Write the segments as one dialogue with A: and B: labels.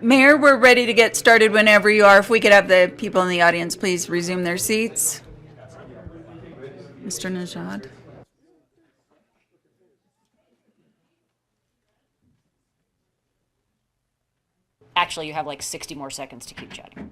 A: Mayor, we're ready to get started whenever you are. If we could have the people in the audience please resume their seats. Mr. Najad.
B: Actually, you have like 60 more seconds to keep chatting.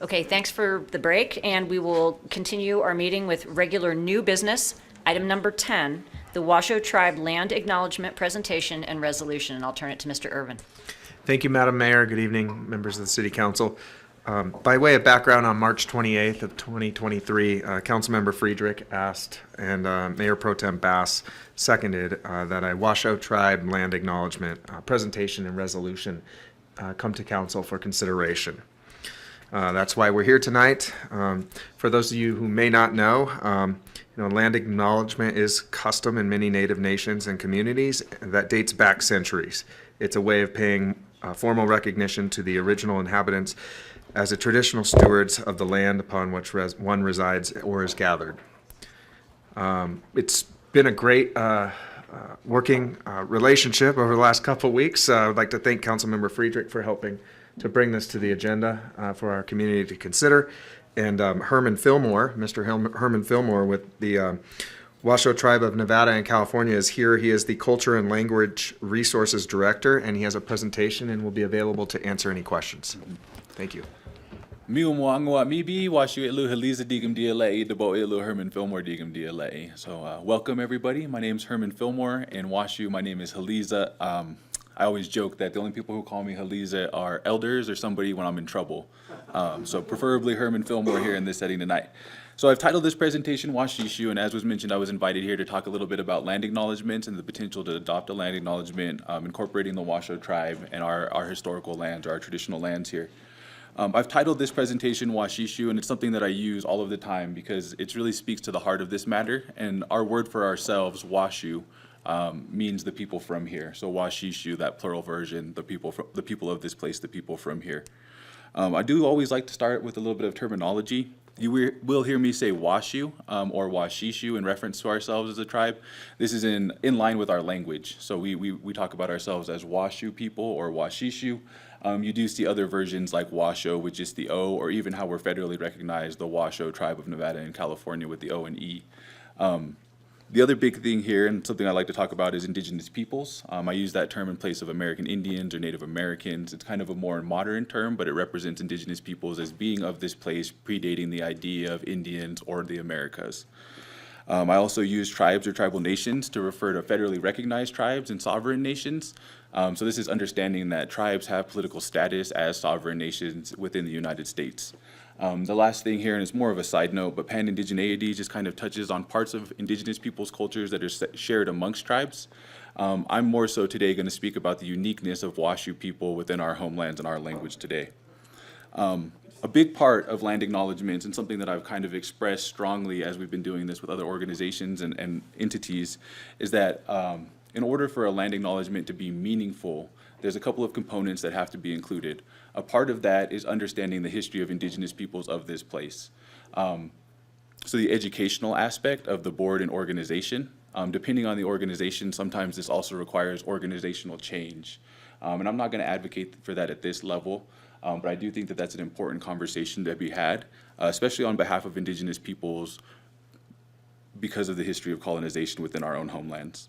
B: Okay, thanks for the break, and we will continue our meeting with regular new business. Item number 10, the Washoe Tribe Land Acknowledgement Presentation and Resolution, and I'll turn it to Mr. Irvin.
C: Thank you, Madam Mayor. Good evening, members of the City Council. By way of background, on March 28th of 2023, Councilmember Friedrich asked and Mayor Pro Tem Bass seconded that a Washoe Tribe Land Acknowledgement Presentation and Resolution come to Council for consideration. That's why we're here tonight. For those of you who may not know, land acknowledgement is custom in many Native nations and communities that dates back centuries. It's a way of paying formal recognition to the original inhabitants as the traditional stewards of the land upon which one resides or is gathered. It's been a great working relationship over the last couple of weeks. I'd like to thank Councilmember Friedrich for helping to bring this to the agenda for our community to consider. And Herman Fillmore, Mr. Herman Fillmore with the Washoe Tribe of Nevada and California is here. He is the Culture and Language Resources Director, and he has a presentation and will be available to answer any questions. Thank you.
D: So welcome everybody. My name is Herman Fillmore. In Washoe, my name is Haliza. I always joke that the only people who call me Haliza are elders or somebody when I'm in trouble. So preferably Herman Fillmore here in this setting tonight. So I've titled this presentation Washishu, and as was mentioned, I was invited here to talk a little bit about land acknowledgements and the potential to adopt a land acknowledgement, incorporating the Washoe tribe and our historical lands, our traditional lands here. I've titled this presentation Washishu, and it's something that I use all of the time because it really speaks to the heart of this matter. And our word for ourselves, Washu, means the people from here. So Washishu, that plural version, the people of this place, the people from here. I do always like to start with a little bit of terminology. You will hear me say Washu or Washishu in reference to ourselves as a tribe. This is in line with our language. So we talk about ourselves as Washu people or Washishu. You do see other versions like Washoe with just the O, or even how we're federally recognized, the Washoe Tribe of Nevada and California with the O and E. The other big thing here, and something I like to talk about, is indigenous peoples. I use that term in place of American Indians or Native Americans. It's kind of a more modern term, but it represents indigenous peoples as being of this place, predating the idea of Indians or the Americas. I also use tribes or tribal nations to refer to federally recognized tribes and sovereign nations. So this is understanding that tribes have political status as sovereign nations within the United States. The last thing here, and it's more of a side note, but pan-indigeneity just kind of touches on parts of indigenous peoples' cultures that are shared amongst tribes. I'm more so today going to speak about the uniqueness of Washoe people within our homelands and our language today. A big part of land acknowledgements, and something that I've kind of expressed strongly as we've been doing this with other organizations and entities, is that in order for a land acknowledgement to be meaningful, there's a couple of components that have to be included. A part of that is understanding the history of indigenous peoples of this place. So the educational aspect of the board and organization, depending on the organization, sometimes this also requires organizational change. And I'm not going to advocate for that at this level, but I do think that that's an important conversation to be had, especially on behalf of indigenous peoples because of the history of colonization within our own homelands.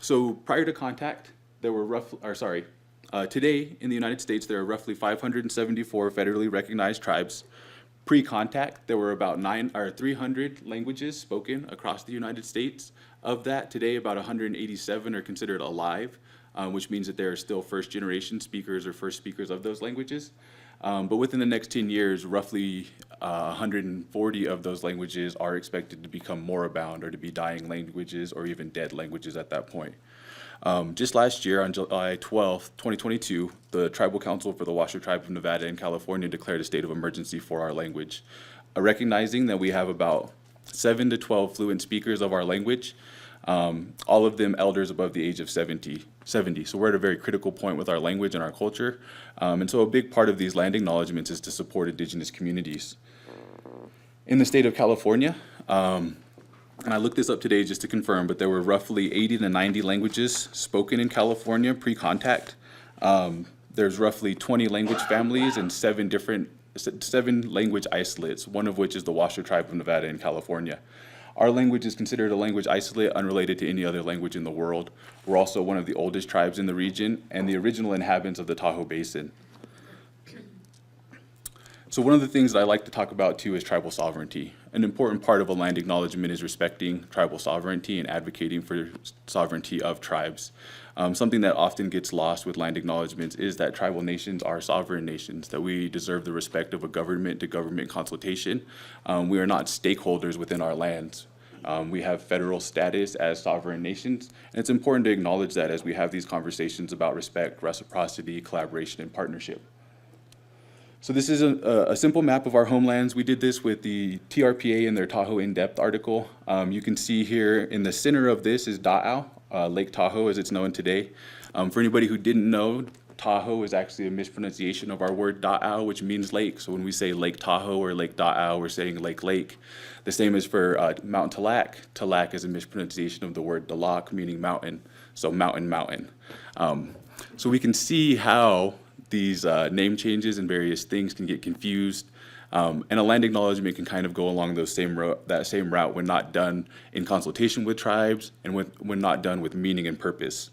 D: So prior to contact, there were today in the United States, there are roughly 574 federally recognized tribes. Pre-contact, there were about 300 languages spoken across the United States. Of that, today about 187 are considered alive, which means that there are still first-generation speakers or first speakers of those languages. But within the next 10 years, roughly 140 of those languages are expected to become moribund or to be dying languages or even dead languages at that point. Just last year, on July 12th, 2022, the Tribal Council for the Washoe Tribe of Nevada and California declared a state of emergency for our language, recognizing that we have about 7 to 12 fluent speakers of our language, all of them elders above the age of 70. So we're at a very critical point with our language and our culture. And so a big part of these land acknowledgements is to support indigenous communities. In the state of California, and I looked this up today just to confirm, but there were roughly 80 to 90 languages spoken in California pre-contact. There's roughly 20 language families and 7 language isolates, one of which is the Washoe Tribe of Nevada in California. Our language is considered a language isolate unrelated to any other language in the world. We're also one of the oldest tribes in the region and the original inhabitants of the Tahoe Basin. So one of the things that I like to talk about too is tribal sovereignty. An important part of a land acknowledgement is respecting tribal sovereignty and advocating for sovereignty of tribes. Something that often gets lost with land acknowledgements is that tribal nations are sovereign nations, that we deserve the respect of a government-to-government consultation. We are not stakeholders within our lands. We have federal status as sovereign nations, and it's important to acknowledge that as we have these conversations about respect, reciprocity, collaboration, and partnership. So this is a simple map of our homelands. We did this with the TRPA in their Tahoe in-depth article. You can see here in the center of this is Tahoe, Lake Tahoe as it's known today. For anybody who didn't know, Tahoe is actually a mispronunciation of our word Tahoe, which means lake. So when we say Lake Tahoe or Lake Tahoe, we're saying lake. The same is for Mount Talak. Talak is a mispronunciation of the word Dalak, meaning mountain. So mountain. So we can see how these name changes and various things can get confused. And a land acknowledgement can kind of go along that same route when not done in consultation with tribes and when not done with meaning and purpose.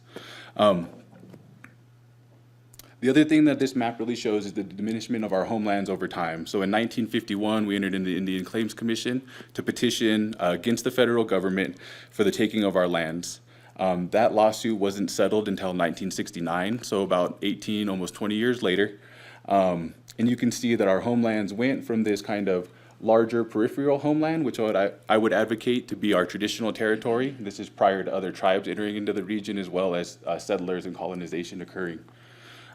D: The other thing that this map really shows is the diminishment of our homelands over time. So in 1951, we entered into the Indian Claims Commission to petition against the federal government for the taking of our lands. That lawsuit wasn't settled until 1969, so about 18, almost 20 years later. And you can see that our homelands went from this kind of larger peripheral homeland, which I would advocate to be our traditional territory. This is prior to other tribes entering into the region as well as settlers and colonization occurring.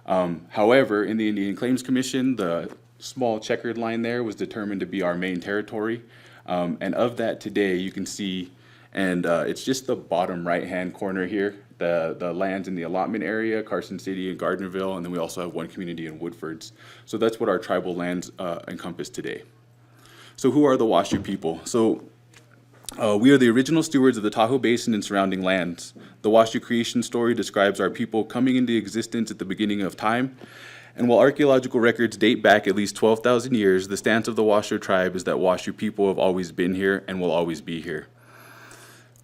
D: However, in the Indian Claims Commission, the small checkered line there was determined to be our main territory. And of that today, you can see, and it's just the bottom right-hand corner here, the lands in the allotment area, Carson City and Gardnerville, and then we also have one community in Woodfords. So that's what our tribal lands encompass today. So who are the Washoe people? So we are the original stewards of the Tahoe Basin and surrounding lands. The Washoe creation story describes our people coming into existence at the beginning of time. And while archaeological records date back at least 12,000 years, the stance of the Washoe tribe is that Washoe people have always been here and will always be here.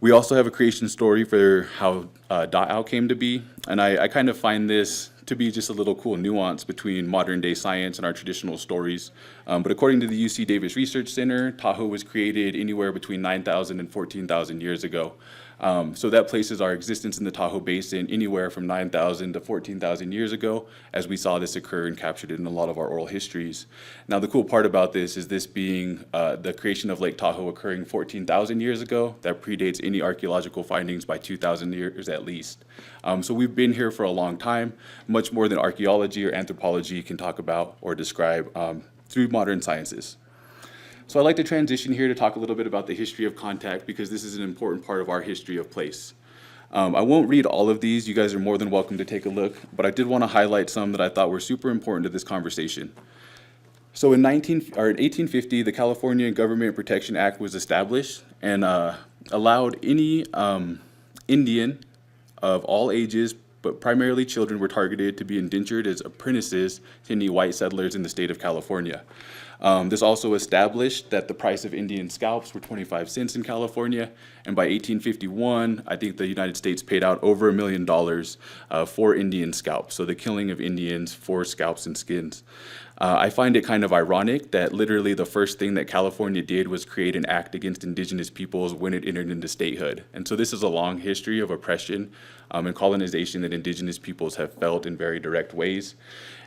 D: We also have a creation story for how Tahoe came to be, and I kind of find this to be just a little cool nuance between modern day science and our traditional stories. But according to the UC Davis Research Center, Tahoe was created anywhere between 9,000 and 14,000 years ago. So that places our existence in the Tahoe Basin anywhere from 9,000 to 14,000 years ago, as we saw this occur and captured it in a lot of our oral histories. Now, the cool part about this is this being the creation of Lake Tahoe occurring 14,000 years ago. That predates any archaeological findings by 2,000 years at least. So we've been here for a long time, much more than archaeology or anthropology can talk about or describe through modern sciences. So I'd like to transition here to talk a little bit about the history of contact, because this is an important part of our history of place. I won't read all of these. You guys are more than welcome to take a look, but I did want to highlight some that I thought were super important to this conversation. So in 1850, the California Government Protection Act was established and allowed any Indian of all ages, but primarily children, were targeted to be indentured as apprentices to any white settlers in the state of California. This also established that the price of Indian scalps were 25 cents in California, and by 1851, I think the United States paid out over $1 million for Indian scalps, so the killing of Indians for scalps and skins. I find it kind of ironic that literally the first thing that California did was create an act against indigenous peoples when it entered into statehood. And so this is a long history of oppression and colonization that indigenous peoples have felt in very direct ways.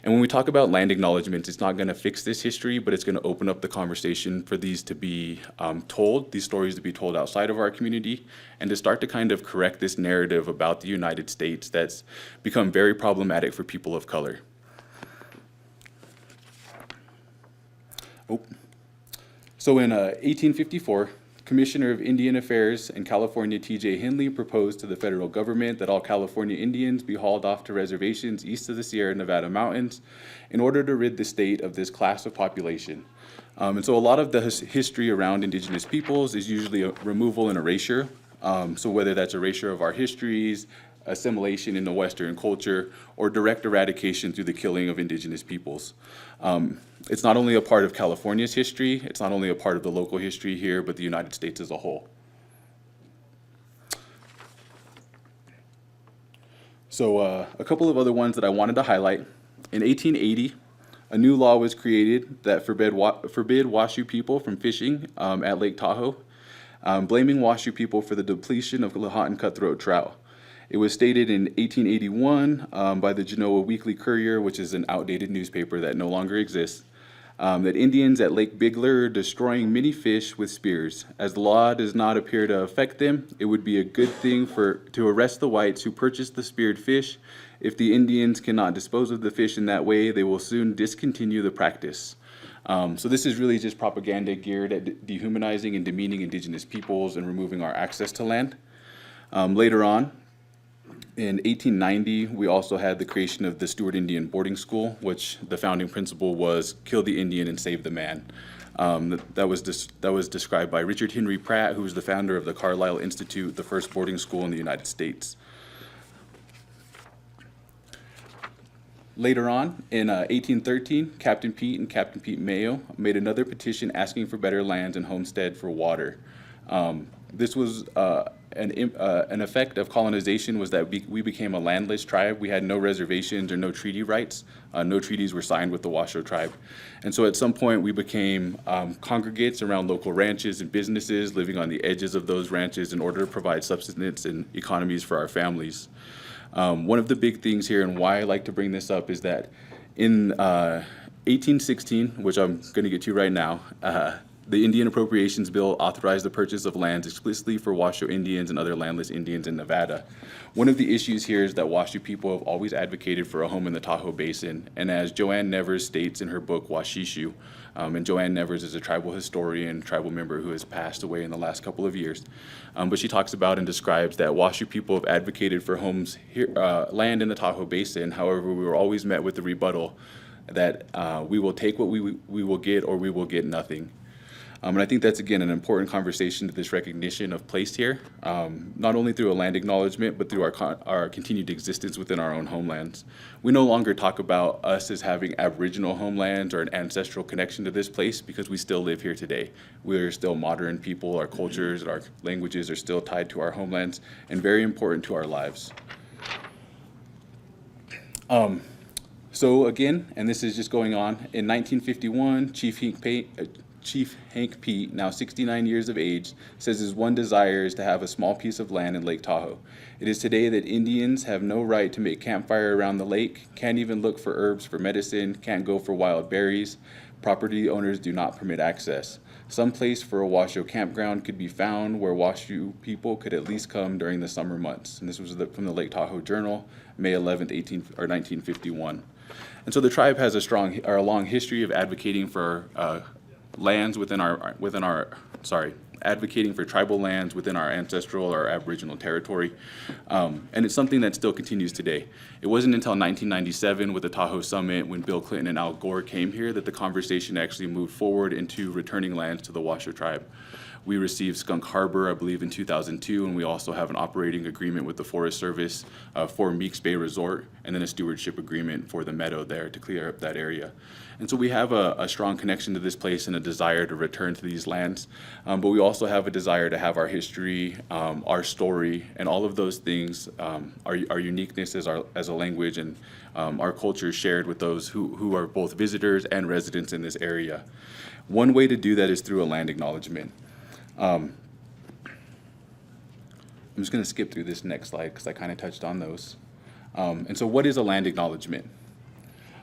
D: And when we talk about land acknowledgements, it's not going to fix this history, but it's going to open up the conversation for these to be told, these stories to be told outside of our community, and to start to kind of correct this narrative about the United States that's become very problematic for people of color. So in 1854, Commissioner of Indian Affairs in California T.J. Henley proposed to the federal government that all California Indians be hauled off to reservations east of the Sierra Nevada mountains in order to rid the state of this class of population. And so a lot of the history around indigenous peoples is usually a removal and erasure. So whether that's erasure of our histories, assimilation into Western culture, or direct eradication through the killing of indigenous peoples. It's not only a part of California's history, it's not only a part of the local history here, but the United States as a whole. So a couple of other ones that I wanted to highlight. In 1880, a new law was created that forbid Washoe people from fishing at Lake Tahoe, blaming Washoe people for the depletion of Lahontan cutthroat trout. It was stated in 1881 by the Genoa Weekly Courier, which is an outdated newspaper that no longer exists, that Indians at Lake Bigler are destroying many fish with spears. As the law does not appear to affect them, it would be a good thing to arrest the whites who purchased the speared fish. If the Indians cannot dispose of the fish in that way, they will soon discontinue the practice. So this is really just propaganda geared at dehumanizing and demeaning indigenous peoples and removing our access to land. Later on, in 1890, we also had the creation of the Stewart Indian Boarding School, which the founding principle was kill the Indian and save the man. That was described by Richard Henry Pratt, who was the founder of the Carlisle Institute, the first boarding school in the United States. Later on, in 1813, Captain Pete and Captain Pete Mayo made another petition asking for better lands and homestead for water. This was an effect of colonization was that we became a landless tribe. We had no reservations or no treaty rights. No treaties were signed with the Washoe tribe. And so at some point we became congregates around local ranches and businesses, living on the edges of those ranches in order to provide subsistence and economies for our families. One of the big things here, and why I like to bring this up, is that in 1816, which I'm going to get to right now, the Indian Appropriations Bill authorized the purchase of lands explicitly for Washoe Indians and other landless Indians in Nevada. One of the issues here is that Washoe people have always advocated for a home in the Tahoe Basin, and as Joanne Nevers states in her book, Washishu, and Joanne Nevers is a tribal historian, tribal member who has passed away in the last couple of years, but she talks about and describes that Washoe people have advocated for homes here, land in the Tahoe Basin. However, we were always met with the rebuttal that we will take what we will get, or we will get nothing. And I think that's, again, an important conversation to this recognition of place here, not only through a land acknowledgement, but through our continued existence within our own homelands. We no longer talk about us as having Aboriginal homelands or an ancestral connection to this place because we still live here today. We're still modern people. Our cultures and our languages are still tied to our homelands and very important to our lives. So again, and this is just going on, in 1951, Chief Hank Pete, now 69 years of age, says his one desire is to have a small piece of land in Lake Tahoe. It is today that Indians have no right to make campfire around the lake, can't even look for herbs for medicine, can't go for wild berries. Property owners do not permit access. Some place for a Washoe campground could be found where Washoe people could at least come during the summer months. And this was from the Lake Tahoe Journal, May 11th, 1951. And so the tribe has a long history of advocating for lands within our advocating for tribal lands within our ancestral or Aboriginal territory. And it's something that still continues today. It wasn't until 1997 with the Tahoe Summit, when Bill Clinton and Al Gore came here, that the conversation actually moved forward into returning lands to the Washoe tribe. We received Skunk Harbor, I believe, in 2002, and we also have an operating agreement with the Forest Service for Meeks Bay Resort, and then a stewardship agreement for the meadow there to clear up that area. And so we have a strong connection to this place and a desire to return to these lands, but we also have a desire to have our history, our story, and all of those things, our uniqueness as a language and our culture shared with those who are both visitors and residents in this area. One way to do that is through a land acknowledgement. I'm just going to skip through this next slide because I kind of touched on those. And so what is a land acknowledgement?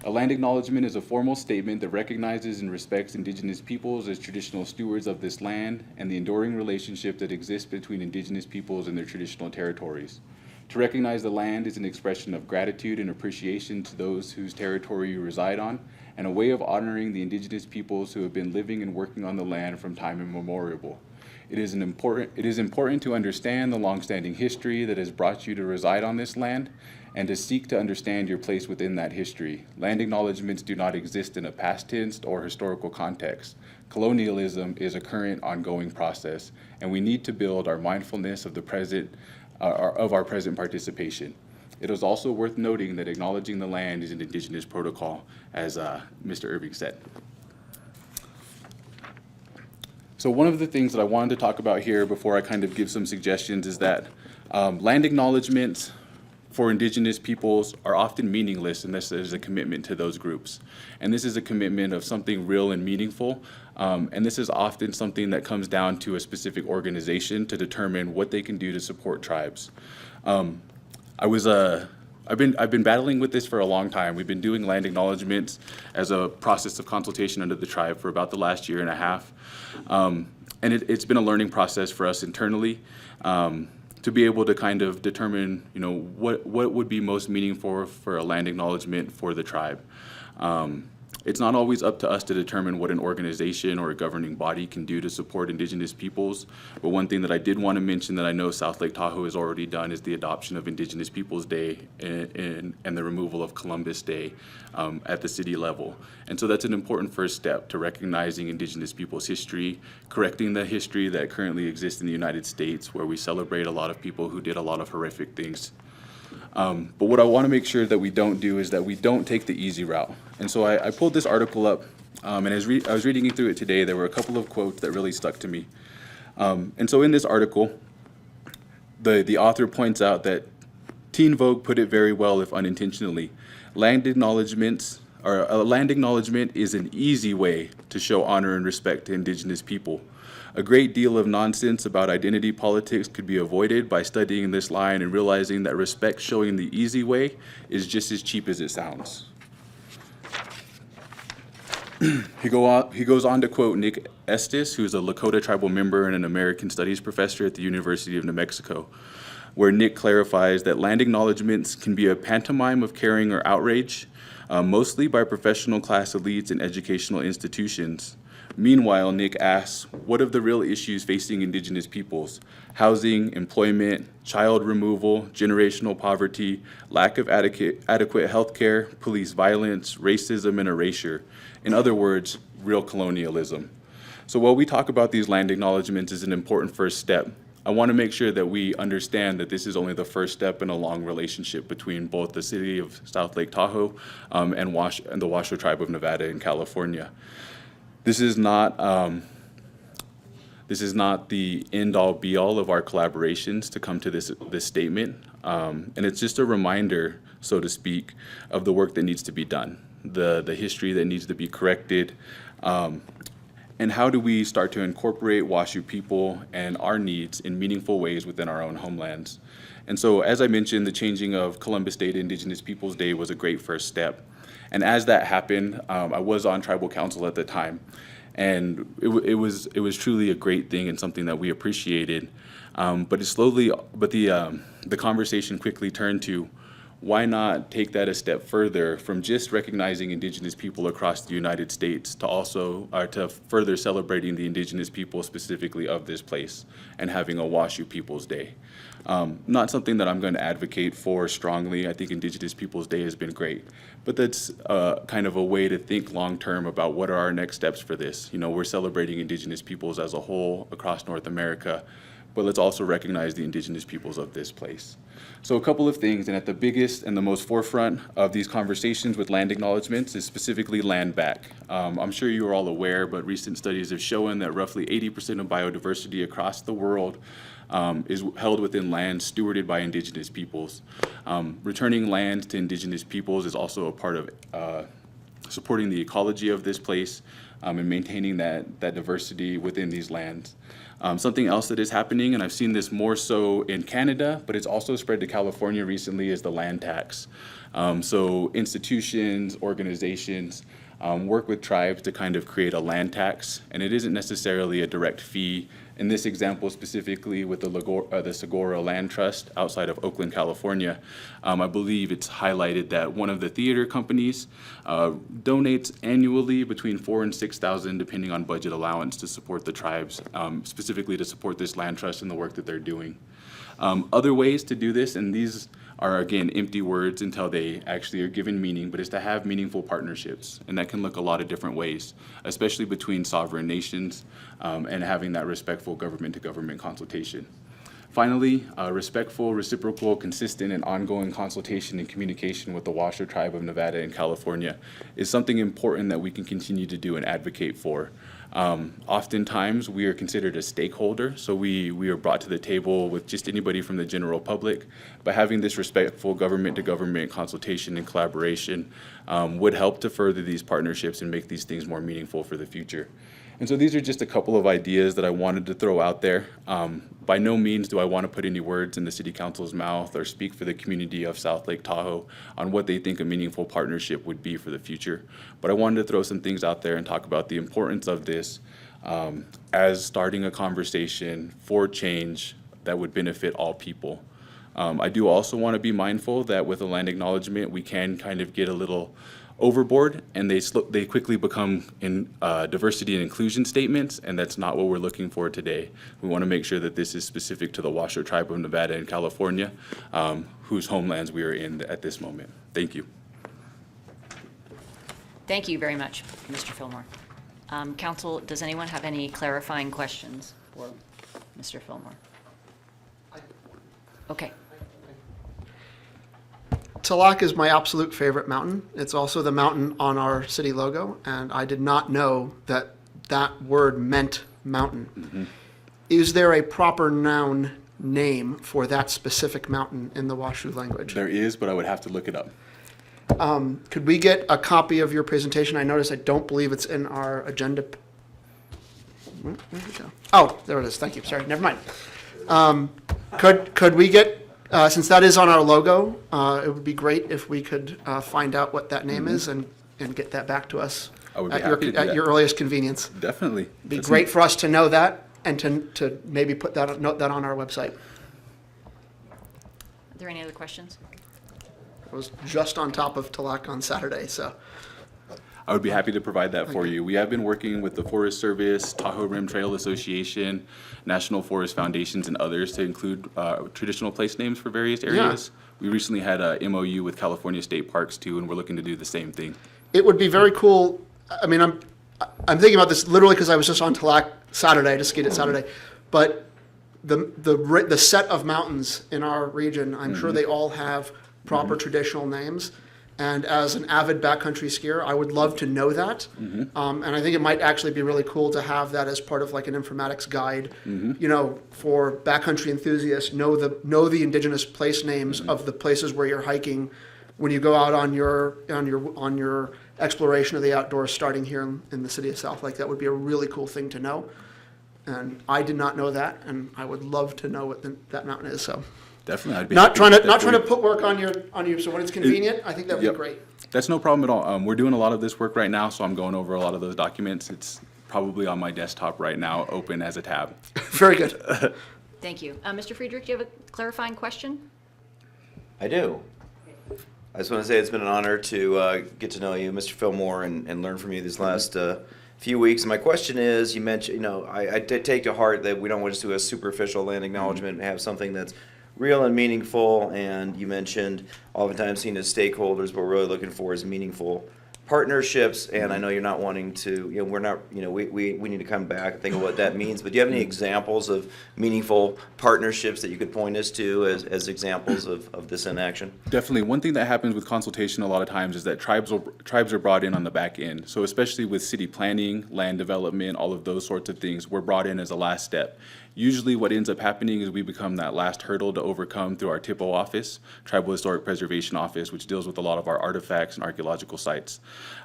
D: A land acknowledgement is a formal statement that recognizes and respects Indigenous peoples as traditional stewards of this land and the enduring relationship that exists between Indigenous peoples and their traditional territories. To recognize the land is an expression of gratitude and appreciation to those whose territory you reside on, and a way of honoring the Indigenous peoples who have been living and working on the land from time immemorial. It is important to understand the longstanding history that has brought you to reside on this land and to seek to understand your place within that history. Land acknowledgements do not exist in a past tense or historical context. Colonialism is a current, ongoing process, and we need to build our mindfulness of the present, of our present participation. It is also worth noting that acknowledging the land is an Indigenous protocol, as Mr. Irving said. So one of the things that I wanted to talk about here before I kind of give some suggestions is that land acknowledgements for Indigenous peoples are often meaningless unless there's a commitment to those groups. And this is a commitment of something real and meaningful. And this is often something that comes down to a specific organization to determine what they can do to support tribes. I've been battling with this for a long time. We've been doing land acknowledgements as a process of consultation under the tribe for about the last year and a half. And it's been a learning process for us internally to be able to kind of determine, what would be most meaningful for a land acknowledgement for the tribe. It's not always up to us to determine what an organization or a governing body can do to support Indigenous peoples, but one thing that I did want to mention that I know South Lake Tahoe has already done is the adoption of Indigenous Peoples Day and the removal of Columbus Day at the city level. And so that's an important first step to recognizing Indigenous peoples' history, correcting the history that currently exists in the United States, where we celebrate a lot of people who did a lot of horrific things. But what I want to make sure that we don't do is that we don't take the easy route. And so I pulled this article up, and as I was reading through it today, there were a couple of quotes that really stuck to me. And so in this article, the author points out that Teen Vogue put it very well, if unintentionally. A land acknowledgement is an easy way to show honor and respect to Indigenous people. A great deal of nonsense about identity politics could be avoided by studying this line and realizing that respect showing the easy way is just as cheap as it sounds. He goes on to quote Nick Estes, who's a Lakota tribal member and an American Studies professor at the University of New Mexico, where Nick clarifies that land acknowledgements can be a pantomime of caring or outrage, mostly by professional class elites and educational institutions. Meanwhile, Nick asks, what of the real issues facing Indigenous peoples? Housing, employment, child removal, generational poverty, lack of adequate health care, police violence, racism, and erasure. In other words, real colonialism. So while we talk about these land acknowledgements as an important first step, I want to make sure that we understand that this is only the first step in a long relationship between both the city of South Lake Tahoe and the Washoe Tribe of Nevada in California. This is not the end-all be-all of our collaborations to come to this statement, and it's just a reminder, so to speak, of the work that needs to be done, the history that needs to be corrected, and how do we start to incorporate Washoe people and our needs in meaningful ways within our own homelands. And so, as I mentioned, the changing of Columbus Day to Indigenous Peoples Day was a great first step. And as that happened, I was on tribal council at the time, and it was truly a great thing and something that we appreciated. But the conversation quickly turned to, why not take that a step further from just recognizing Indigenous people across the United States to also, to further celebrating the Indigenous people specifically of this place and having a Washoe Peoples Day. Not something that I'm going to advocate for strongly. I think Indigenous Peoples Day has been great, but that's kind of a way to think long-term about what are our next steps for this. You know, we're celebrating Indigenous peoples as a whole across North America, but let's also recognize the Indigenous peoples of this place. So a couple of things, and at the biggest and the most forefront of these conversations with land acknowledgements is specifically land back. I'm sure you are all aware, but recent studies have shown that roughly 80% of biodiversity across the world is held within lands stewarded by Indigenous peoples. Returning land to Indigenous peoples is also a part of supporting the ecology of this place and maintaining that diversity within these lands. Something else that is happening, and I've seen this more so in Canada, but it's also spread to California recently, is the land tax. So institutions, organizations work with tribes to kind of create a land tax, and it isn't necessarily a direct fee. In this example specifically with the Segura Land Trust outside of Oakland, California, I believe it's highlighted that one of the theater companies donates annually between $4,000 and $6,000 depending on budget allowance to support the tribes, specifically to support this land trust and the work that they're doing. Other ways to do this, and these are again empty words until they actually are given meaning, but is to have meaningful partnerships, and that can look a lot of different ways, especially between sovereign nations and having that respectful government-to-government consultation. Finally, respectful, reciprocal, consistent, and ongoing consultation and communication with the Washoe Tribe of Nevada and California is something important that we can continue to do and advocate for. Oftentimes, we are considered a stakeholder, so we are brought to the table with just anybody from the general public, but having this respectful government-to-government consultation and collaboration would help to further these partnerships and make these things more meaningful for the future. And so these are just a couple of ideas that I wanted to throw out there. By no means do I want to put any words in the City Council's mouth or speak for the community of South Lake Tahoe on what they think a meaningful partnership would be for the future. But I wanted to throw some things out there and talk about the importance of this as starting a conversation for change that would benefit all people. I do also want to be mindful that with a land acknowledgement, we can kind of get a little overboard, and they quickly become in diversity and inclusion statements, and that's not what we're looking for today. We want to make sure that this is specific to the Washoe Tribe of Nevada and California, whose homelands we are in at this moment. Thank you.
B: Thank you very much, Mr. Fillmore. Council, does anyone have any clarifying questions for Mr. Fillmore? Okay.
E: Tahoe is my absolute favorite mountain. It's also the mountain on our city logo, and I did not know that that word meant mountain. Mm-hmm. Is there a proper noun name for that specific mountain in the Washoe language?
D: There is, but I would have to look it up.
E: Could we get a copy of your presentation? I noticed I don't believe it's in our agenda. Where'd it go? Oh, there it is. Thank you. Sorry, never mind. Could we get, since that is on our logo, it would be great if we could find out what that name is and get that back to us
D: I would be
E: at
D: happy to do
E: at
D: that.
E: your earliest convenience.
D: Definitely.
E: It'd be
D: That's
E: great for us to know that and to maybe note that on our website.
B: Are there any other questions?
E: I was just on top of Tahoe on Saturday, so.
D: I would be happy to provide that for you. We have been working with the Forest Service, Tahoe Rim Trail Association, National Forest Foundations, and others to include traditional place names for various areas. We recently had a MOU with California State Parks too, and we're looking to do the same thing.
E: It would be very cool. I mean, I'm thinking about this literally because I was just on Tahoe Saturday, I just skied it Saturday. But the set of mountains in our region, I'm sure they all have proper traditional names. And as an avid backcountry skier, I would love to know that. And I think it might actually be really cool to have that as part of like an informatics guide, you know, for backcountry enthusiasts. Know the indigenous place names of the places where you're hiking when you go out on your exploration of the outdoors, starting here in the city of South Lake. That would be a really cool thing to know. And I did not know that, and I would love to know what that mountain is. So.
D: Definitely, I'd be
E: Not
D: happy
E: trying
D: to
E: to
D: get that
E: not
D: for
E: trying to
D: you.
E: put work on you. So when it's convenient, I think that would
D: Yep.
E: be great.
D: That's no problem at all. We're doing a lot of this work right now, so I'm going over a lot of those documents. It's probably on my desktop right now, open as a tab.
E: Very good.
B: Thank you. Mr. Friedrich, do you have a clarifying question?
F: I do. I just want to say it's been an honor to get to know you, Mr. Fillmore, and learn from you these last few weeks. My question is, you mentioned, I did take to heart that we don't want to just do a superficial land acknowledgement and have something that's real and meaningful. And you mentioned oftentimes seen as stakeholders, what we're really looking for is meaningful partnerships. And I know you're not wanting to, we're not, we need to come back and think of what that means. But do you have any examples of meaningful partnerships that you could point us to as examples of this in action?
D: Definitely. One thing that happens with consultation a lot of times is that tribes are brought in on the back end. So especially with city planning, land development, all of those sorts of things, we're brought in as a last step. Usually what ends up happening is we become that last hurdle to overcome through our TIPO office, Tribal Historic Preservation Office, which deals with a lot of our artifacts and archaeological sites.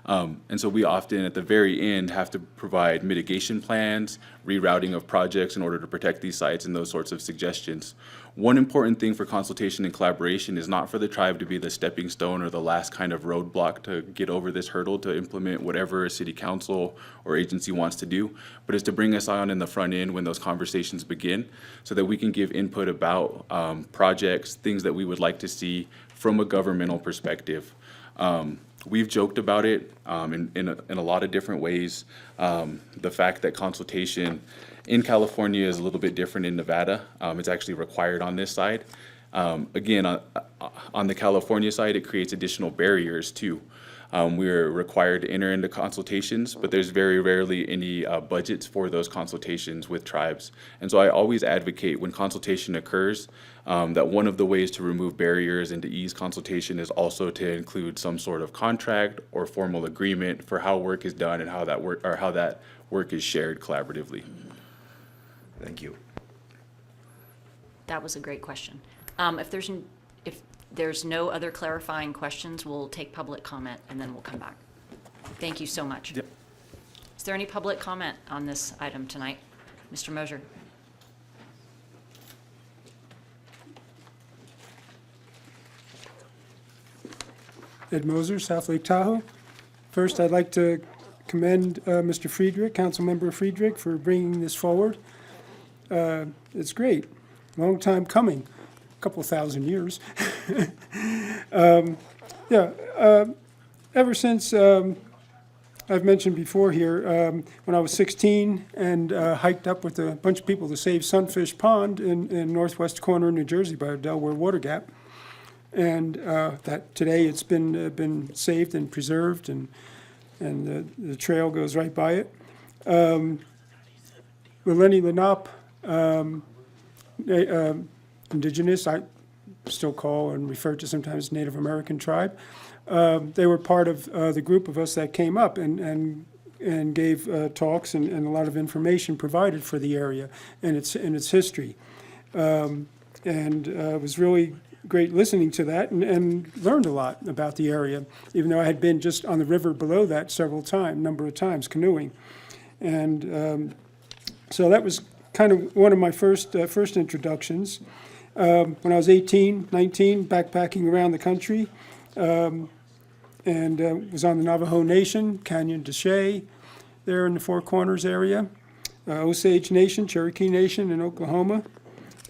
D: And so we often, at the very end, have to provide mitigation plans, rerouting of projects in order to protect these sites, and those sorts of suggestions. One important thing for consultation and collaboration is not for the tribe to be the stepping stone or the last kind of roadblock to get over this hurdle to implement whatever a city council or agency wants to do, but is to bring us on in the front end when those conversations begin so that we can give input about projects, things that we would like to see from a governmental perspective. We've joked about it in a lot of different ways. The fact that consultation in California is a little bit different in Nevada. It's actually required on this side. Again, on the California side, it creates additional barriers too. We're required to enter into consultations, but there's very rarely any budgets for those consultations with tribes. And so I always advocate when consultation occurs that one of the ways to remove barriers and to ease consultation is also to include some sort of contract or formal agreement for how work is done and how that work is shared collaboratively.
F: Thank you.
B: That was a great question. If there's no other clarifying questions, we'll take public comment and then we'll come back. Thank you so much.
D: Yep.
B: Is there any public comment on this item tonight? Mr. Mosier?
G: Ed Moser, South Lake Tahoe. First, I'd like to commend Mr. Friedrich, Councilmember Friedrich, for bringing this forward. It's great. Long time coming, a couple thousand years. Ever since I've mentioned before here, when I was 16 and hiked up with a bunch of people to save Sunfish Pond in northwest corner of New Jersey by Delaware Water Gap. And that today it's been saved and preserved, and the trail goes right by it. Lenni Lenape, indigenous, I still call and refer to sometimes Native American tribe. They were part of the group of us that came up and gave talks and a lot of information provided for the area and its history. It was really great listening to that and learned a lot about the area, even though I had been just on the river below that number of times, canoeing. And so that was kind of one of my first introductions. When I was 18, 19, backpacking around the country, and was on the Navajo Nation, Canyon de Chelly, there in the Four Corners area, Osage Nation, Cherokee Nation in Oklahoma,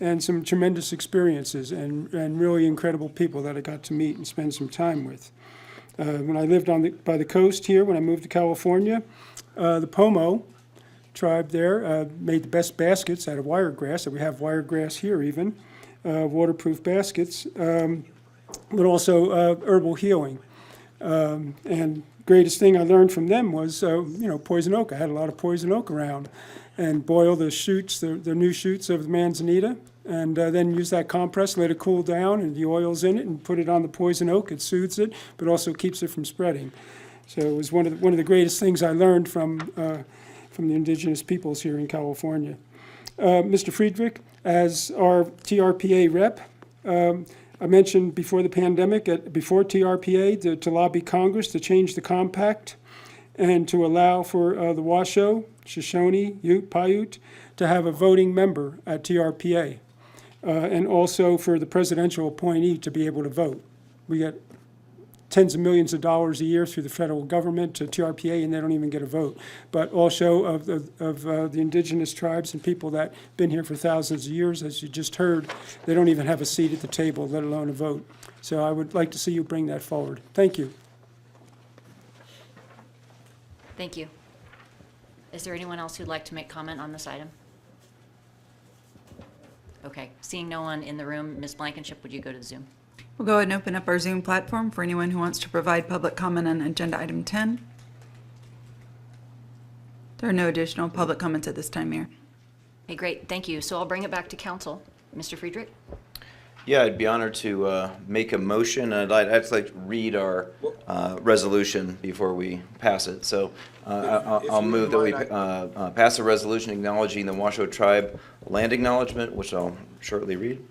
G: and some tremendous experiences and really incredible people that I got to meet and spend some time with. When I lived by the coast here, when I moved to California, the Pomo tribe there made the best baskets out of wiregrass. We have wiregrass here even, waterproof baskets, but also herbal healing. And greatest thing I learned from them was, poison oak. I had a lot of poison oak around, and boil the shoots, the new shoots of the manzanita, and then use that compress, let it cool down, and the oil's in it, and put it on the poison oak. It soothes it, but also keeps it from spreading. So it was one of the greatest things I learned from the indigenous peoples here in California. Mr. Friedrich, as our TRPA rep, I mentioned before the pandemic, before TRPA, to lobby Congress to change the compact and to allow for the Washoe, Shoshone, Ute, Paiute to have a voting member at TRPA, and also for the presidential appointee to be able to vote. We got tens of millions of dollars a year through the federal government to TRPA, and they don't even get a vote. But also of the indigenous tribes and people that been here for thousands of years, as you just heard, they don't even have a seat at the table, let alone a vote. So I would like to see you bring that forward. Thank you.
B: Thank you. Is there anyone else who'd like to make comment on this item? Okay, seeing no one in the room, Ms. Blankenship, would you go to the Zoom?
A: We'll go ahead and open up our Zoom platform for anyone who wants to provide public comment on agenda item 10. There are no additional public comments at this time, Mayor.
B: Okay, great, thank you. So I'll bring it back to council. Mr. Friedrich?
F: Yeah, I'd be honored to make a motion. I'd like to read our resolution before we pass it. So I'll move that we pass a resolution acknowledging the Washoe Tribe land acknowledgement, which I'll shortly read.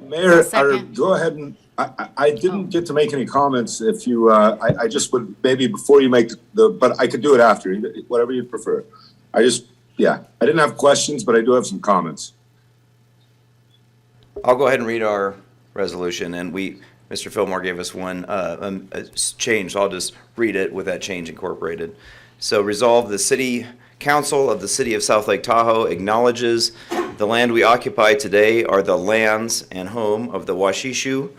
H: Mayor,
B: Second.
H: go ahead and, I didn't get to make any comments. If you, I just would, maybe before you make but I could do it after, whatever you prefer. I didn't have questions, but I do have some comments.
F: I'll go ahead and read our resolution, and Mr. Fillmore gave us one change, so I'll just read it with that change incorporated. So resolve, the City Council of the City of South Lake Tahoe acknowledges the land we occupy today are the lands and home of the Washishu,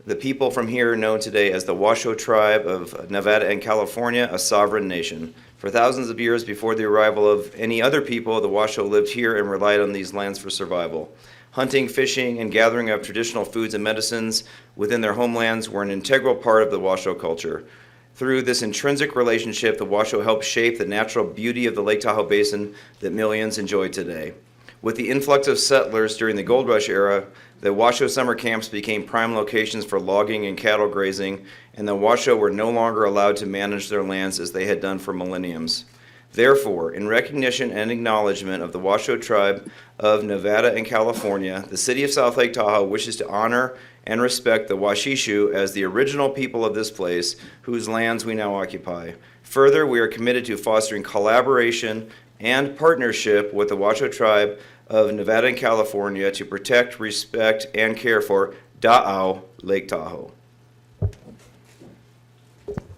F: the people from here known today as the Washoe Tribe of Nevada and California, a sovereign nation. For thousands of years before the arrival of any other people, the Washoe lived here and relied on these lands for survival. Hunting, fishing, and gathering of traditional foods and medicines within their homelands were an integral part of the Washoe culture. Through this intrinsic relationship, the Washoe helped shape the natural beauty of the Lake Tahoe Basin that millions enjoy today. With the influx of settlers during the Gold Rush era, the Washoe summer camps became prime locations for logging and cattle grazing, and the Washoe were no longer allowed to manage their lands as they had done for millenniums. Therefore, in recognition and acknowledgement of the Washoe Tribe of Nevada and California, the City of South Lake Tahoe wishes to honor and respect the Washishu as the original people of this place, whose lands we now occupy. Further, we are committed to fostering collaboration and partnership with the Washoe Tribe of Nevada and California to protect, respect, and care for Da'au Lake Tahoe.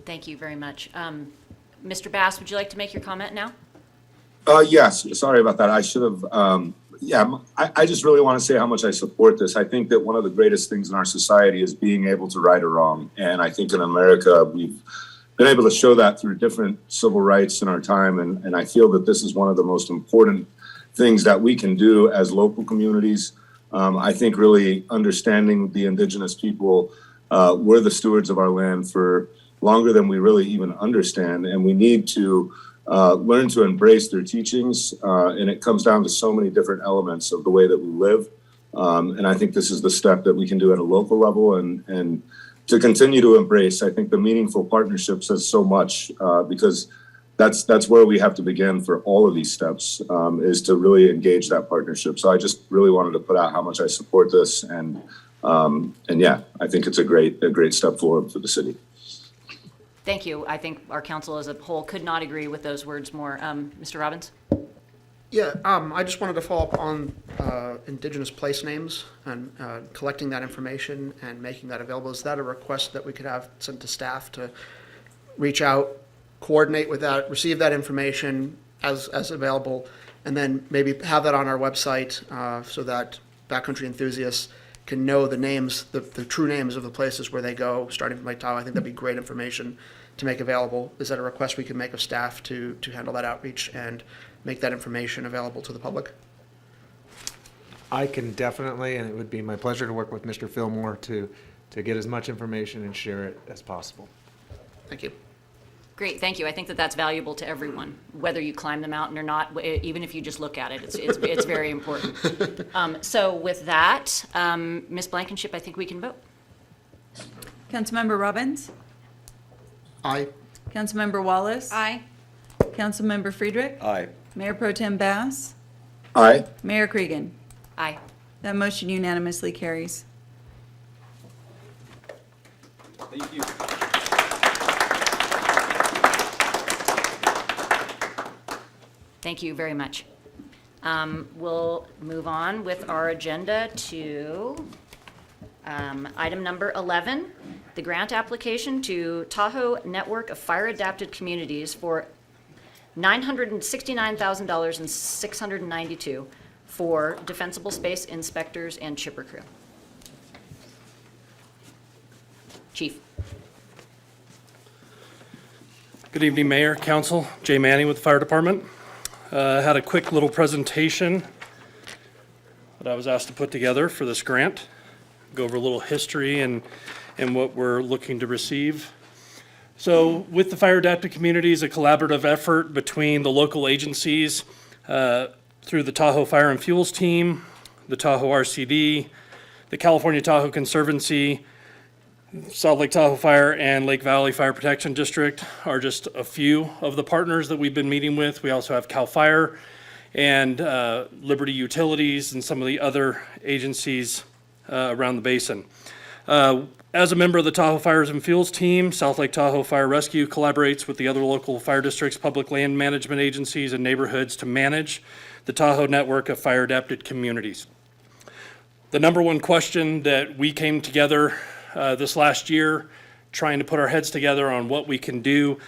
B: Thank you very much. Mr. Bass, would you like to make your comment now?
H: Yes, sorry about that. I should have, I just really want to say how much I support this. I think that one of the greatest things in our society is being able to right or wrong. And I think in America, we've been able to show that through different civil rights in our time. And I feel that this is one of the most important things that we can do as local communities. I think really understanding the indigenous people, we're the stewards of our land for longer than we really even understand. And we need to learn to embrace their teachings. And it comes down to so many different elements of the way that we live. And I think this is the step that we can do at a local level and to continue to embrace. I think the meaningful partnership says so much because that's where we have to begin for all of these steps is to really engage that partnership. So I just really wanted to put out how much I support this. And yeah, I think it's a great step forward for the city.
B: Thank you. I think our council as a whole could not agree with those words more. Mr. Robbins?
E: Yeah, I just wanted to follow up on indigenous place names and collecting that information and making that available. Is that a request that we could have sent to staff to reach out, coordinate with that, receive that information as available, and then maybe have that on our website so that backcountry enthusiasts can know the names, the true names of the places where they go, starting from Lake Tahoe? I think that'd be great information to make available. Is that a request we can make of staff to handle that outreach and make that information available to the public?
C: I can definitely, and it would be my pleasure to work with Mr. Fillmore to get as much information and share it as possible.
E: Thank you.
B: Great, thank you. I think that that's valuable to everyone, whether you climb the mountain or not, even if you just look at it, it's very important. So with that, Ms. Blankenship, I think we can vote.
A: Councilmember Robbins?
E: Aye.
A: Councilmember Wallace?
B: Aye.
A: Councilmember Friedrich?
F: Aye.
A: Mayor Pro Tem Bass?
H: Aye.
A: Mayor Cregan?
B: Aye.
A: That motion unanimously carries.
D: Thank you.
B: Thank you very much. We'll move on with our agenda to Item number 11, the grant application to Tahoe Network of Fire Adapted Communities for $969,000 and $692 for defensible space inspectors and chipper crew. Chief.
I: Good evening, Mayor, Council. Jay Manning with the Fire Department. Had a quick little presentation that I was asked to put together for this grant. Go over a little history and what we're looking to receive. So with the Fire Adapted Communities, a collaborative effort between the local agencies through the Tahoe Fire and Fuels Team, the Tahoe RCD, the California Tahoe Conservancy, South Lake Tahoe Fire and Lake Valley Fire Protection District are just a few of the partners that we've been meeting with. We also have CAL FIRE and Liberty Utilities and some of the other agencies around the basin. As a member of the Tahoe Fires and Fuels Team, South Lake Tahoe Fire Rescue collaborates with the other local fire districts, public land management agencies, and neighborhoods to manage the Tahoe network of fire adapted communities. The number one question that we came together this last year, trying to put our heads together on what we can do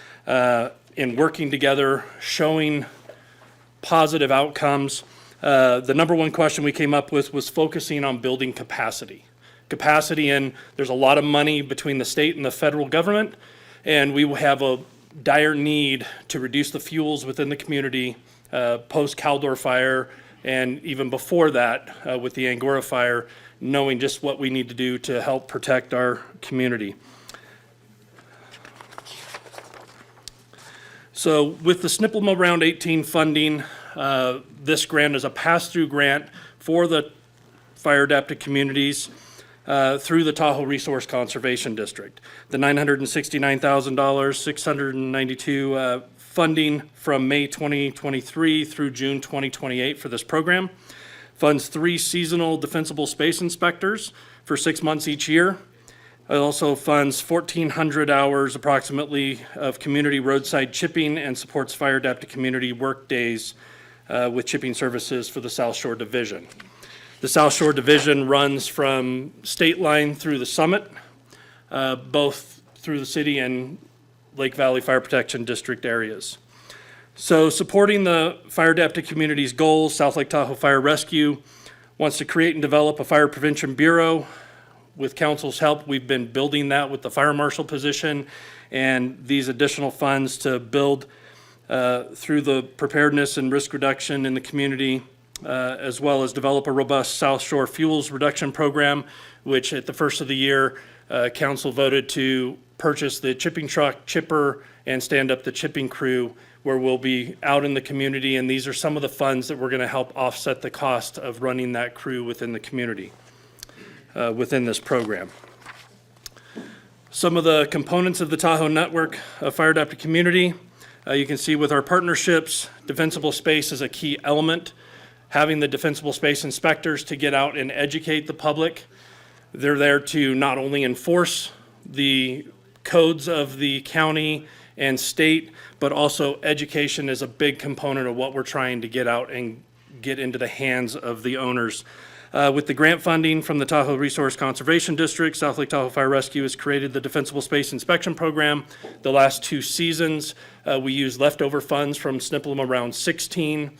I: in working together, showing positive outcomes. The number one question we came up with was focusing on building capacity. And there's a lot of money between the state and the federal government, and we have a dire need to reduce the fuels within the community post-Caldor fire, and even before that with the Angora fire, knowing just what we need to do to help protect our community. So with the SNPLMA Round 18 funding, this grant is a pass-through grant for the fire adapted communities through the Tahoe Resource Conservation District. The $969,000, 692 funding from May 2023 through June 2028 for this program. Funds 3 seasonal defensible space inspectors for 6 months each year. It also funds 1,400 hours approximately of community roadside chipping and supports fire adapted community work days with chipping services for the South Shore Division. The South Shore Division runs from State Line through the Summit, both through the city and Lake Valley Fire Protection District areas. So supporting the fire adapted community's goals, South Lake Tahoe Fire Rescue wants to create and develop a fire prevention bureau. With council's help, we've been building that with the fire marshal position and these additional funds to build through the preparedness and risk reduction in the community, as well as develop a robust South Shore fuels reduction program, which at the first of the year, council voted to purchase the chipping truck, chipper, and stand up the chipping crew, where we'll be out in the community, and these are some of the funds that we're going to help offset the cost of running that crew within the community, within this program. Some of the components of the Tahoe network of fire adapted community, you can see with our partnerships, defensible space is a key element. Having the defensible space inspectors to get out and educate the public. They're there to not only enforce the codes of the county and state, but also education is a big component of what we're trying to get out and get into the hands of the owners. With the grant funding from the Tahoe Resource Conservation District, South Lake Tahoe Fire Rescue has created the Defensible Space Inspection Program. The last 2 seasons, we used leftover funds from SNPLMA Round 16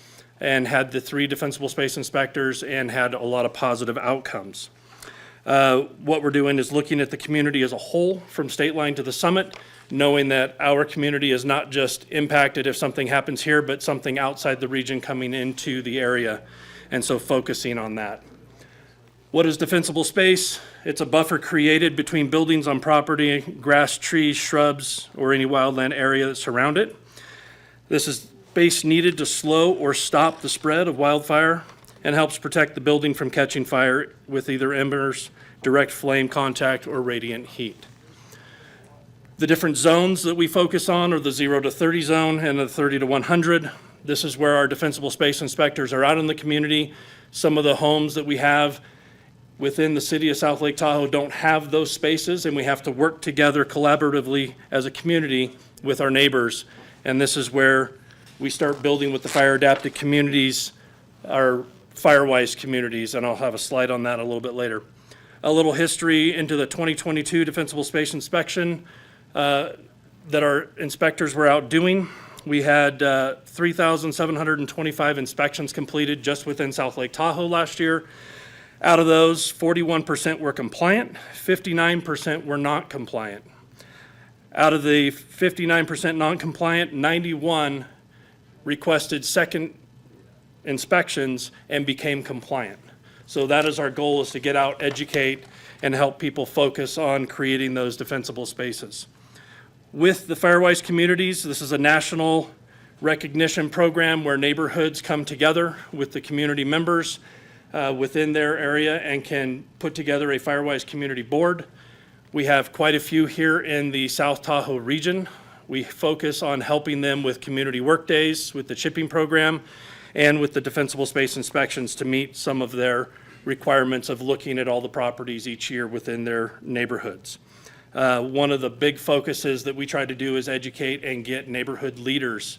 I: and had the 3 defensible space inspectors and had a lot of positive outcomes. What we're doing is looking at the community as a whole from State Line to the Summit, knowing that our community is not just impacted if something happens here, but something outside the region coming into the area, and so focusing on that. What is defensible space? It's a buffer created between buildings on property, grass, trees, shrubs, or any wildland area that surround it. This is space needed to slow or stop the spread of wildfire and helps protect the building from catching fire with either embers, direct flame contact, or radiant heat. The different zones that we focus on are the 0 to 30 zone and the 30 to 100. This is where our defensible space inspectors are out in the community. Some of the homes that we have within the city of South Lake Tahoe don't have those spaces, and we have to work together collaboratively as a community with our neighbors. And this is where we start building with the fire adapted communities, our Firewise communities, and I'll have a slide on that a little bit later. a little history into the 2022 Defensible Space Inspection that our inspectors were out doing. We had 3,725 inspections completed just within South Lake Tahoe last year. Out of those, 41% were compliant, 59% were not compliant. Out of the 59% non-compliant, 91 requested second inspections and became compliant. So that is our goal, is to get out, educate, and help people focus on creating those defensible spaces. With the Firewise communities, this is a national recognition program where neighborhoods come together with the community members within their area and can put together a Firewise community board. We have quite a few here in the South Tahoe region. We focus on helping them with community work days, with the chipping program, and with the defensible space inspections to meet some of their requirements of looking at all the properties each year within their neighborhoods. One of the big focuses that we try to do is educate and get neighborhood leaders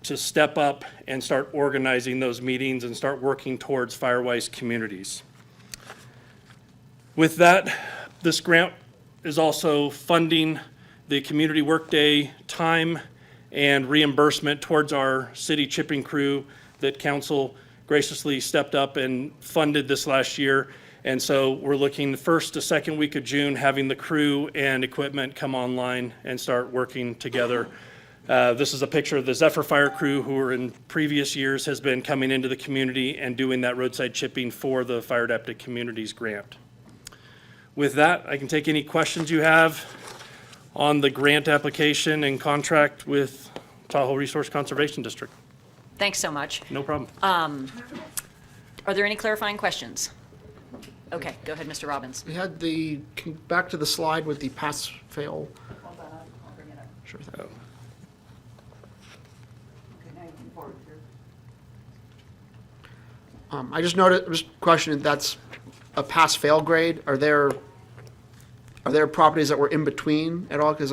I: to step up and start organizing those meetings and start working towards Firewise communities. With that, this grant is also funding the community workday time and reimbursement towards our city chipping crew that council graciously stepped up and funded this last year. And so we're looking the first to second week of June, having the crew and equipment come online and start working together. This is a picture of the Zephyr Fire crew, who in previous years has been coming into the community and doing that roadside chipping for the Fire Adapted Communities grant. With that, I can take any questions you have on the grant application and contract with Tahoe Resource Conservation District.
B: Thanks so much.
I: No problem.
B: Are there any clarifying questions? Okay, go ahead, Mr. Robbins.
E: We had back to the slide with the pass-fail.
A: Hold on, I'll bring it up.
E: Sure thing.
A: Okay, now you can forward through.
E: I just questioning, that's a pass-fail grade. Are there properties that were in between at all? Because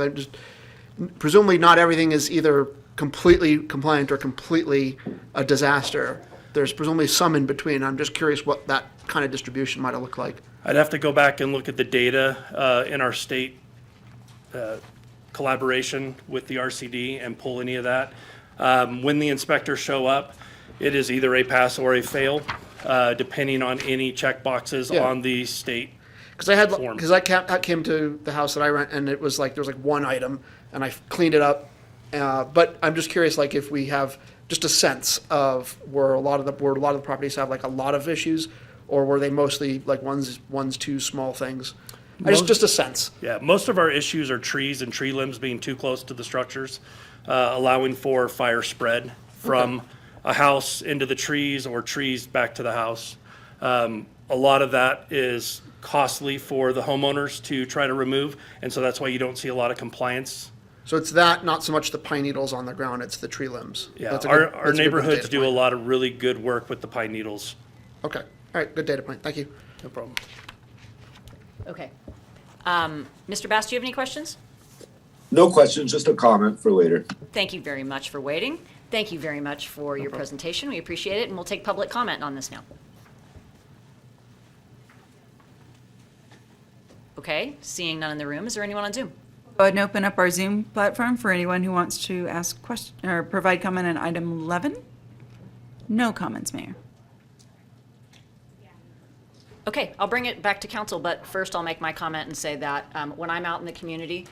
E: presumably not everything is either completely compliant or completely a disaster. There's presumably some in between. I'm just curious what that kind of distribution might have looked like.
I: I'd have to go back and look at the data in our state collaboration with the RCD and pull any of that. When the inspectors show up, it is either a pass or a fail, depending on any check boxes
E: Yeah.
I: on the state.
E: Because I came to the house that I rent, and it was like, there was like one item, and I cleaned it up. But I'm just curious, like, if we have just a sense of where a lot of the properties have like a lot of issues, or were they mostly like two small things? Just a sense.
I: Yeah, most of our issues are trees and tree limbs being too close to the structures, allowing for fire spread from a house into the trees or trees back to the house. A lot of that is costly for the homeowners to try to remove, and so that's why you don't see a lot of compliance.
E: So it's that, not so much the pine needles on the ground, it's the tree limbs.
I: Yeah,
E: That's a
I: our
E: good- that's a good
I: neighborhoods
E: data
I: do a
E: point.
I: lot of really good work with the pine needles.
E: Okay, all right, good data point, thank you.
I: No problem.
B: Okay. Mr. Bass, do you have any questions?
H: No questions, just a comment for later.
B: Thank you very much for waiting. Thank you very much for your presentation. We appreciate it, and we'll take public comment on this now. Okay, seeing none in the room, is there anyone on Zoom?
A: Go ahead and open up our Zoom platform for anyone who wants to ask question or provide comment on item 11. No comments, Mayor.
B: Okay, I'll bring it back to council, but first I'll make my comment and say that when I'm out in the community,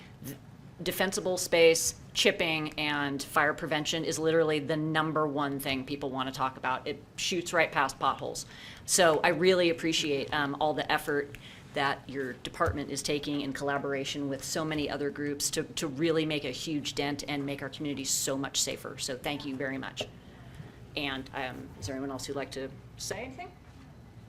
B: defensible space, chipping, and fire prevention is literally the #1 thing people want to talk about. It shoots right past potholes. So I really appreciate all the effort that your department is taking in collaboration with so many other groups to really make a huge dent and make our community so much safer. So thank you very much. And is there anyone else who'd like to say anything?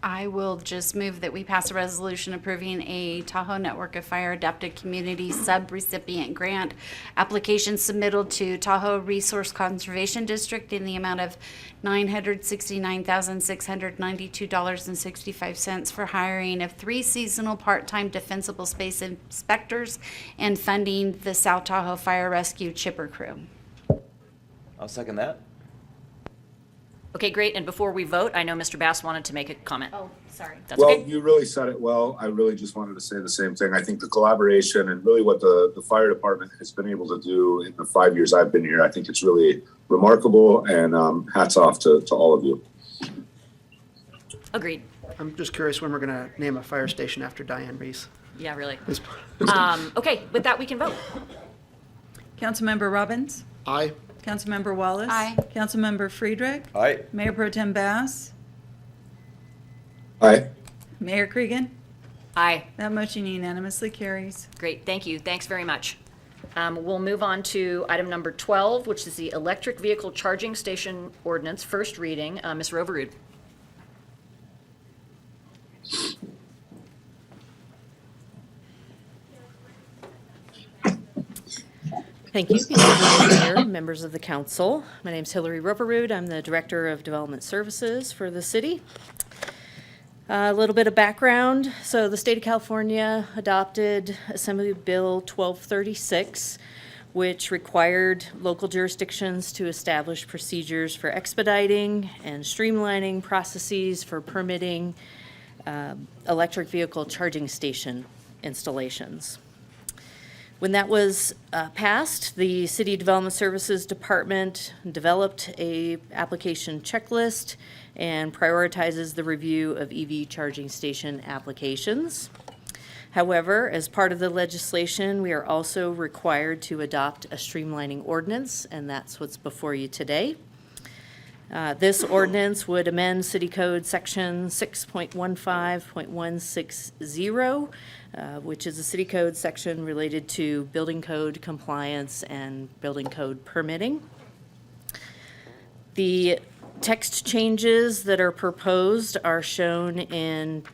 J: I will just move that we pass a resolution approving a Tahoe Network of Fire Adapted Communities sub-recipient grant application submitted to Tahoe Resource Conservation District in the amount of $969,692.65 for hiring of 3 seasonal part-time defensible space inspectors and funding the South Tahoe Fire Rescue Chipper Crew.
F: I'll second that.
B: Okay, great. And before we vote, I know Mr. Bass wanted to make a comment.
J: Oh, sorry.
B: That's
H: Well,
B: okay.
H: you really said it well. I really just wanted to say the same thing. I think the collaboration and really what the fire department has been able to do in the 5 years I've been here, I think it's really remarkable, and hats off to all of you.
B: Agreed.
E: I'm just curious when we're gonna name a fire station after Diane Reese.
B: Yeah, really. Okay, with that, we can vote.
A: Councilmember Robbins?
E: Aye.
A: Councilmember Wallace?
J: Aye.
A: Councilmember Friedrich?
F: Aye.
A: Mayor Pro Tem Bass?
H: Aye.
A: Mayor Cregan?
B: Aye.
A: That motion unanimously carries.
B: Great, thank you. Thanks very much. We'll move on to item number 12, which is the electric vehicle charging station ordinance, first reading. Ms. Roverud.
K: Thank you, Councilor Mayor, members of the council. My name's Hillary Roverud. I'm the Director of Development Services for the city. A little bit of background. So the state of California adopted Assembly Bill 1236, which required local jurisdictions to establish procedures for expediting and streamlining processes for permitting electric vehicle charging station installations. When that was passed, the City Development Services Department developed a application checklist and prioritizes the review of EV charging station applications. However, as part of the legislation, we are also required to adopt a streamlining ordinance, and that's what's before you today. This ordinance would amend City Code Section 6.15.160, which is a city code section related to building code compliance and building code permitting. The text changes that are proposed are shown in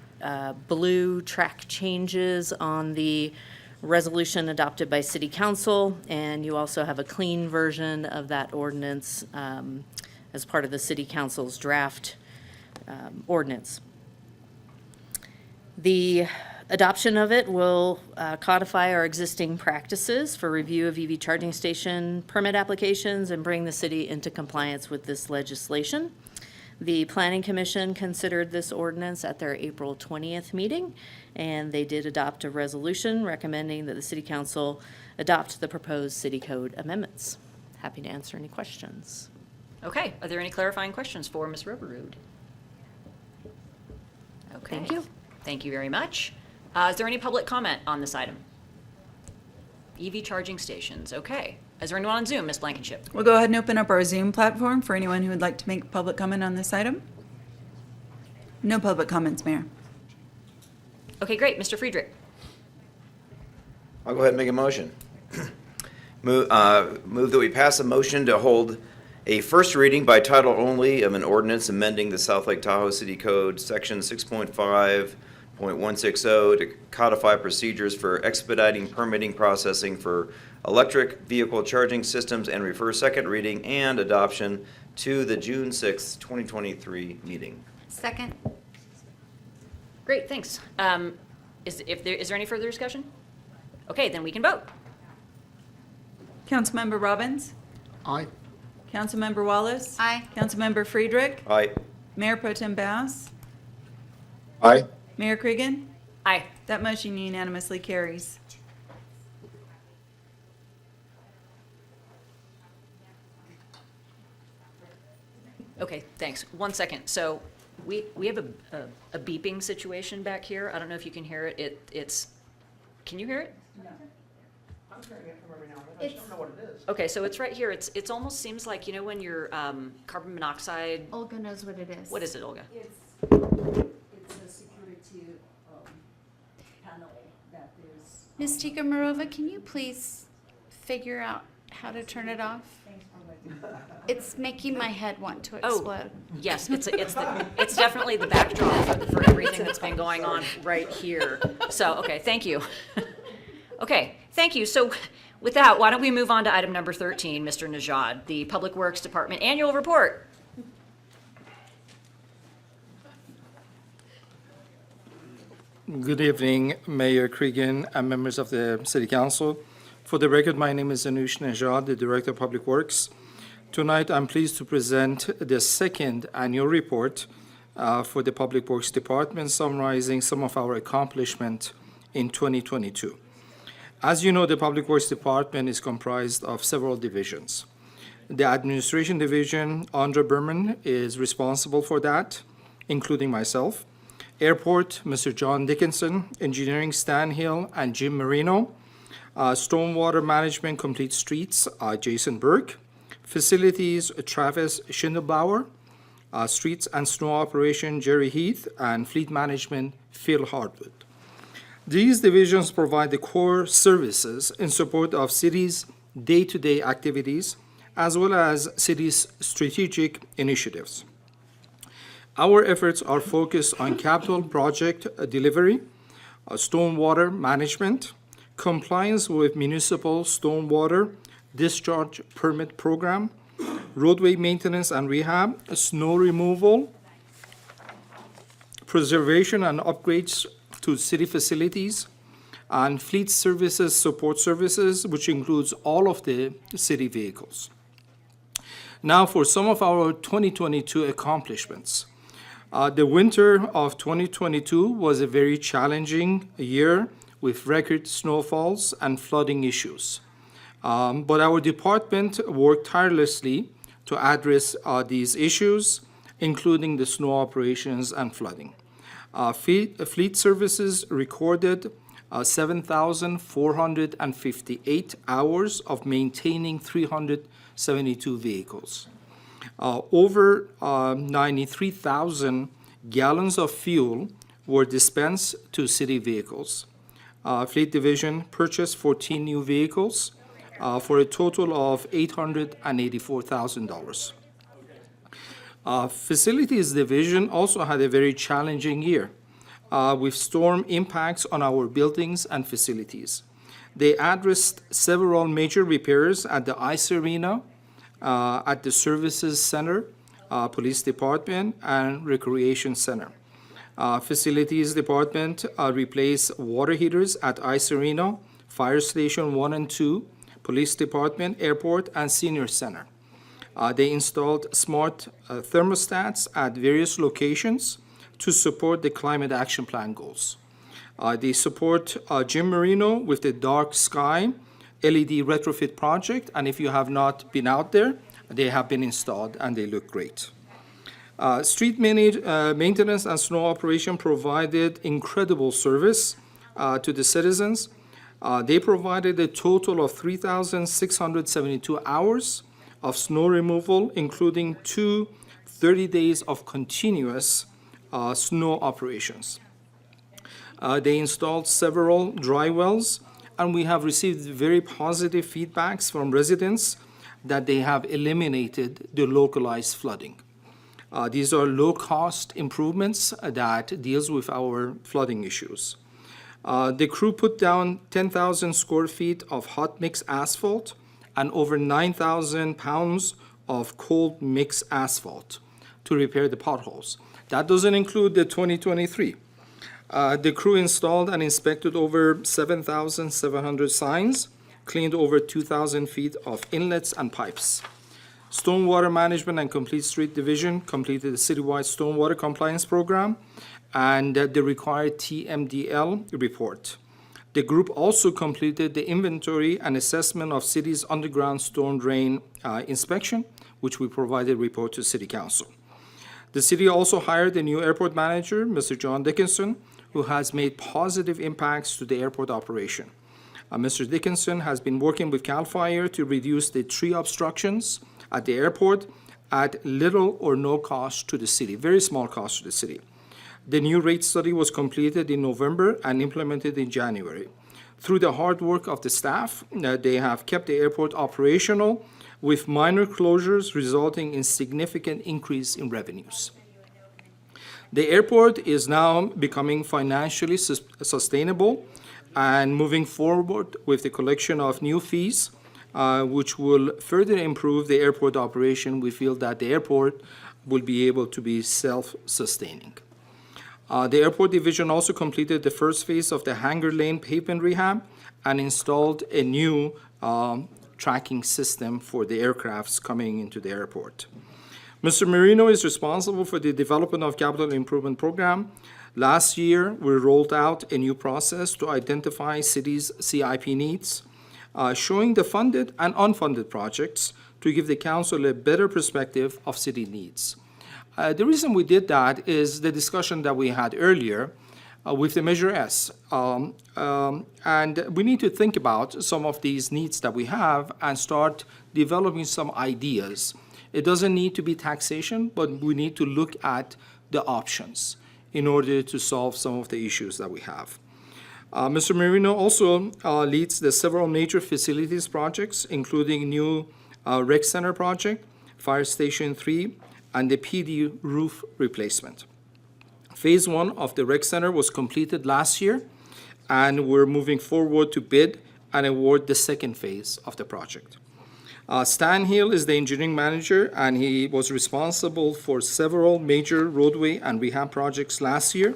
K: blue track changes on the resolution adopted by City Council, and you also have a clean version of that ordinance as part of the City Council's draft ordinance. The adoption of it will codify our existing practices for review of EV charging station permit applications and bring the city into compliance with this legislation. The Planning Commission considered this ordinance at their April 20th meeting, and they did adopt a resolution recommending that the City Council adopt the proposed city code amendments. Happy to answer any questions.
B: Okay, are there any clarifying questions for Ms. Roverud? Okay.
K: Thank you.
B: Thank you very much. Is there any public comment on this item? EV charging stations, okay. Is there anyone on Zoom, Ms. Blankenship?
A: We'll go ahead and open up our Zoom platform for anyone who would like to make public comment on this item. No public comments, Mayor.
B: Okay, great. Mr. Friedrich?
F: I'll go ahead and make a motion. Move that we pass a motion to hold a first reading by title only of an ordinance amending the South Lake Tahoe City Code, Section 6.5.160, to codify procedures for expediting permitting processing for electric vehicle charging systems and refer second reading and adoption to the June 6, 2023 meeting.
J: Second.
B: Great, thanks. Is there any further discussion? Okay, then we can vote.
A: Councilmember Robbins?
E: Aye.
A: Councilmember Wallace?
J: Aye.
A: Councilmember Friedrich?
F: Aye.
A: Mayor Pro Tem Bass?
H: Aye.
A: Mayor Cregan?
B: Aye.
A: That motion unanimously carries.
B: Okay, thanks. 1 second. So we have a beeping situation back here. I don't know if you can hear it. It's, can you hear it?
E: I'm hearing it from every now and then. I just don't know what it is.
B: Okay, so it's right here. It's almost seems like, you know, when your carbon monoxide,
J: Olga knows what it is.
B: what is it, Olga?
L: It's a security panel that is.
J: Ms. Tika Marova, can you please figure out how to turn it off? It's making my head want to
B: Oh,
J: explode.
B: yes, it's definitely the backdrop for everything that's been going on right here. So, okay, thank you. Okay, thank you. So with that, why don't we move on to item number 13, Mr. Najad, the Public Works Department Annual Report.
M: Good evening, Mayor Cregan and members of the City Council. For the record, my name is Anush Najad, the Director of Public Works. Tonight, I'm pleased to present the second annual report for the Public Works Department, summarizing some of our accomplishments in 2022. As you know, the Public Works Department is comprised of several divisions. The Administration Division, Andra Berman, is responsible for that, including myself. Airport, Mr. John Dickinson. Engineering, Stan Hill and Jim Marino. Stormwater Management, Complete Streets, Jason Burke. Facilities, Travis Schindelbauer. Streets and Snow Operation, Jerry Heath. And Fleet Management, Phil Hardwood. These divisions provide the core services in support of cities' day-to-day activities, as well as cities' strategic initiatives. Our efforts are focused on capital project delivery, stormwater management, compliance with municipal stormwater discharge permit program, roadway maintenance and rehab, snow removal, preservation and upgrades to city facilities, and fleet services, support services, which includes all of the city vehicles. Now, for some of our 2022 accomplishments. The winter of 2022 was a very challenging year with record snowfalls and flooding issues. But our department worked tirelessly to address these issues, including the snow operations and flooding. Fleet services recorded 7,458 hours of maintaining 372 vehicles. Over 93,000 gallons of fuel were dispensed to city vehicles. Fleet Division purchased 14 new vehicles for a total of $884,000. Facilities Division also had a very challenging year with storm impacts on our buildings and facilities. They addressed several major repairs at the ice arena, at the Services Center, Police Department, and Recreation Center. Facilities Department replaced water heaters at Ice Arena, Fire Station 1 and 2, Police Department, Airport, and Senior Center. They installed smart thermostats at various locations to support the Climate Action Plan goals. They support Jim Marino with the Dark Sky LED retrofit project, and if you have not been out there, they have been installed and they look great. Street maintenance and snow operation provided incredible service to the citizens. They provided a total of 3,672 hours of snow removal, including 30 days of continuous snow operations. They installed several dry wells, and we have received very positive feedbacks from residents that they have eliminated the localized flooding. These are low-cost improvements that deals with our flooding issues. The crew put down 10,000 square feet of hot mix asphalt and over 9,000 pounds of cold mix asphalt to repair the potholes. That doesn't include the 2023. The crew installed and inspected over 7,700 signs, cleaned over 2,000 feet of inlets and pipes. Stormwater Management and Complete Street Division completed a citywide stormwater compliance program and the required TMDL report. The group also completed the inventory and assessment of city's underground storm drain inspection, which we provided report to City Council. The city also hired a new airport manager, Mr. John Dickinson, who has made positive impacts to the airport operation. Mr. Dickinson has been working with CAL FIRE to reduce the tree obstructions at the airport at little or no cost to the city, very small cost to the city. The new rate study was completed in November and implemented in January. Through the hard work of the staff, they have kept the airport operational with minor closures resulting in significant increase in revenues. The airport is now becoming financially sustainable and moving forward with the collection of new fees, which will further improve the airport operation. We feel that the airport will be able to be self-sustaining. The airport division also completed the first phase of the Hanger Lane pavement rehab and installed a new tracking system for the aircrafts coming into the airport. Mr. Marino is responsible for the development of capital improvement program. Last year, we rolled out a new process to identify cities' CIP needs, showing the funded and unfunded projects to give the council a better perspective of city needs. The reason we did that is the discussion that we had earlier with the Measure S. And we need to think about some of these needs that we have and start developing some ideas. It doesn't need to be taxation, but we need to look at the options in order to solve some of the issues that we have. Mr. Marino also leads the several major facilities projects, including new rec center project, Fire Station 3, and the PD roof replacement. Phase 1 of the rec center was completed last year, and we're moving forward to bid and award the second phase of the project. Stan Hill is the engineering manager, and he was responsible for several major roadway and rehab projects last year.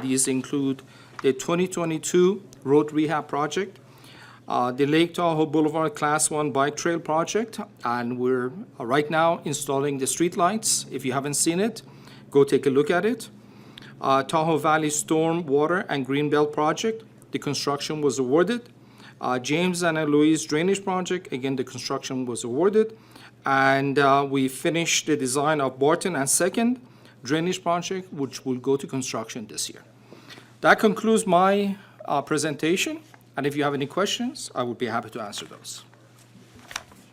M: These include the 2022 road rehab project, the Lake Tahoe Boulevard Class 1 Bike Trail project, and we're right now installing the street lights. If you haven't seen it, go take a look at it. Tahoe Valley Storm Water and Greenbelt project, the construction was awarded. James and Louise Drainage Project, again, the construction was awarded. And we finished the design of Barton and Second Drainage Project, which will go to construction this year. That concludes my presentation. And if you have any questions, I would be happy to answer those.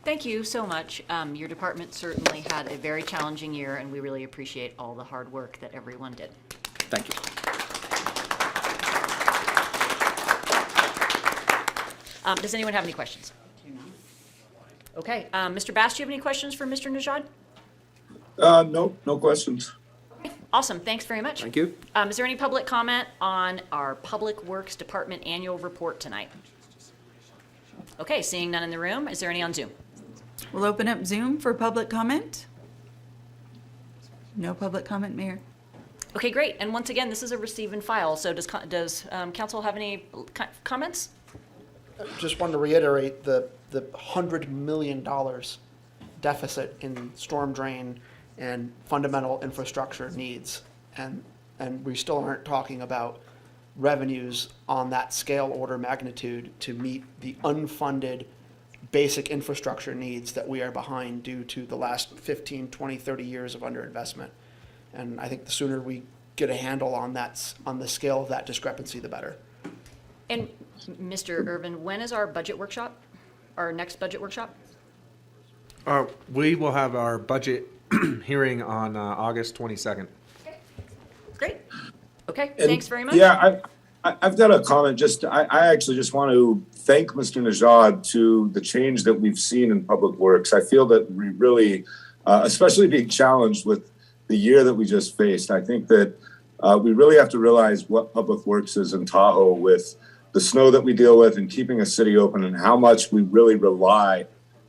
B: Thank you so much. Your department certainly had a very challenging year, and we really appreciate all the hard work that everyone did.
M: Thank you.
B: Does anyone have any questions? Okay, Mr. Bass, do you have any questions for Mr. Najad?
H: No questions.
B: Awesome, thanks very much.
M: Thank you.
B: Is there any public comment on our Public Works Department annual report tonight? Okay, seeing none in the room, is there any on Zoom?
A: We'll open up Zoom for public comment. No public comment, Mayor.
B: Okay, great. And once again, this is a receive and file. So does council have any comments?
E: Just wanted to reiterate the $100 million deficit in storm drain and fundamental infrastructure needs. And we still aren't talking about revenues on that scale order magnitude to meet the unfunded basic infrastructure needs that we are behind due to the last 15, 20, 30 years of underinvestment. And I think the sooner we get a handle on that, on the scale of that discrepancy, the better.
B: And Mr. Irvin, when is our budget workshop? Our next budget workshop?
C: We will have our budget hearing on August 22nd.
B: Great. Okay,
H: And,
B: thanks very much.
H: Yeah, I've got a comment. I actually just want to thank Mr. Najad to the change that we've seen in Public Works. I feel that we really, especially being challenged with the year that we just faced, I think that we really have to realize what Public Works is in Tahoe with the snow that we deal with and keeping a city open and how much we really rely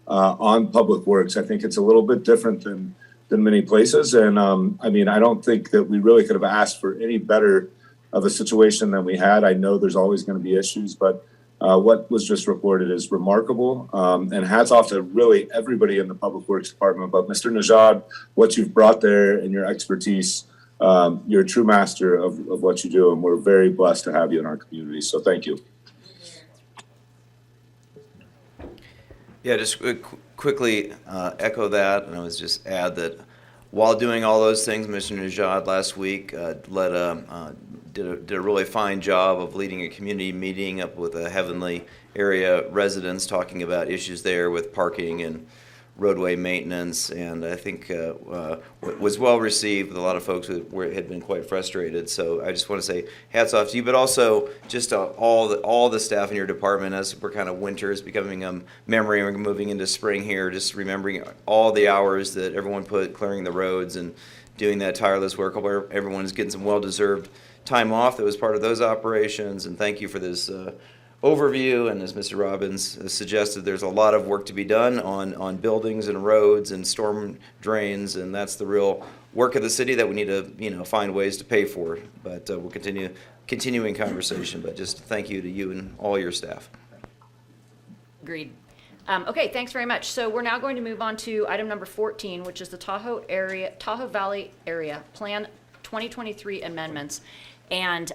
H: on Public Works. I think it's a little bit different than many places. And I mean, I don't think that we really could have asked for any better of a situation than we had. I know there's always going to be issues, but what was just reported is remarkable. And hats off to really everybody in the Public Works Department. But Mr. Najad, what you've brought there and your expertise, you're a true master of what you do. And we're very blessed to have you in our community. So thank you.
F: Yeah, just quickly echo that, and I was just add that while doing all those things, Mr. Najad last week did a really fine job of leading a community meeting up with a Heavenly area residents, talking about issues there with parking and roadway maintenance, and I think was well received with a lot of folks who had been quite frustrated. So I just want to say hats off to you, but also just all the staff in your department, as we're kind of winter is becoming a memory and we're moving into spring here, just remembering all the hours that everyone put clearing the roads and doing that tireless work. Hope everyone's getting some well-deserved time off that was part of those operations, and thank you for this overview. And as Mr. Robbins has suggested, there's a lot of work to be done on buildings and roads and storm drains, and that's the real work of the city that we need to find ways to pay for. But we'll continuing conversation. But just thank you to you and all your staff.
B: Agreed. Okay, thanks very much. So we're now going to move on to item number 14, which is the Tahoe Valley Area Plan 2023 amendments. And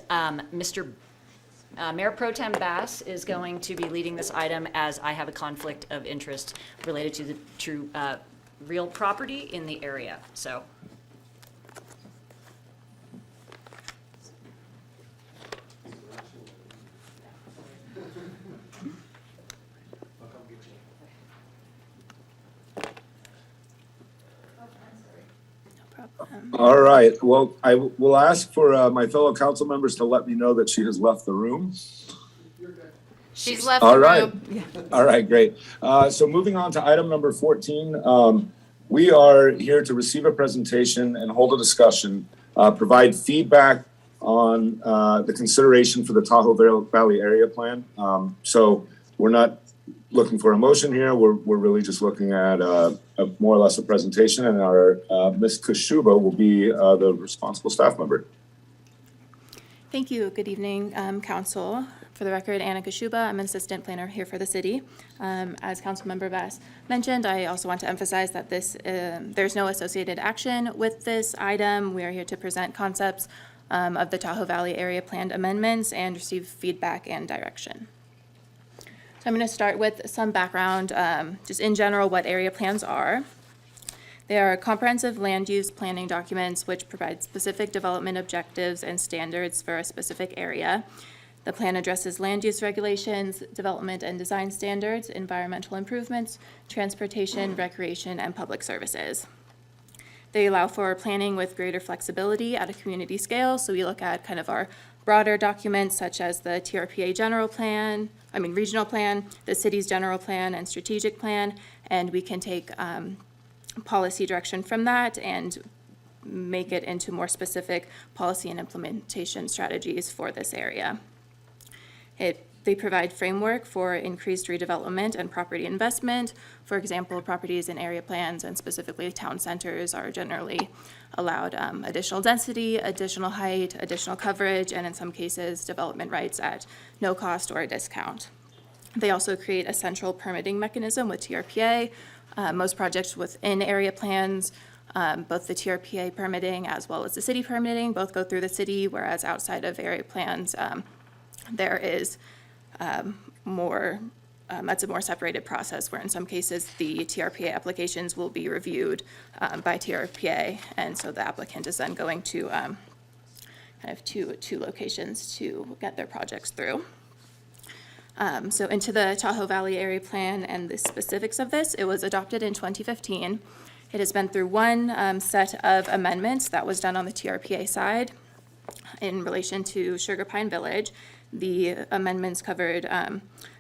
B: Mayor Pro Tem Bass is going to be leading this item, as I have a conflict of interest related to the real property in the area. So.
H: All right, well, I will ask for my fellow council members to let me know that she has left the room.
J: She's left
H: All
J: the
H: right.
J: room.
H: All right, great. So moving on to item number 14, we are here to receive a presentation and hold a discussion, provide feedback on the consideration for the Tahoe Valley Area Plan. So we're not looking for a motion here. We're really just looking at more or less a presentation, and our Ms. Kashuba will be the responsible staff member.
N: Thank you. Good evening, Council. For the record, Anna Kashuba. I'm an assistant planner here for the city. As Councilmember Bass mentioned, I also want to emphasize that there's no associated action with this item. We are here to present concepts of the Tahoe Valley Area Plan amendments and receive feedback and direction. So I'm going to start with some background, just in general, what area plans are. They are comprehensive land use planning documents which provide specific development objectives and standards for a specific area. The plan addresses land use regulations, development and design standards, environmental improvements, transportation, recreation, and public services. They allow for planning with greater flexibility at a community scale. So we look at kind of our broader documents such as the TRPA regional plan, the city's general plan and strategic plan, and we can take policy direction from that and make it into more specific policy and implementation strategies for this area. They provide framework for increased redevelopment and property investment. For example, properties in area plans and specifically town centers are generally allowed additional density, additional height, additional coverage, and in some cases, development rights at no cost or a discount. They also create a central permitting mechanism with TRPA. Most projects within area plans, both the TRPA permitting as well as the city permitting, both go through the city, whereas outside of area plans, there is that's a more separated process where in some cases the TRPA applications will be reviewed by TRPA, and so the applicant is then going to kind of two locations to get their projects through. So into the Tahoe Valley Area Plan and the specifics of this, it was adopted in 2015. It has been through one set of amendments that was done on the TRPA side in relation to Sugar Pine Village. The amendments covered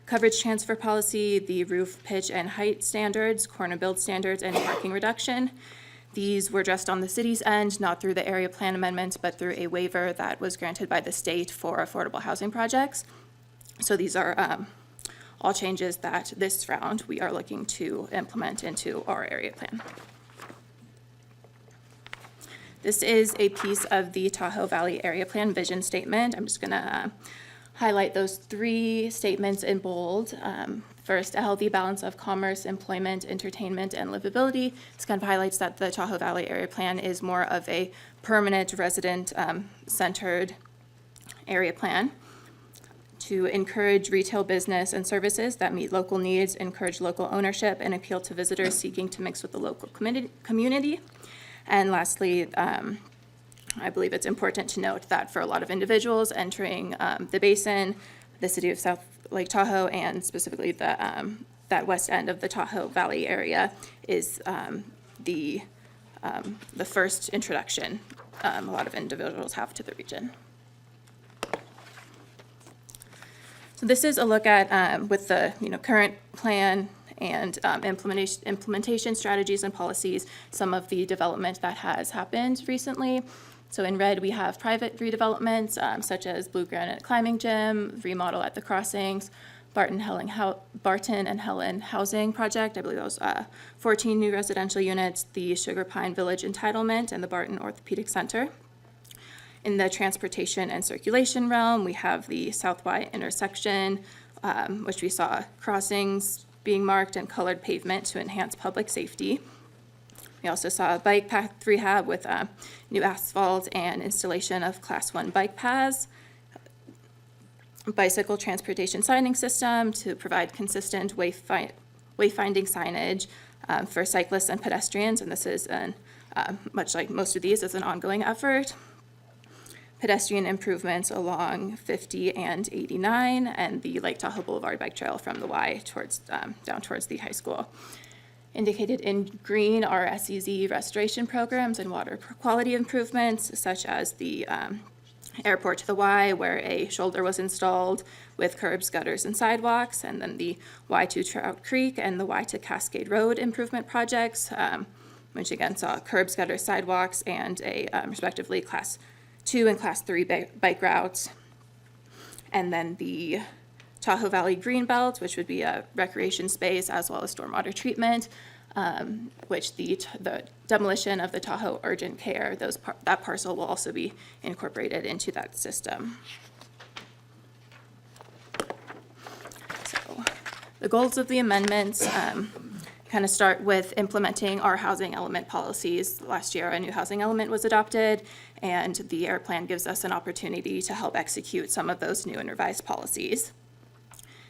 N: coverage transfer policy, the roof pitch and height standards, corner build standards, and parking reduction. These were addressed on the city's end, not through the area plan amendments, but through a waiver that was granted by the state for affordable housing projects. So these are all changes that this round we are looking to implement into our area plan. This is a piece of the Tahoe Valley Area Plan vision statement. I'm just going to highlight those three statements in bold. First, a healthy balance of commerce, employment, entertainment, and livability. This kind of highlights that the Tahoe Valley Area Plan is more of a permanent resident-centered area plan. To encourage retail business and services that meet local needs, encourage local ownership, and appeal to visitors seeking to mix with the local community. And lastly, I believe it's important to note that for a lot of individuals entering the basin, the city of South Lake Tahoe, and specifically that west end of the Tahoe Valley area is the first introduction a lot of individuals have to the region. So this is a look at with the current plan and implementation strategies and policies, some of the development that has happened recently. So in red, we have private redevelopments such as Blue Granite Climbing Gym, remodel at the crossings, Barton and Helen Housing Project. I believe those 14 new residential units, the Sugar Pine Village Entitlement, and the Barton Orthopedic Center. In the transportation and circulation realm, we have the South Y intersection, which we saw crossings being marked and colored pavement to enhance public safety. We also saw a bike path rehab with new asphalt and installation of Class 1 bike paths, bicycle transportation signing system to provide consistent wayfinding signage for cyclists and pedestrians, and this is much like most of these, is an ongoing effort. Pedestrian improvements along 50 and 89, and the Lake Tahoe Boulevard Bike Trail from the Y towards down towards the high school. Indicated in green are SEZ restoration programs and water quality improvements, such as the airport to the Y, where a shoulder was installed with curbs, gutters, and sidewalks, and then the Y to Trout Creek and the Y to Cascade Road improvement projects, which again saw curbs, gutters, sidewalks, and a respectively Class 2 and Class 3 bike routes. And then the Tahoe Valley Greenbelt, which would be a recreation space as well as stormwater treatment, which the demolition of the Tahoe Urgent Care, that parcel will also be incorporated into that system. So the goals of the amendments kind of start with implementing our housing element policies. Last year, a new housing element was adopted, and the AIR plan gives us an opportunity to help execute some of those new and revised policies.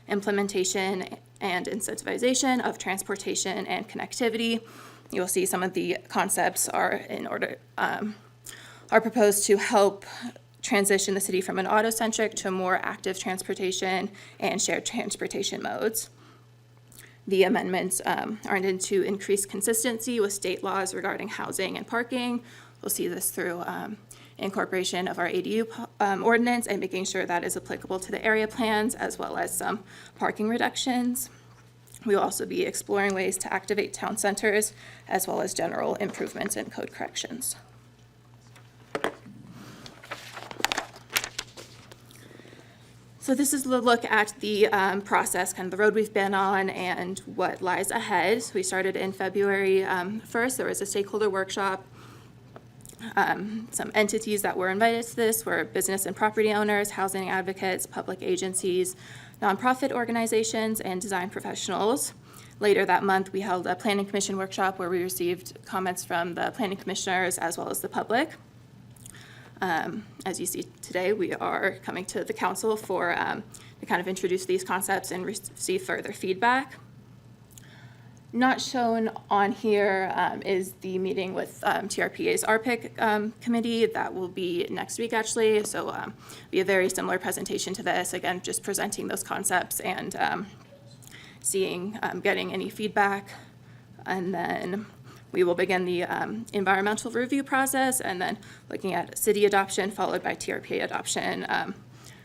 N: Implementation and incentivization of transportation and connectivity. You'll see some of the concepts are proposed to help transition the city from an auto-centric to more active transportation and shared transportation modes. The amendments are intended to increase consistency with state laws regarding housing and parking. We'll see this through incorporation of our ADU ordinance and making sure that is applicable to the area plans, as well as some parking reductions. We will also be exploring ways to activate town centers, as well as general improvements and code corrections. So this is a look at the process, kind of the road we've been on and what lies ahead. So we started in February 1st. There was a stakeholder workshop. Some entities that were invited to this were business and property owners, housing advocates, public agencies, nonprofit organizations, and design professionals. Later that month, we held a planning commission workshop where we received comments from the planning commissioners as well as the public. As you see today, we are coming to the council to kind of introduce these concepts and receive further feedback. Not shown on here is the meeting with TRPA's RPIC committee. That will be next week, actually. So be a very similar presentation to this. Again, just presenting those concepts and getting any feedback. And then we will begin the environmental review process and then looking at city adoption followed by TRPA adoption,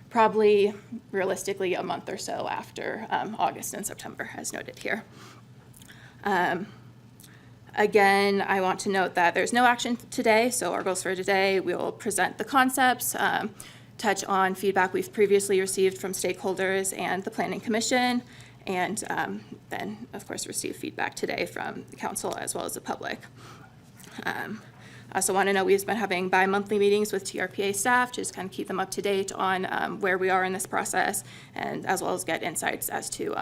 N: probably realistically a month or so after August and September, as noted here. Again, I want to note that there's no action today, so our goals for today, we will present the concepts, touch on feedback we've previously received from stakeholders and the Planning Commission, and then, of course, receive feedback today from the council as well as the public. I also want to know we've been having bi-monthly meetings with TRPA staff, just kind of keep them up to date on where we are in this process, and as well as get insights as to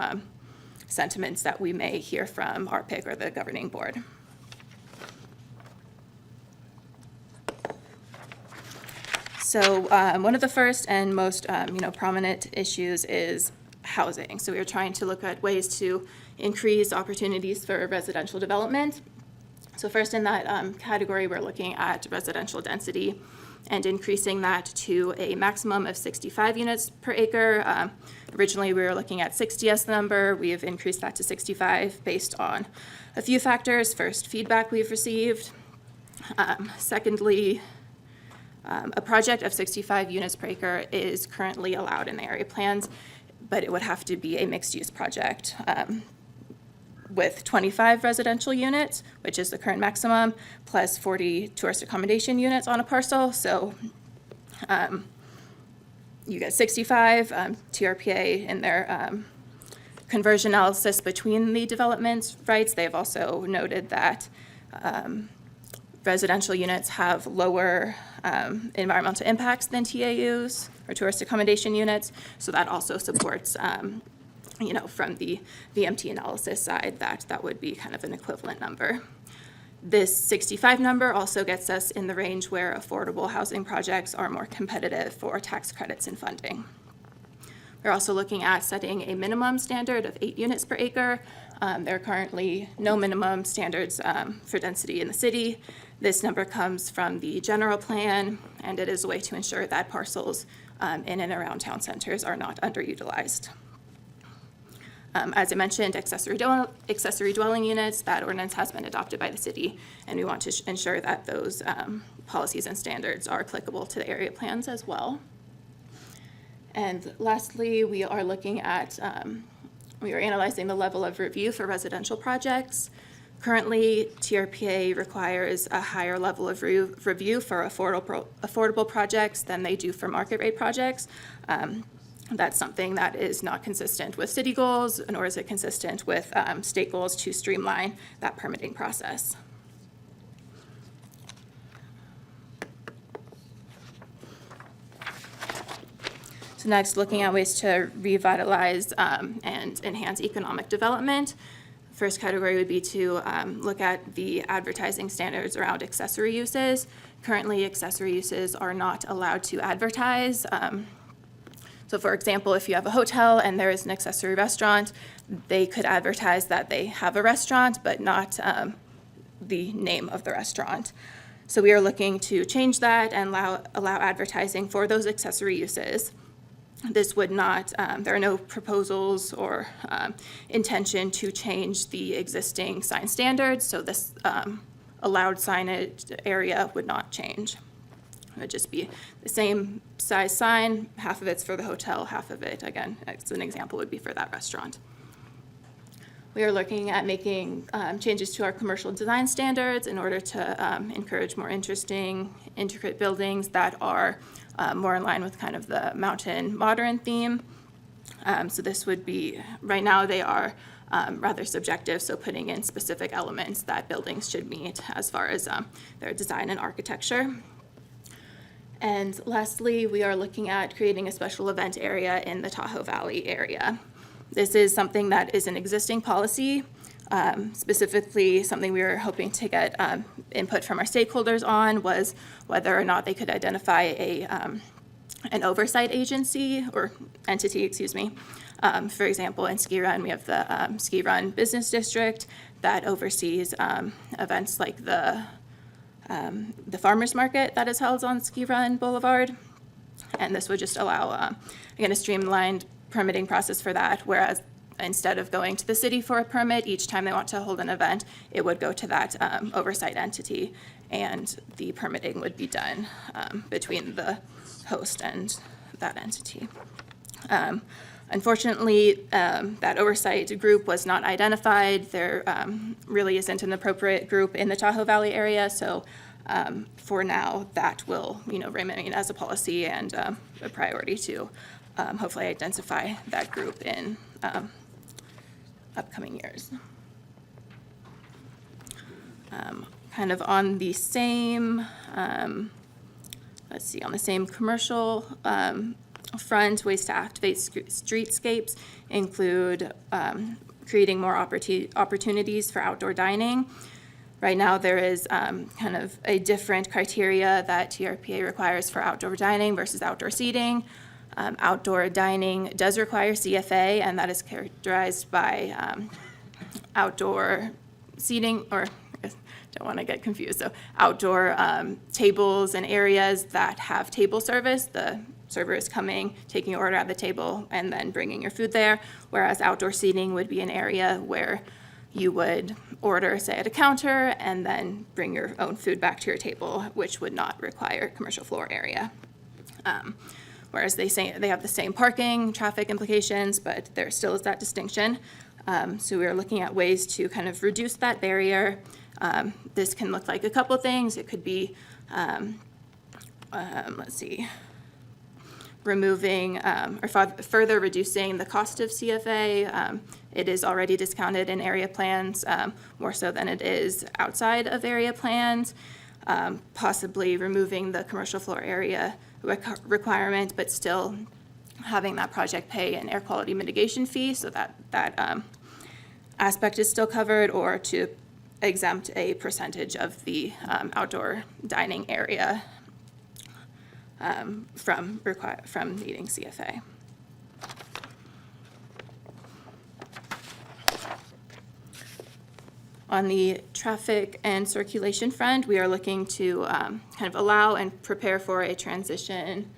N: sentiments that we may hear from RPIC or the governing board. So one of the first and most prominent issues is housing. So we are trying to look at ways to increase opportunities for residential development. So first in that category, we're looking at residential density and increasing that to a maximum of 65 units per acre. Originally, we were looking at 60 as the number. We have increased that to 65 based on a few factors. First, feedback we've received. Secondly, a project of 65 units per acre is currently allowed in the area plans, but it would have to be a mixed-use project with 25 residential units, which is the current maximum, plus 40 tourist accommodation units on a parcel. So you get 65. TRPA in their conversion analysis between the development rights, they've also noted that residential units have lower environmental impacts than TAUs or tourist accommodation units. So that also supports from the VMT analysis side, that would be kind of an equivalent number. This 65 number also gets us in the range where affordable housing projects are more competitive for tax credits and funding. We're also looking at setting a minimum standard of 8 units per acre. There are currently no minimum standards for density in the city. This number comes from the general plan, and it is a way to ensure that parcels in and around town centers are not underutilized. As I mentioned, accessory dwelling units, that ordinance has been adopted by the city, and we want to ensure that those policies and standards are applicable to the area plans as well. And lastly, we are looking at, we are analyzing the level of review for residential projects. Currently, TRPA requires a higher level of review for affordable projects than they do for market rate projects. That's something that is not consistent with city goals, nor is it consistent with state goals to streamline that permitting process. So next, looking at ways to revitalize and enhance economic development. First category would be to look at the advertising standards around accessory uses. Currently, accessory uses are not allowed to advertise. So for example, if you have a hotel and there is an accessory restaurant, they could advertise that they have a restaurant, but not the name of the restaurant. So we are looking to change that and allow advertising for those accessory uses. This would not, there are no proposals or intention to change the existing sign standards, so this allowed signage area would not change. It would just be the same size sign, half of it's for the hotel, half of it, again, as an example, would be for that restaurant. We are looking at making changes to our commercial design standards in order to encourage more interesting, intricate buildings that are more in line with kind of the mountain modern theme. So this would be, right now they are rather subjective, so putting in specific elements that buildings should meet as far as their design and architecture. And lastly, we are looking at creating a special event area in the Tahoe Valley area. This is something that is an existing policy, specifically something we were hoping to get input from our stakeholders on was whether or not they could identify an oversight agency or entity, excuse me. For example, in Ski Run, we have the Ski Run Business District that oversees events like the farmers market that is held on Ski Run Boulevard. And this would just allow, again, a streamlined permitting process for that, whereas instead of going to the city for a permit each time they want to hold an event, it would go to that oversight entity, and the permitting would be done between the host and that entity. Unfortunately, that oversight group was not identified. There really isn't an appropriate group in the Tahoe Valley area, so for now, that will remain as a policy and a priority to hopefully identify that group in upcoming years. Kind of on the same, on the same commercial front, ways to activate streetscapes include creating more opportunities for outdoor dining. Right now, there is kind of a different criteria that TRPA requires for outdoor dining versus outdoor seating. Outdoor dining does require CFA, and that is characterized by outdoor seating, or I don't want to get confused, so outdoor tables and areas that have table service. The server is coming, taking your order at the table, and then bringing your food there, whereas outdoor seating would be an area where you would order, say, at a counter, and then bring your own food back to your table, which would not require commercial floor area. Whereas they say they have the same parking, traffic implications, but there still is that distinction. So we are looking at ways to kind of reduce that barrier. This can look like a couple things. It could be, removing or further reducing the cost of CFA. It is already discounted in area plans, more so than it is outside of area plans. Possibly removing the commercial floor area requirement, but still having that project pay an air quality mitigation fee, so that aspect is still covered, or to exempt a percentage of the outdoor dining area from needing CFA. On the traffic and circulation front, we are looking to kind of allow and prepare for a transition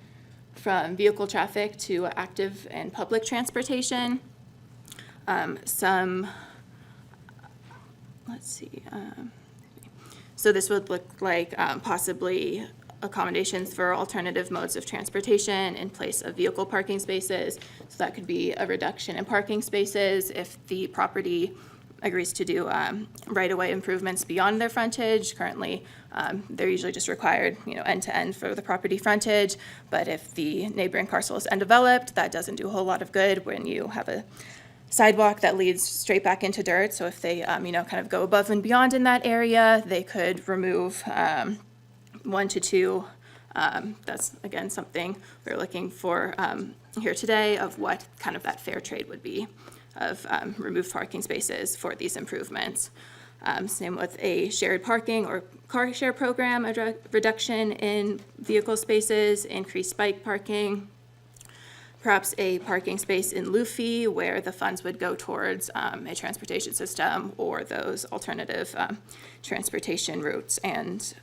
N: from vehicle traffic to active and public transportation. So this would look like possibly accommodations for alternative modes of transportation in place of vehicle parking spaces. So that could be a reduction in parking spaces if the property agrees to do right-of-way improvements beyond their frontage. Currently, they're usually just required, end-to-end for the property frontage. But if the neighboring parcel is undeveloped, that doesn't do a whole lot of good when you have a sidewalk that leads straight back into dirt. So if they, kind of go above and beyond in that area, they could remove 1 to 2. That's, again, something we're looking for here today, of what kind of that fair trade would be of removed parking spaces for these improvements. Same with a shared parking or car share program, a reduction in vehicle spaces, increased bike parking, perhaps a parking space in lieu fee where the funds would go towards a transportation system or those alternative transportation routes and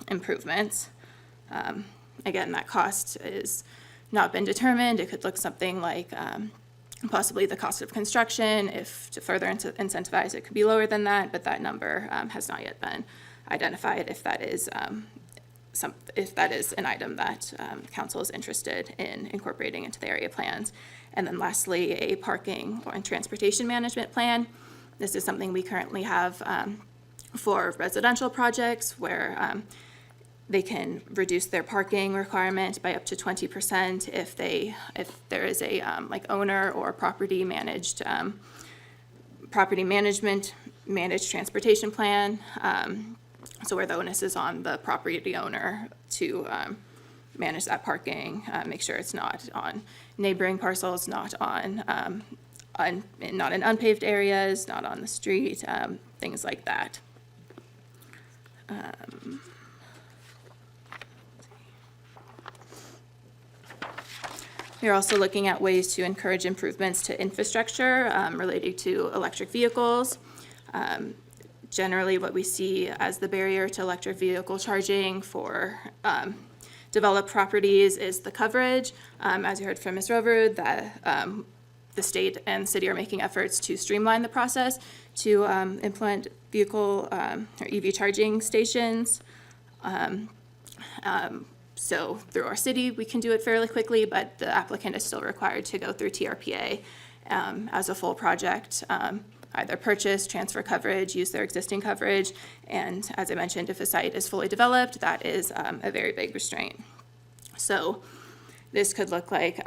N: improvements. Again, that cost is not been determined. It could look something like possibly the cost of construction. If to further incentivize, it could be lower than that, but that number has not yet been identified if that is an item that council is interested in incorporating into the area plans. And then lastly, a parking or transportation management plan. This is something we currently have for residential projects where they can reduce their parking requirement by up to 20% if there is a owner or property management managed transportation plan. So where the onus is on the property owner to manage that parking, make sure it's not on neighboring parcels, not on not in unpaved areas, not on the street, things like that. We're also looking at ways to encourage improvements to infrastructure related to electric vehicles. Generally, what we see as the barrier to electric vehicle charging for developed properties is the coverage. As you heard from Ms. Roverud, that the state and city are making efforts to streamline the process to implement vehicle or EV charging stations. So through our city, we can do it fairly quickly, but the applicant is still required to go through TRPA as a full project, either purchase, transfer coverage, use their existing coverage. And as I mentioned, if a site is fully developed, that is a very big restraint. So this could look like,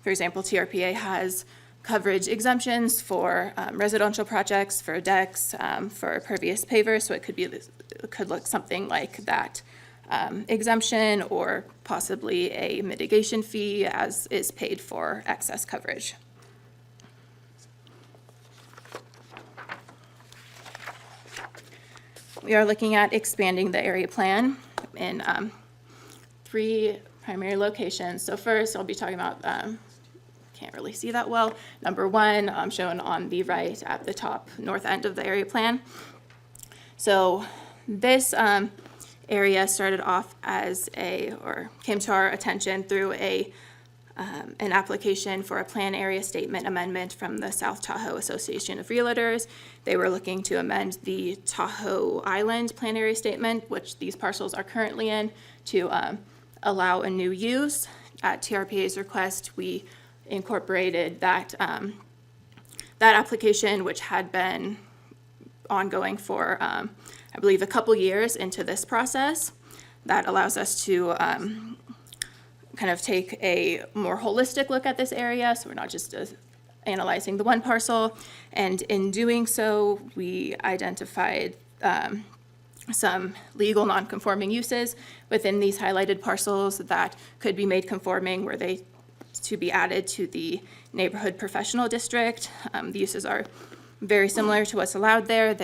N: for example, TRPA has coverage exemptions for residential projects, for decks, for pervious pavers. So it could look something like that. Exemption or possibly a mitigation fee as is paid for excess coverage. We are looking at expanding the area plan in 3 primary locations. So first, I'll be talking about, can't really see that well. Number 1, shown on the right at the top north end of the area plan. So this area started off as came to our attention through an application for a plan area statement amendment from the South Tahoe Association of Realtors. They were looking to amend the Tahoe Island plan area statement, which these parcels are currently in, to allow a new use. At TRPA's request, we incorporated that application, which had been ongoing for I believe a couple years into this process. That allows us to kind of take a more holistic look at this area, so we're not just analyzing the one parcel. And in doing so, we identified some legal non-conforming uses within these highlighted parcels that could be made conforming were they to be added to the neighborhood professional district. The uses are very similar to what's allowed there.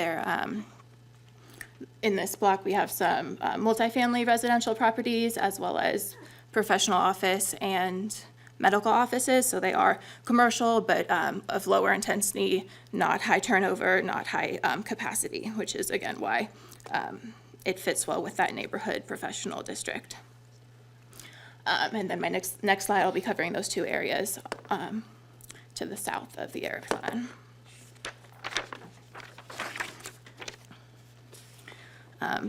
N: In this block, we have some multifamily residential properties as well as professional office and medical offices. So they are commercial, but of lower intensity, not high turnover, not high capacity, which is again why it fits well with that neighborhood professional district. And then my next slide, I'll be covering those two areas to the south of the area plan.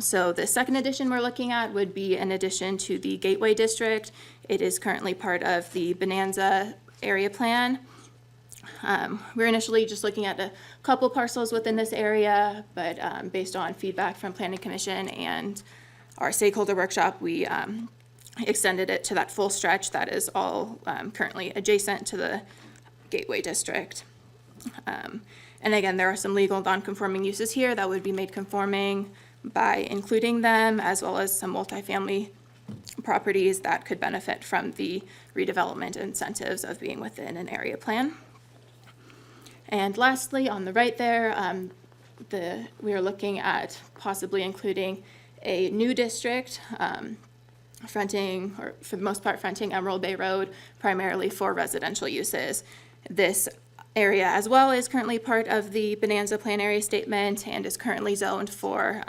N: So the second addition we're looking at would be an addition to the Gateway District. It is currently part of the Bonanza area plan. We're initially just looking at a couple parcels within this area, but based on feedback from Planning Commission and our stakeholder workshop, we extended it to that full stretch that is all currently adjacent to the Gateway District. And again, there are some legal non-conforming uses here that would be made conforming by including them, as well as some multifamily properties that could benefit from the redevelopment incentives of being within an area plan. And lastly, on the right there, we are looking at possibly including a new district fronting, or for the most part, fronting Emerald Bay Road, primarily for residential uses. This area as well is currently part of the Bonanza Plan Area Statement and is currently zoned for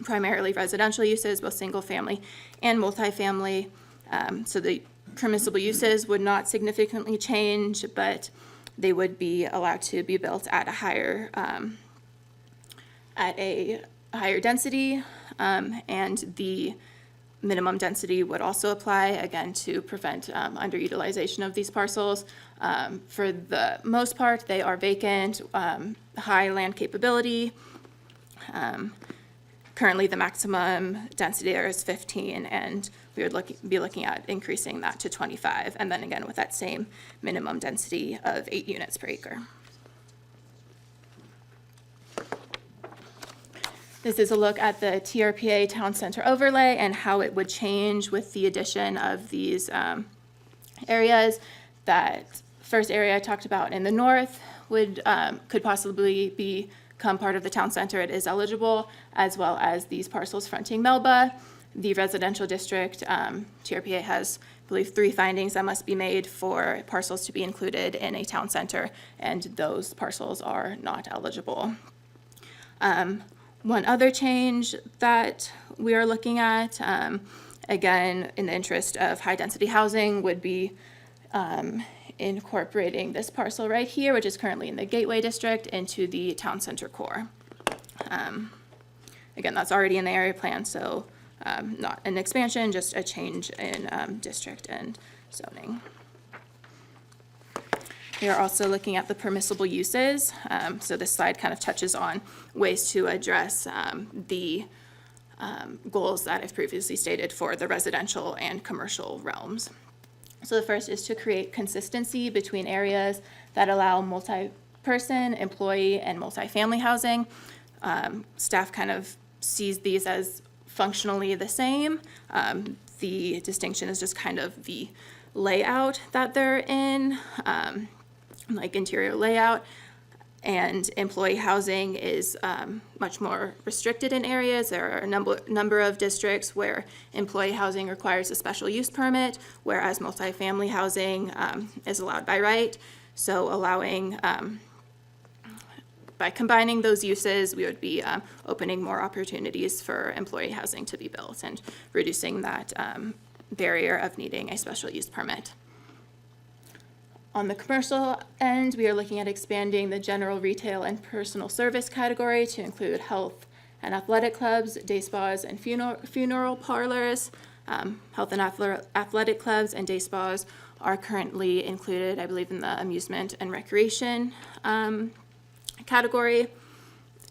N: primarily residential uses, both single family and multifamily. So the permissible uses would not significantly change, but they would be allowed to be built at a higher density, and the minimum density would also apply, again, to prevent underutilization of these parcels. For the most part, they are vacant, high land capability. Currently, the maximum density there is 15, and we would be looking at increasing that to 25, and then again with that same minimum density of 8 units per acre. This is a look at the TRPA Town Center overlay and how it would change with the addition of these areas. That first area I talked about in the north could possibly become part of the town center. It is eligible, as well as these parcels fronting Melba. The residential district, TRPA has, I believe, 3 findings that must be made for parcels to be included in a town center, and those parcels are not eligible. One other change that we are looking at, again, in the interest of high-density housing, would be incorporating this parcel right here, which is currently in the Gateway District, into the town center core. Again, that's already in the area plan, so not an expansion, just a change in district and zoning. We are also looking at the permissible uses. So this slide kind of touches on ways to address the goals that I've previously stated for the residential and commercial realms. So the first is to create consistency between areas that allow multi-person, employee, and multifamily housing. Staff kind of sees these as functionally the same. The distinction is just kind of the layout that they're in, like interior layout, and employee housing is much more restricted in areas. There are a number of districts where employee housing requires a special use permit, whereas multifamily housing is allowed by right. So by combining those uses, we would be opening more opportunities for employee housing to be built and reducing that barrier of needing a special use permit. On the commercial end, we are looking at expanding the general retail and personal service category to include health and athletic clubs, day spas, and funeral parlors. Health and athletic clubs and day spas are currently included, I believe, in the amusement and recreation category.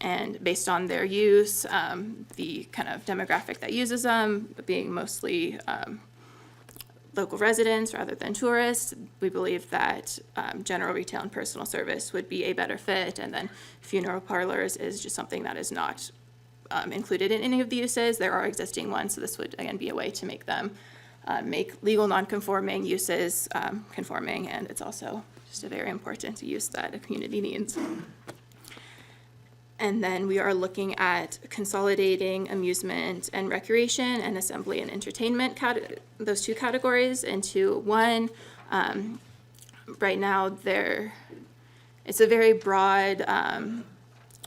N: And based on their use, the kind of demographic that uses them being mostly local residents rather than tourists, we believe that general retail and personal service would be a better fit, and then funeral parlors is just something that is not included in any of the uses. There are existing ones, so this would again be a way to make them make legal non-conforming uses conforming, and it's also just a very important use that a community needs. And then we are looking at consolidating amusement and recreation and assembly and entertainment, those two categories into one. Right now, it's a very broad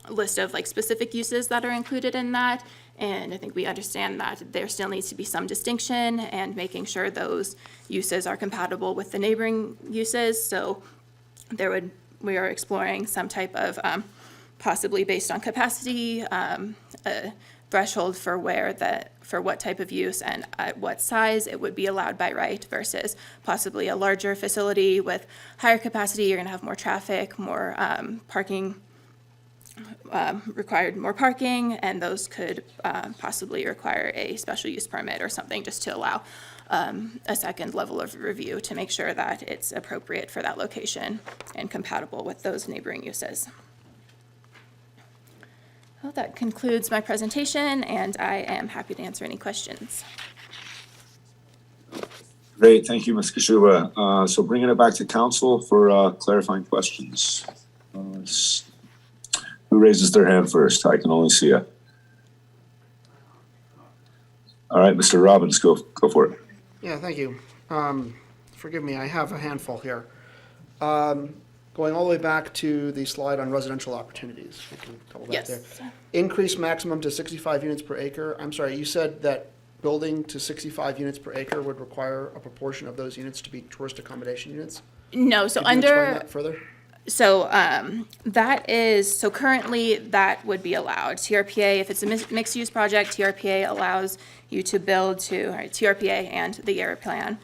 N: list of like specific uses that are included in that. And I think we understand that there still needs to be some distinction and making sure those uses are compatible with the neighboring uses. So we are exploring some type of possibly based on capacity, a threshold for what type of use and at what size it would be allowed by right versus possibly a larger facility with higher capacity. You're going to have more traffic, more parking, required more parking, and those could possibly require a special use permit or something just to allow a second level of review to make sure that it's appropriate for that location and compatible with those neighboring uses. Well, that concludes my presentation, and I am happy to answer any questions.
H: Great, thank you, Ms. Kashuba. So bringing it back to council for clarifying questions. Who raises their hand first? I can only see you. All right, Mr. Robbins, go for it.
E: Yeah, thank you. Forgive me, I have a handful here. Going all the way back to the slide on residential opportunities. We can couple that
N: Yes.
E: there. Increase maximum to 65 units per acre. I'm sorry, you said that building to 65 units per acre would require a proportion of those units to be tourist accommodation units?
N: No, so
E: Could you explain
N: under,
E: that further?
N: so currently that would be allowed. TRPA, if it's a mixed-use project, TRPA allows you to build to, or TRPA and the area plan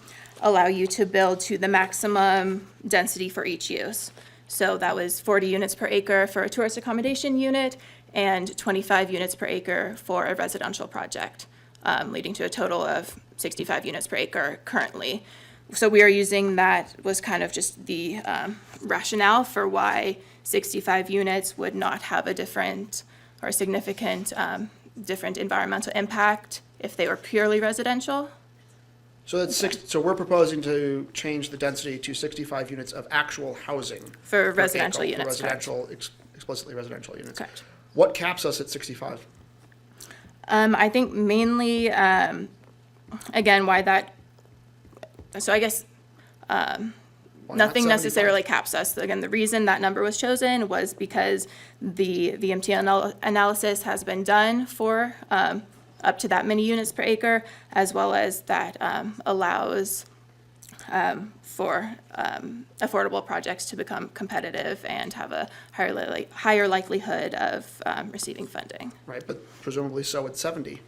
N: allow you to build to the maximum density for each use. So that was 40 units per acre for a tourist accommodation unit and 25 units per acre for a residential project, leading to a total of 65 units per acre currently. So we are using that was kind of just the rationale for why 65 units would not have a different or significant different environmental impact if they were purely residential.
E: So that's so we're proposing to change the density to 65 units of actual housing.
N: For
E: per
N: residential
E: acre, for
N: units, correct.
E: residential, explicitly residential units.
N: Correct.
E: What caps us at 65?
N: I think mainly, again, why that, so I guess nothing necessarily caps us. Again, the reason that number was chosen was because the VMT analysis has been done for up to that many units per acre, as well as that allows for affordable projects to become competitive and have a higher likelihood of receiving funding.
E: Right, but presumably so at 70.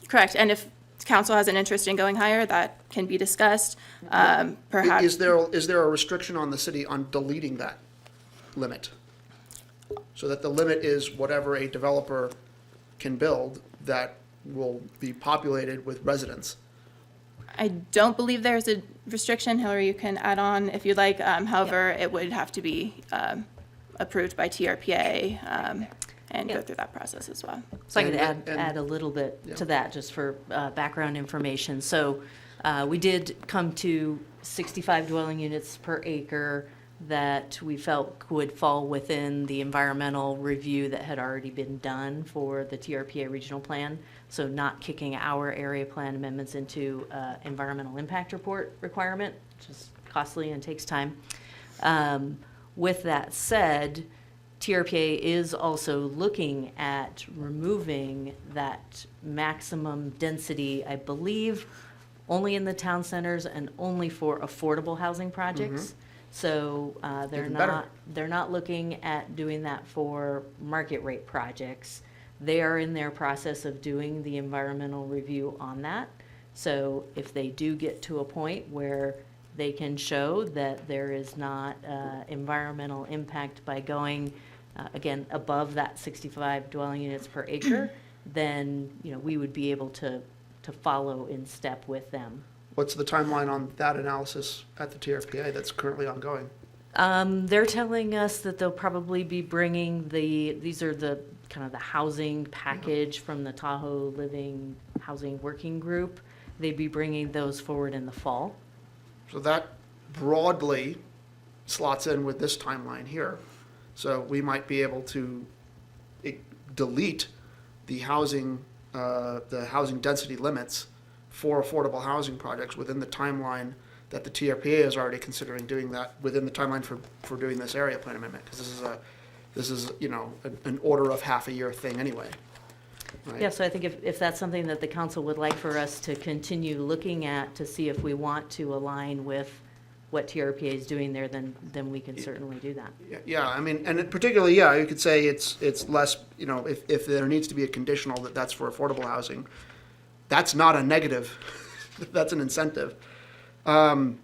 N: Correct, and if council has an interest in going higher, that can be discussed. Perhaps.
E: Is there a restriction on the city on deleting that limit? So that the limit is whatever a developer can build that will be populated with residents?
N: I don't believe there's a restriction. Hillary, you can add on if you'd like. However, it would have to be approved by TRPA and go through that process as well.
O: So I could add a little bit to that, just for background information. So we did come to 65 dwelling units per acre that we felt would fall within the environmental review that had already been done for the TRPA regional plan. So not kicking our area plan amendments into environmental impact report requirement, which is costly and takes time. With that said, TRPA is also looking at removing that maximum density, I believe, only in the town centers and only for affordable housing projects. So they're not looking at doing that for market rate projects. They are in their process of doing the environmental review on that. So if they do get to a point where they can show that there is not environmental impact by going again above that 65 dwelling units per acre, then we would be able to follow in step with them.
E: What's the timeline on that analysis at the TRPA that's currently ongoing?
O: They're telling us that they'll probably be bringing these are the kind of the housing package from the Tahoe Living Housing Working Group. they'd be bringing those forward in the fall.
E: So that broadly slots in with this timeline here. So we might be able to delete the housing density limits for affordable housing projects within the timeline that the TRPA is already considering doing that within the timeline for doing this area plan amendment, because this is an order of half a year thing anyway. Right?
O: Yeah, so I think if that's something that the council would like for us to continue looking at to see if we want to align with what TRPA is doing there, then we can certainly do that.
E: Yeah, I mean, and particularly, yeah, you could say it's less, if there needs to be a conditional that's for affordable housing, that's not a negative, that's an incentive. And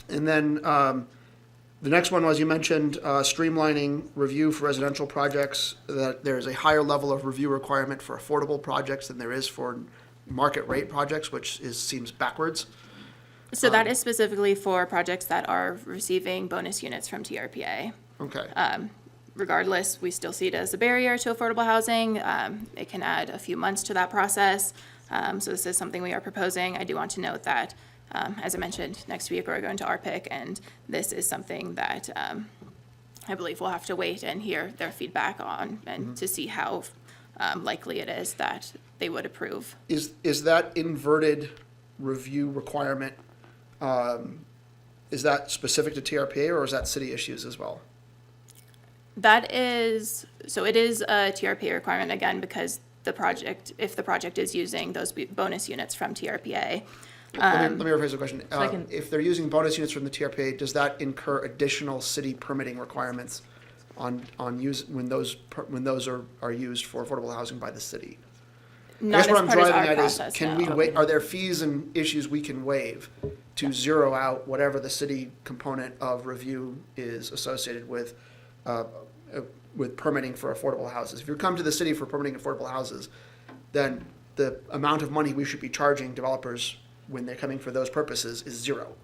E: then the next one was, you mentioned streamlining review for residential projects, that there's a higher level of review requirement for affordable projects than there is for market rate projects, which seems backwards.
N: So that is specifically for projects that are receiving bonus units from TRPA.
E: Okay.
N: Regardless, we still see it as a barrier to affordable housing. It can add a few months to that process. So this is something we are proposing. I do want to note that, as I mentioned, next week we're going to RPIC, and this is something that I believe we'll have to wait and hear their feedback on, and to see how likely it is that they would approve.
E: Is that inverted review requirement, is that specific to TRPA, or is that city issues as well?
N: That is, so it is a TRPA requirement, again, because if the project is using those bonus units from TRPA.
E: Let me rephrase the question.
O: I can-
E: If they're using bonus units from the TRPA, does that incur additional city permitting requirements on when those are used for affordable housing by the city?
N: Not
E: I guess
N: as
E: what I'm
N: part of
E: driving
N: our
E: at is,
N: process,
E: can
N: no.
E: we are there fees and issues we can waive to zero out whatever the city component of review is associated with permitting for affordable houses? If you come to the city for permitting affordable houses, then the amount of money we should be charging developers when they're coming for those purposes is zero.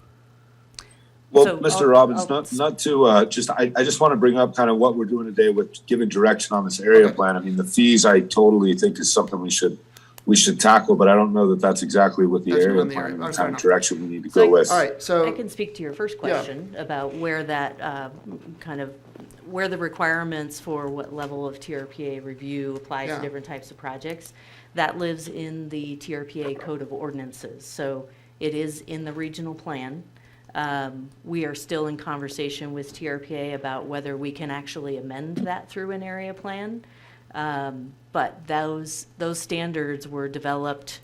H: Well,
O: So
H: Mr.
O: I'll-
H: Robbins,
O: I'll-
H: not to, I just want to bring up kind of what we're doing today with giving direction on this area
E: Okay.
H: plan. I mean, the fees, I totally think is something we should tackle, but I don't know that that's exactly what the
E: That's
H: area
E: on the
H: plan
E: area.
H: and
E: Oh,
H: the
E: fair
H: kind of
E: enough.
H: direction we need to
O: So
H: go with.
E: All right, so.
O: I can speak to your first question about where that, where the requirements for what level of TRPA review applies
E: Yeah.
O: to different types of projects. That lives in the TRPA Code of Ordinances, so it is in the regional plan. We are still in conversation with TRPA about whether we can actually amend that through an area plan. But those standards were developed,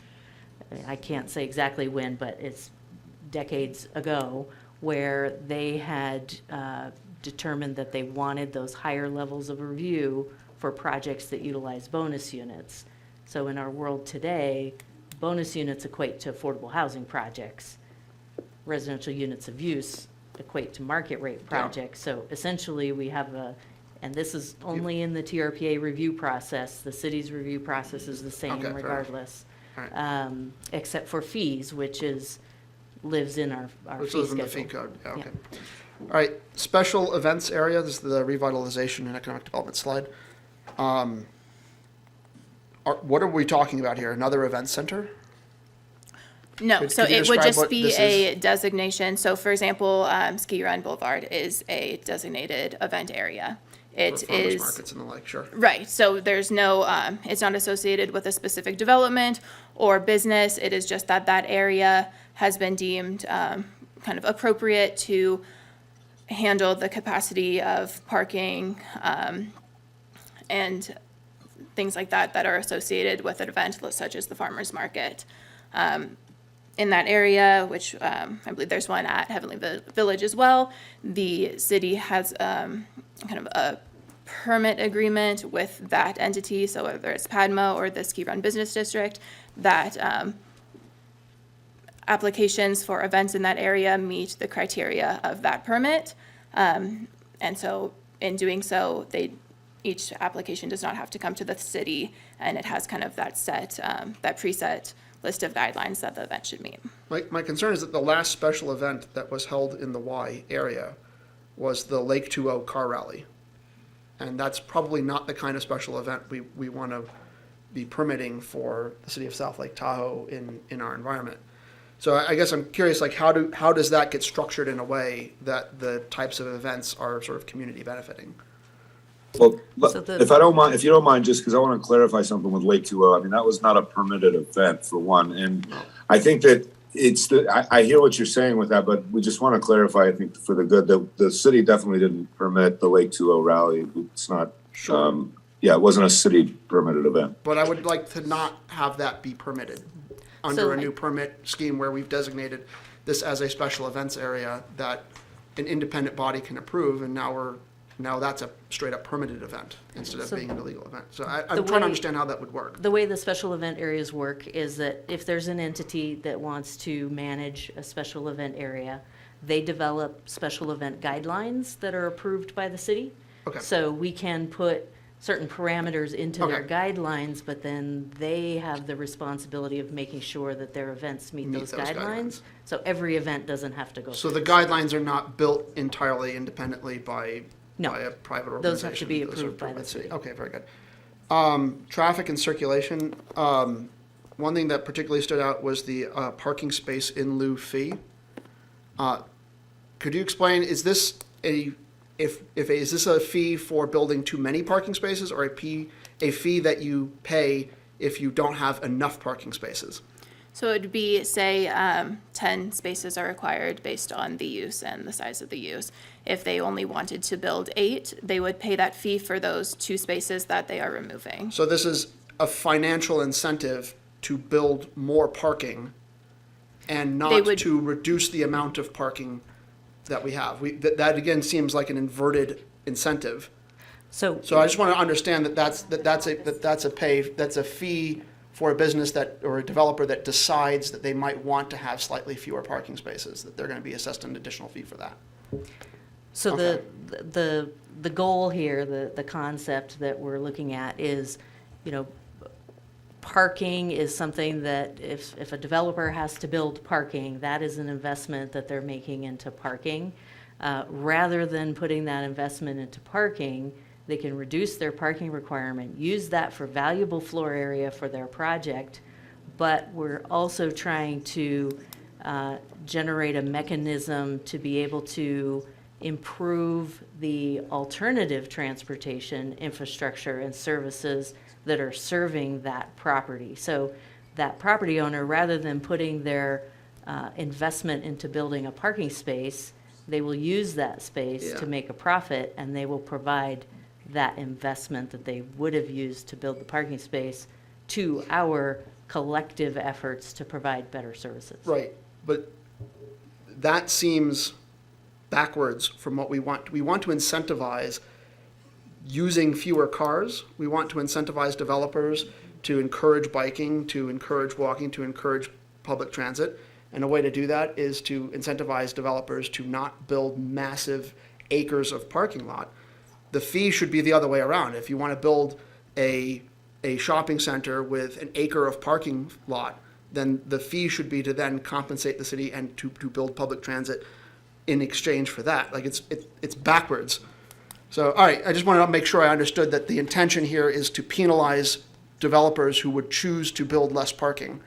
O: I can't say exactly when, but it's decades ago, where they had determined that they wanted those higher levels of review for projects that utilize bonus units. So in our world today, bonus units equate to affordable housing projects. Residential units of use equate to market rate projects. So essentially, we have and this is only in the TRPA review process. The city's review process is the same
E: Okay, fair enough.
O: regardless.
E: All right.
O: Except for fees, which lives in our
E: Which
O: fee
E: lives in the fee
O: schedule.
E: code, yeah, okay. All right, special events area, this is the revitalization and economic development slide. What are we talking about here? Another event center?
N: No,
E: Could
N: so
E: you
N: it would
E: describe
N: just
E: what
N: be
E: this
N: a designation. So for example, Ski Run Boulevard is a designated event area. It
E: Farmers
N: is,
E: markets and the like, sure.
N: right, so there's no, it's not associated with a specific development or business. It is just that that area has been deemed kind of appropriate to handle the capacity of parking and things like that that are associated with an event such as the farmer's market. In that area, which I believe there's one at Heavenly Village as well, the city has kind of a permit agreement with that entity, so whether it's Padma or the Ski Run Business District, that applications for events in that area meet the criteria of that permit. And so in doing so, each application does not have to come to the city, and it has kind of that preset list of guidelines that the event should meet.
E: My concern is that the last special event that was held in the Y area was the Lake 2.0 car rally. And that's probably not the kind of special event we want to, be permitting for the city of South Lake Tahoe in our environment. So I guess I'm curious, like, how does that get structured in a way that the types of events are sort of community benefiting?
H: Well,
O: So the-
H: if you don't mind, just because I want to clarify something with Lake 2O. I mean, that was not a permitted event for one, and I think that I hear what you're saying with that, but we just want to clarify. I think for the good, the city definitely didn't permit the Lake 2O rally. It's not. Yeah, it wasn't a city permitted event.
E: But I would like to not have that be permitted under
O: So-
E: a new permit scheme where we've designated this as a special events area that an independent body can approve, and now that's a straight up permitted event instead of
O: So
E: being an illegal event. So I'm
O: the
E: trying
O: way-
E: to understand how that would work.
O: The way the special event areas work is that if there's an entity that wants to manage a special event area, they develop special event guidelines that are approved by the city.
E: Okay.
O: So we can put certain parameters into their
E: Okay.
O: guidelines, but then they have the responsibility of making sure that their events meet those guidelines. So every event doesn't have to go.
E: So
O: through
E: the guidelines are not built entirely independently by
O: No.
E: a private organization.
O: Those have to be
E: Those are
O: approved by the city.
E: Okay, very good. Traffic and circulation. One thing that particularly stood out was the parking space in lieu fee. Could you explain? Is this is this a fee for building too many parking spaces, or a fee that you pay if you don't have enough parking spaces?
N: So it would be, say, 10 spaces are required based on the use and the size of the use. If they only wanted to build 8, they would pay that fee for those 2 spaces that they are removing.
E: So this is a financial incentive to build more parking and
N: They
E: not
N: would-
E: to reduce the amount of parking that we have. That again seems like an inverted incentive.
O: So
E: So I just want to understand that's a fee for a business or a developer that decides that they might want to have slightly fewer parking spaces, that they're going to be assessed an additional fee for that.
O: So
E: Okay.
O: the goal here, the concept that we're looking at is, parking is something that if a developer has to build parking, that is an investment that they're making into parking. Rather than putting that investment into parking, they can reduce their parking requirement, use that for valuable floor area for their project, but we're also trying to generate a mechanism to be able to improve the alternative transportation infrastructure and services that are serving that property. So that property owner, rather than putting their investment into building a parking space, they will use that space
E: Yeah.
O: to make a profit, and they will provide that investment that they would have used to build the parking space to our collective efforts to provide better services.
E: Right, but that seems backwards from what we want. We want to incentivize using fewer cars. We want to incentivize developers to encourage biking, to encourage walking, to encourage public transit. And a way to do that is to incentivize developers to not build massive acres of parking lot. The fee should be the other way around. If you want to build a shopping center with an acre of parking lot, then the fee should be to then compensate the city and to build public transit in exchange for that. Like it's backwards. So, all right, I just wanted to make sure I understood that the intention here is to penalize developers who would choose to build less parking.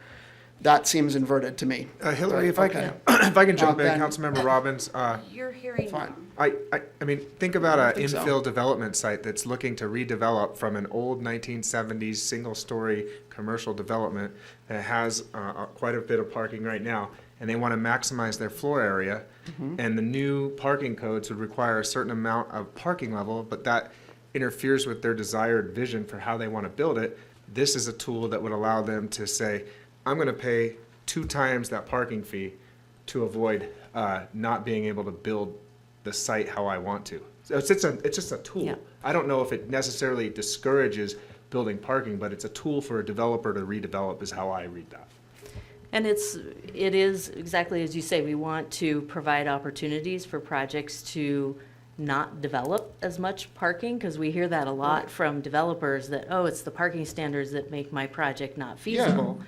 E: That seems inverted to me.
C: Hillary, if
E: Okay.
C: I can jump in,
E: Ben.
C: Councilmember Robbins.
J: You're hearing.
E: Fine.
C: I mean, think about an
E: think so.
C: infill development site that's looking to redevelop from an old 1970s single-story commercial development that has quite a bit of parking right now, and they want to maximize their floor area, and the new parking codes would require a certain amount of parking level, but that interferes with their desired vision for how they want to build it. This is a tool that would allow them to say, I'm going to pay 2 times that parking fee to avoid not being able to build the site how I want to. So it's just a tool.
O: Yeah.
C: I don't know if it necessarily discourages building parking, but it's a tool for a developer to redevelop is how I read that.
O: And it is exactly as you say, we want to provide opportunities for projects to not develop as much parking, because we hear that a lot from developers that, oh, it's the parking standards that make my project not feasible.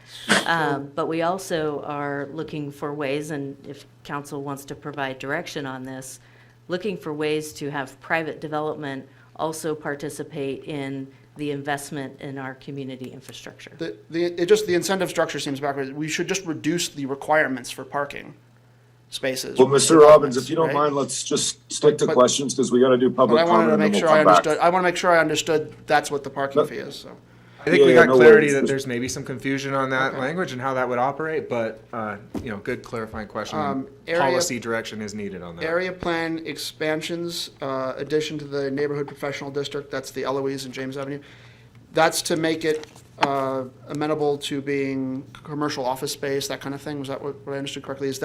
O: But we also are looking for ways, and if council wants to provide direction on this, looking for ways to have private development also participate in the investment in our community infrastructure.
E: The incentive structure seems backwards. We should just reduce the requirements for parking spaces.
H: Well, Mr. Robbins, if you don't
E: right?
H: mind, let's just stick to
E: But-
H: questions because we got to do
E: But
H: public
E: I wanted
H: comment
E: to
H: and then
E: make
H: we'll
E: sure I
H: come back.
E: understood, I want to make sure I understood that's what the parking fee is, so.
C: I think we
H: Yeah,
C: got
H: no
C: clarity
H: worries.
C: that there's maybe some confusion on that
E: Okay.
C: language and how that would operate, but, good clarifying question. and
E: Area-
C: Policy direction is needed on that.
E: Area plan expansions, addition to the neighborhood professional district, that's the Eloise and James Avenue. That's to make it amenable to being commercial office space, that kind of thing. Was that what I understood correctly? Does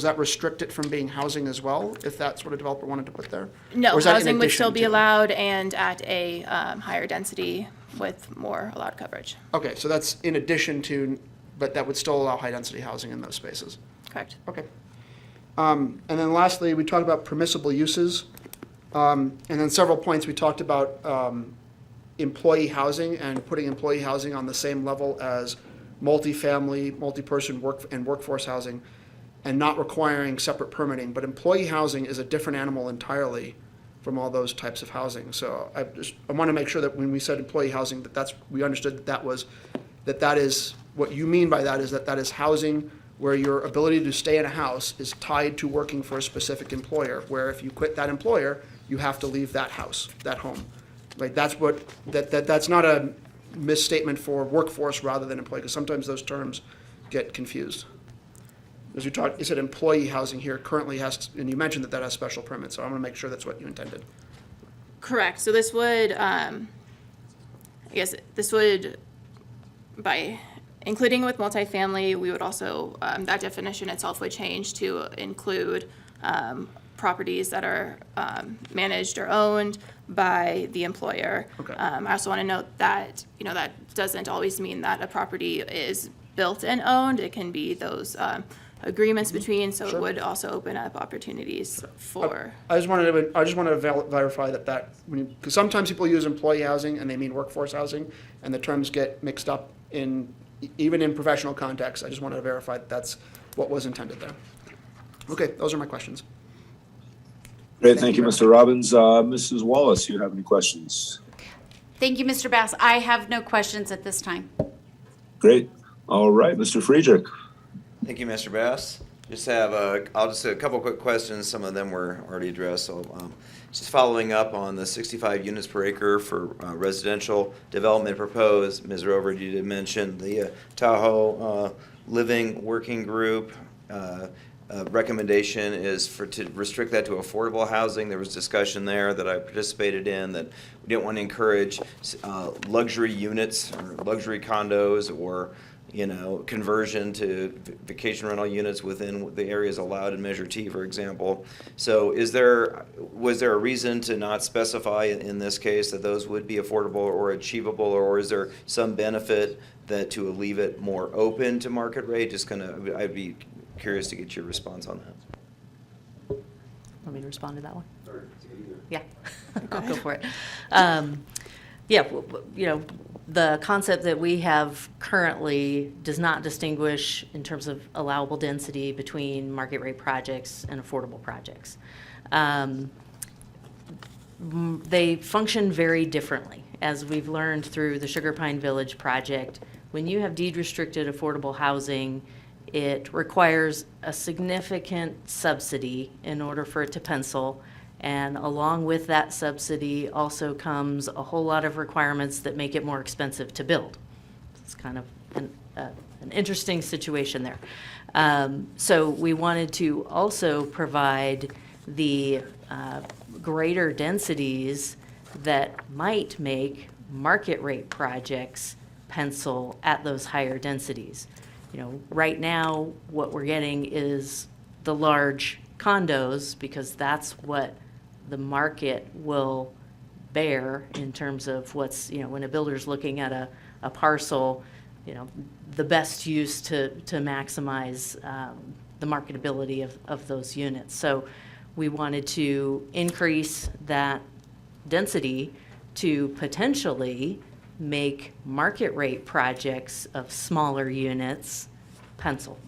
E: that restrict it from being housing as well, if that's what a developer wanted to put there?
N: No,
E: Or is that in
N: housing would still
E: addition
N: be
E: to?
N: allowed and at a higher density with more allowed coverage.
E: Okay, so that's in addition to, but that would still allow high-density housing in those spaces.
N: Correct.
E: Okay. And then lastly, we talked about permissible uses. And then several points, we talked about employee housing and putting employee housing on the same level as multifamily, multi-person workforce housing, and not requiring separate permitting. But employee housing is a different animal entirely from all those types of housing. So I want to make sure that when we said employee housing, we understood that is, what you mean by that is that is housing where your ability to stay in a house is tied to working for a specific employer, where if you quit that employer, you have to leave that house, that home. Right, that's not a misstatement for workforce rather than employee, because sometimes those terms get confused. As you said employee housing here currently has, and you mentioned that has special permits, so I'm gonna make sure that's what you intended.
N: Correct. So this would, by including with multifamily, we would also, that definition itself would change to include properties that are managed or owned by the employer.
E: Okay.
N: I also want to note that, that doesn't always mean that a property is built and owned. It can be those agreements between, so
E: Sure.
N: it would also open up opportunities for.
E: I just wanted to verify that because sometimes people use employee housing and they mean workforce housing, and the terms get mixed up even in professional context. I just wanted to verify that that's what was intended there. Okay, those are my questions.
H: Great, thank you, Mr. Robbins. Mrs. Wallace, you have any questions?
J: Thank you, Mr. Bass. I have no questions at this time.
H: Great. All right, Mr. Friedrich.
F: Thank you, Mr. Bass. I'll just a couple quick questions. Some of them were already addressed. So, just following up on the 65 units per acre for residential development proposed. Ms. Rover, you did mention the Tahoe Living Working Group. Recommendation is to restrict that to affordable housing. There was discussion there that I participated in that we didn't want to encourage luxury units or luxury condos or conversion to vacation rental units within the areas allowed in Measure T, for example. So was there a reason to not specify in this case that those would be affordable or achievable, or is there some benefit that to leave it more open to market rate? I'd be curious to get your response on that.
O: Want me to respond to that one? Yeah, I'll go for it. The concept that we have currently does not distinguish in terms of allowable density between market rate projects and affordable projects. They function very differently. As we've learned through the Sugar Pine Village project, when you have deed-restricted affordable housing, it requires a significant subsidy in order for it to pencil. And along with that subsidy also comes a whole lot of requirements that make it more expensive to build. It's kind of an interesting situation there. So we wanted to also provide the greater densities that might make market rate projects pencil at those higher densities. Right now, what we're getting is the large condos because that's what the market will bear in terms of what's, when a builder's looking at a parcel, the best use to maximize the marketability of those units. So we wanted to increase that density to potentially make market rate projects of smaller units pencil.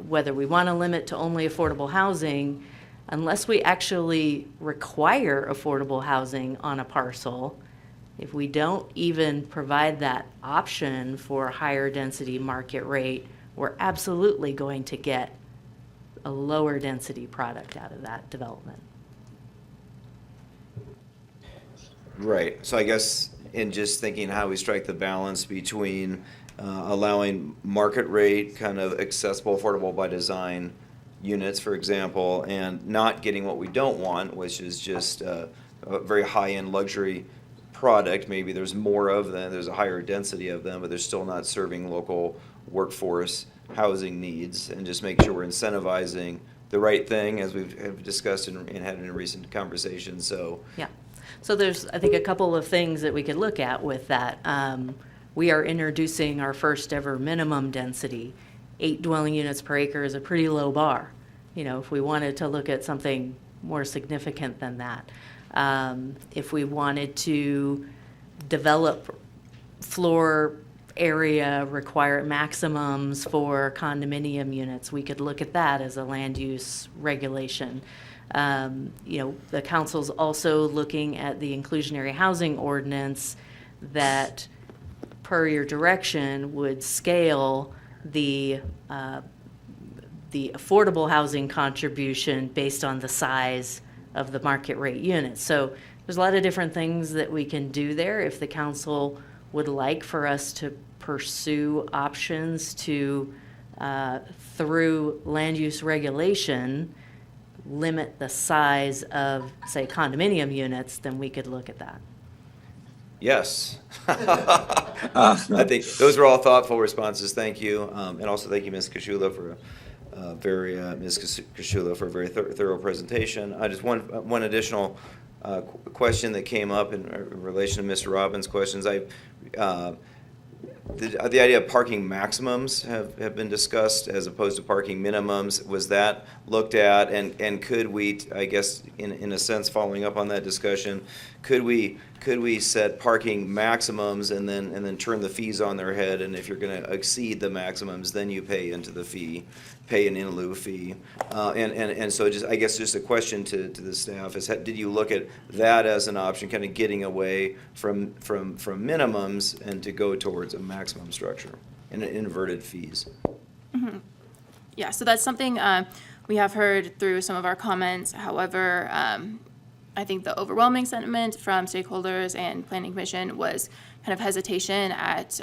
O: Whether we want to limit to only affordable housing, unless we actually require affordable housing on a parcel, if we don't even provide that option for higher density market rate, we're absolutely going to get a lower density product out of that development.
F: Right. So I guess in just thinking how we strike the balance between allowing market rate, kind of accessible, affordable by design units, for example, and not getting what we don't want, which is just a very high-end luxury product. Maybe there's more of them, there's a higher density of them, but they're still not serving local workforce housing needs, and just make sure we're incentivizing the right thing, as have discussed and had in recent conversations. So
O: Yeah. So there's, I think, a couple of things that we could look at with that. We are introducing our first ever minimum density. 8 dwelling units per acre is a pretty low bar. You know, if we wanted to look at something more significant than that. If we wanted to develop floor area require maximums for condominium units, we could look at that as a land use regulation. You know, the council's also looking at the inclusionary housing ordinance that, per your direction, would scale the affordable housing contribution based on the size of the market rate units. So there's a lot of different things that we can do there. If the council would like for us to pursue options to, through land use regulation, limit the size of, say, condominium units, then we could look at that.
F: yes. I think those are all thoughtful responses. Thank you. And also thank you, Ms. Kashula, for a very thorough presentation. I just one additional question that came up in relation to Mr. Robbins' questions. The idea of parking maximums have been discussed as opposed to parking minimums. Was that looked at, and could we, I guess, in a sense, following up on that discussion, could we set parking maximums and then turn the fees on their head, and if you're going to exceed the maximums, then you pay into the fee, pay an in lieu fee, and so just, I guess, just a question to the staff is, did you look at that as an option, kind of getting away from minimums and to go towards a maximum structure and inverted fees?
N: Mm-hmm. Yeah, so that's something we have heard through some of our comments. However, I think the overwhelming sentiment from stakeholders and Planning Commission was kind of hesitation at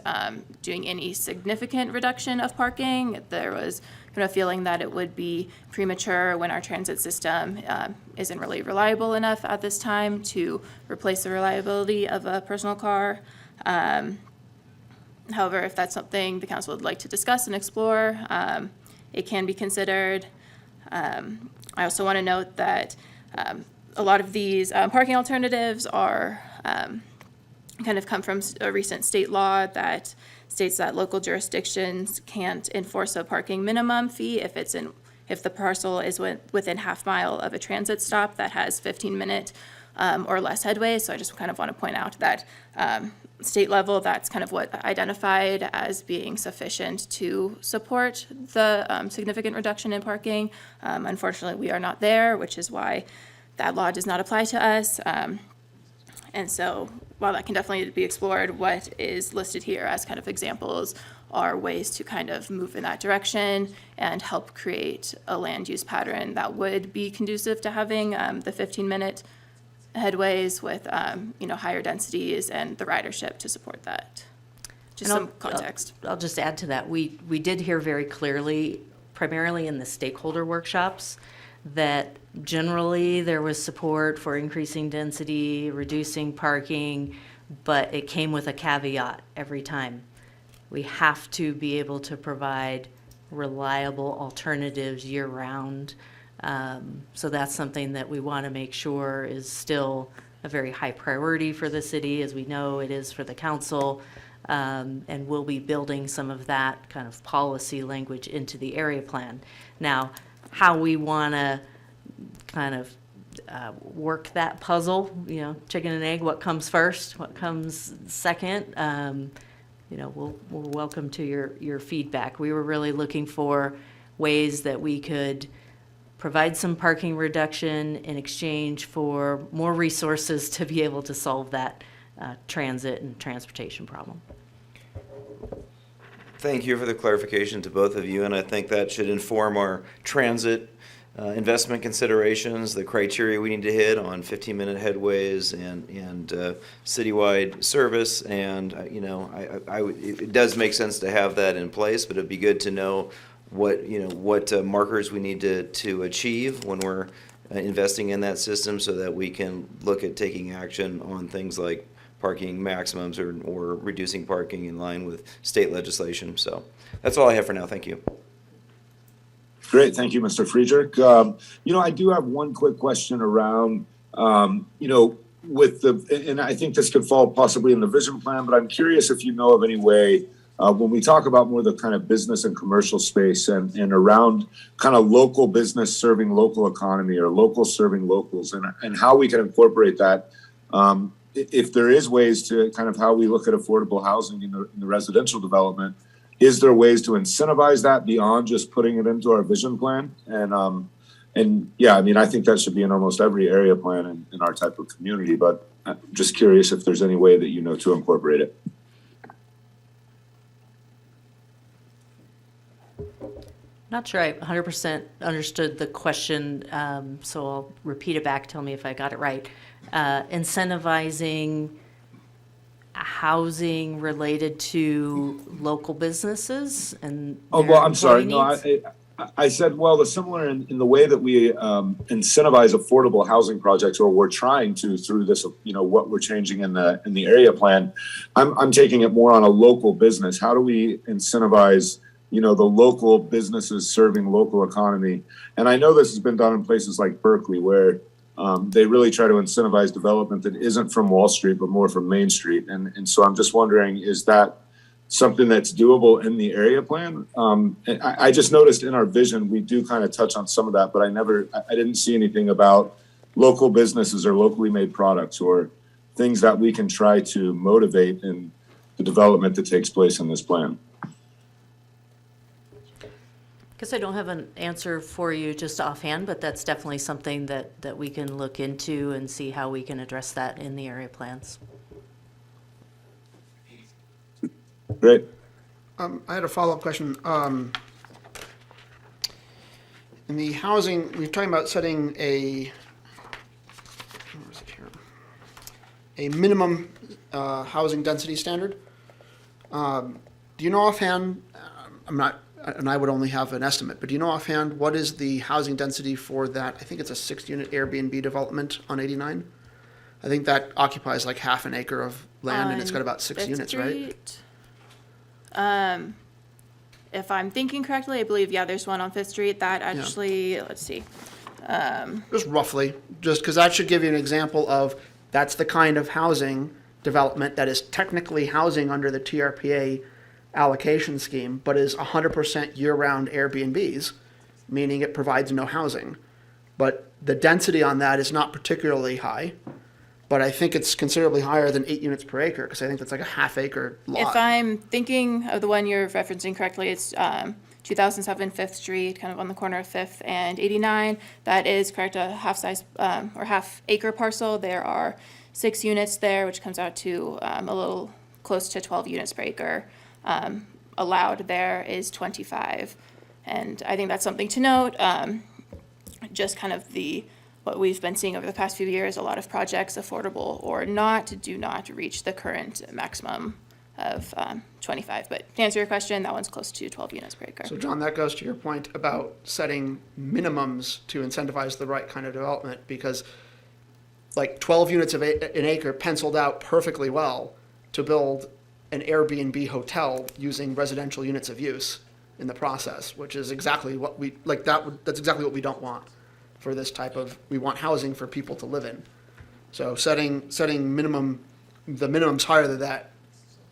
N: doing any significant reduction of parking. There was kind of a feeling that it would be premature when our transit system isn't really reliable enough at this time to replace the reliability of a personal car. However, if that's something the council would like to discuss and explore, it can be considered. I also want to note that a lot of these parking alternatives are kind of come from a recent state law that states that local jurisdictions can't enforce a parking minimum fee if the parcel is within half mile of a transit stop that has 15-minute or less headway. So I just kind of want to point out that state level, that's kind of what identified as being sufficient to support the significant reduction in parking. Unfortunately, we are not there, which is why that law does not apply to us. And so while that can definitely be explored, what is listed here as kind of examples are ways to kind of move in that direction and help create a land use pattern that would be conducive to having the 15-minute headways with higher densities and the ridership to support that. Just some context.
O: I'll just add to that. We did hear very clearly, primarily in the stakeholder workshops, that generally there was support for increasing density, reducing parking, but it came with a caveat every time. We have to be able to provide reliable alternatives year-round. So that's something that we want to make sure is still a very high priority for the city, as we know it is for the council. And we'll be building some of that kind of policy language into the area plan. Now, how we want to kind of work that puzzle, chicken and egg, what comes first, what comes second, we're welcome to your feedback. We were really looking for ways that we could provide some parking reduction in exchange for more resources to be able to solve that transit and transportation problem.
F: Thank you for the clarification to both of you, and I think that should inform our transit investment considerations, the criteria we need to hit on 15-minute headways and citywide service. And it does make sense to have that in place, but it'd be good to know what markers we need to achieve when we're investing in that system, so that we can look at taking action on things like parking maximums or reducing parking in line with state legislation. So that's all I have for now. Thank you.
H: Great, thank you, Mr. Friedrich. I do have one quick question around, with and I think this could fall possibly in the vision plan, but I'm curious if you know of any way, when we talk about more the kind of business and commercial space and around kind of local business serving local economy or local serving locals, and how we can incorporate that, if there is ways to kind of how we look at affordable housing in the residential development. Is there ways to incentivize that beyond just putting it into our vision plan? And yeah, I mean, I think that should be in almost every area plan in our type of community, but I'm just curious if there's any way that to incorporate it.
O: Not sure I 100% understood the question, so I'll repeat it back. Tell me if I got it right. Incentivizing housing related to local businesses and
H: I'm sorry. No,
O: needs?
H: I said, the similar in the way that we incentivize affordable housing projects, or we're trying to through this, what we're changing in the area plan. I'm taking it more on a local business. How do we incentivize, the local businesses serving local economy? And I know this has been done in places like Berkeley, where they really try to incentivize development that isn't from Wall Street, but more from Main Street. And so I'm just wondering, is that something that's doable in the area plan? I just noticed in our vision, we do kind of touch on some of that, but I didn't see anything about local businesses or locally made products or things that we can try to motivate in the development that takes place in this plan.
O: Guess I don't have an answer for you just offhand, but that's definitely something that we can look into and see how we can address that in the area plans.
H: Great.
E: I had a follow-up question. In the housing, we're talking about setting a minimum housing density standard. Do you know offhand, and I would only have an estimate, but do you know offhand what is the housing density for that? I think it's a 6-unit Airbnb development on 89. I think that occupies like half an acre of land, and it's got about 6 units, right?
N: If I'm thinking correctly, I believe, there's one on Fifth Street that actually, let's see.
E: Just roughly, just because that should give you an example of that's the kind of housing development that is technically housing under the TRPA allocation scheme, but is 100% year-round Airbnbs, meaning it provides no housing. But the density on that is not particularly high, but I think it's considerably higher than 8 units per acre, because I think that's like a half-acre lot.
N: If I'm thinking of the one you're referencing correctly, it's 2007 Fifth Street, kind of on the corner of 5th and 89. That is correct, a half-size or half-acre parcel. There are 6 units there, which comes out to a little close to 12 units per acre. Allowed there is 25. And I think that's something to note. Just kind of what we've been seeing over the past few years, a lot of projects, affordable or not, do not reach the current maximum of 25. But to answer your question, that one's close to 12 units per acre.
E: So John, that goes to your point about setting minimums to incentivize the right kind of development, because like 12 units of an acre penciled out perfectly well to build an Airbnb hotel using residential units of use in the process, which is exactly what we like. That's exactly what we don't want for this type of. We want housing for people to live in. So setting the minimums higher than that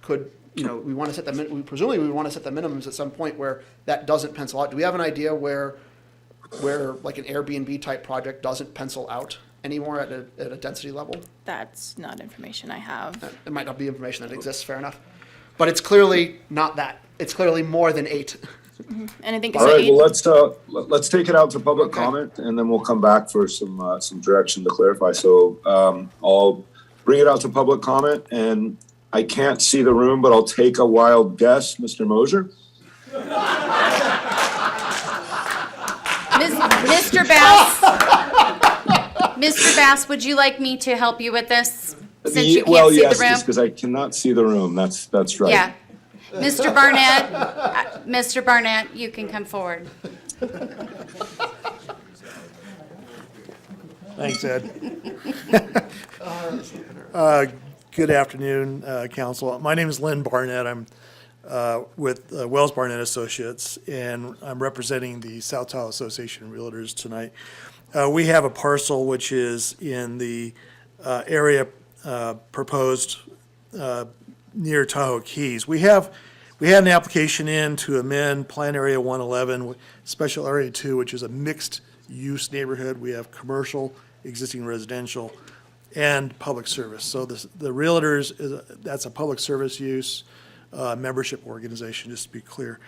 E: could, we want to set presumably we want to set the minimums at some point where that doesn't pencil out. Do we have an idea where like an Airbnb type project doesn't pencil out anymore at a density level?
N: That's not information I have.
E: It might not be information that exists, fair enough. But it's clearly not that. It's clearly more than 8.
N: And I think
H: All
N: it's
H: right,
N: the
H: well, let's take it out to public comment, and then we'll come back for some direction to clarify. So I'll bring it out to public comment, and I can't see the room, but I'll take a wild guess, Mr. Mosier.
J: Mr. Bass, Mr. Bass, would you like me to help you with this? Since you
H: Well,
J: can't see the
H: yes,
J: room?
H: just because I cannot see the room. That's right.
J: Yeah. Mr. Barnett, you can come forward.
P: Thanks, Ed. Good afternoon, council. My name is Lynn Barnett. I'm with Wells Barnett Associates, and I'm representing the South Tahoe Association of Realtors tonight. We have a parcel which is in the area proposed near Tahoe Keys. We had an application in to amend Plan Area 111, Special Area 2, which is a mixed-use neighborhood. We have commercial, existing residential, and public service. So the Realtors, that's a public service use membership organization, just to be clear.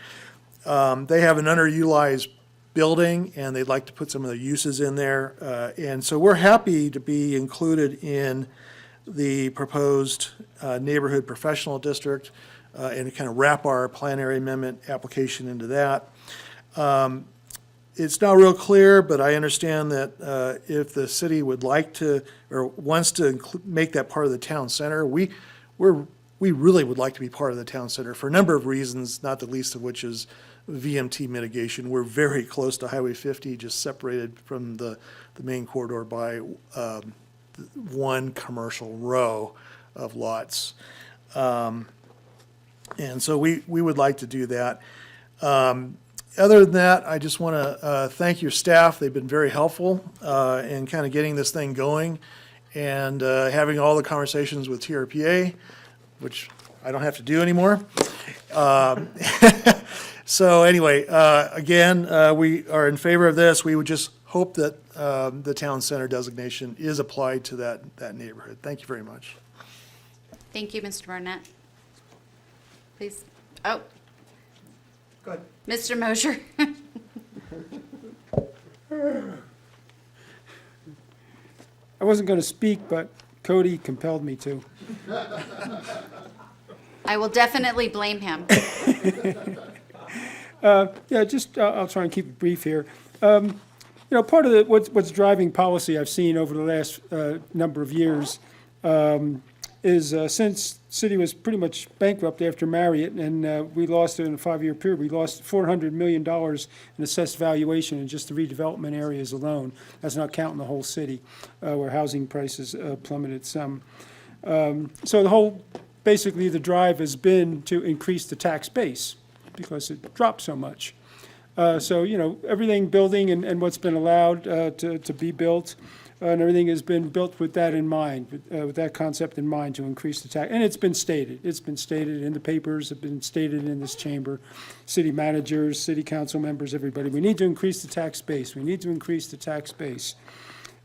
P: They have an underutilized building, and they'd like to put some of the uses in there. And so we're happy to be included in the proposed neighborhood professional district and kind of wrap our plan area amendment application into that. It's not real clear, but I understand that if the city would like to or wants to make that part of the town center, we really would like to be part of the town center for a number of reasons, not the least of which is VMT mitigation. We're very close to Highway 50, just separated from the main corridor by one commercial row of lots. And so we would like to do that. Other than that, I just want to thank your staff. They've been very helpful in kind of getting this thing going and having all the conversations with TRPA, which I don't have to do anymore. So anyway, again, we are in favor of this. We would just hope that the town center designation is applied to that neighborhood. Thank you very much.
J: Thank you, Mr. Barnett. Please. Oh.
P: Go ahead.
J: Mr. Mosier.
G: I wasn't going to speak, but Cody compelled me to.
J: I will definitely blame him.
G: Yeah, just, I'll try and keep it brief here. You know, part of what's driving policy I've seen over the last number of years is since city was pretty much bankrupt after Marriott, and we lost it in a 5-year period. We lost $400 million in assessed valuation in just the redevelopment areas alone. That's not counting the whole city, where housing prices plummeted some. So the whole, basically the drive has been to increase the tax base because it dropped so much. So, you know, everything building and what's been allowed to be built, and everything has been built with that in mind, with that concept in mind, to increase the tax. And it's been stated. It's been stated in the papers, it's been stated in this chamber, city managers, city council members, everybody. We need to increase the tax base. We need to increase the tax base.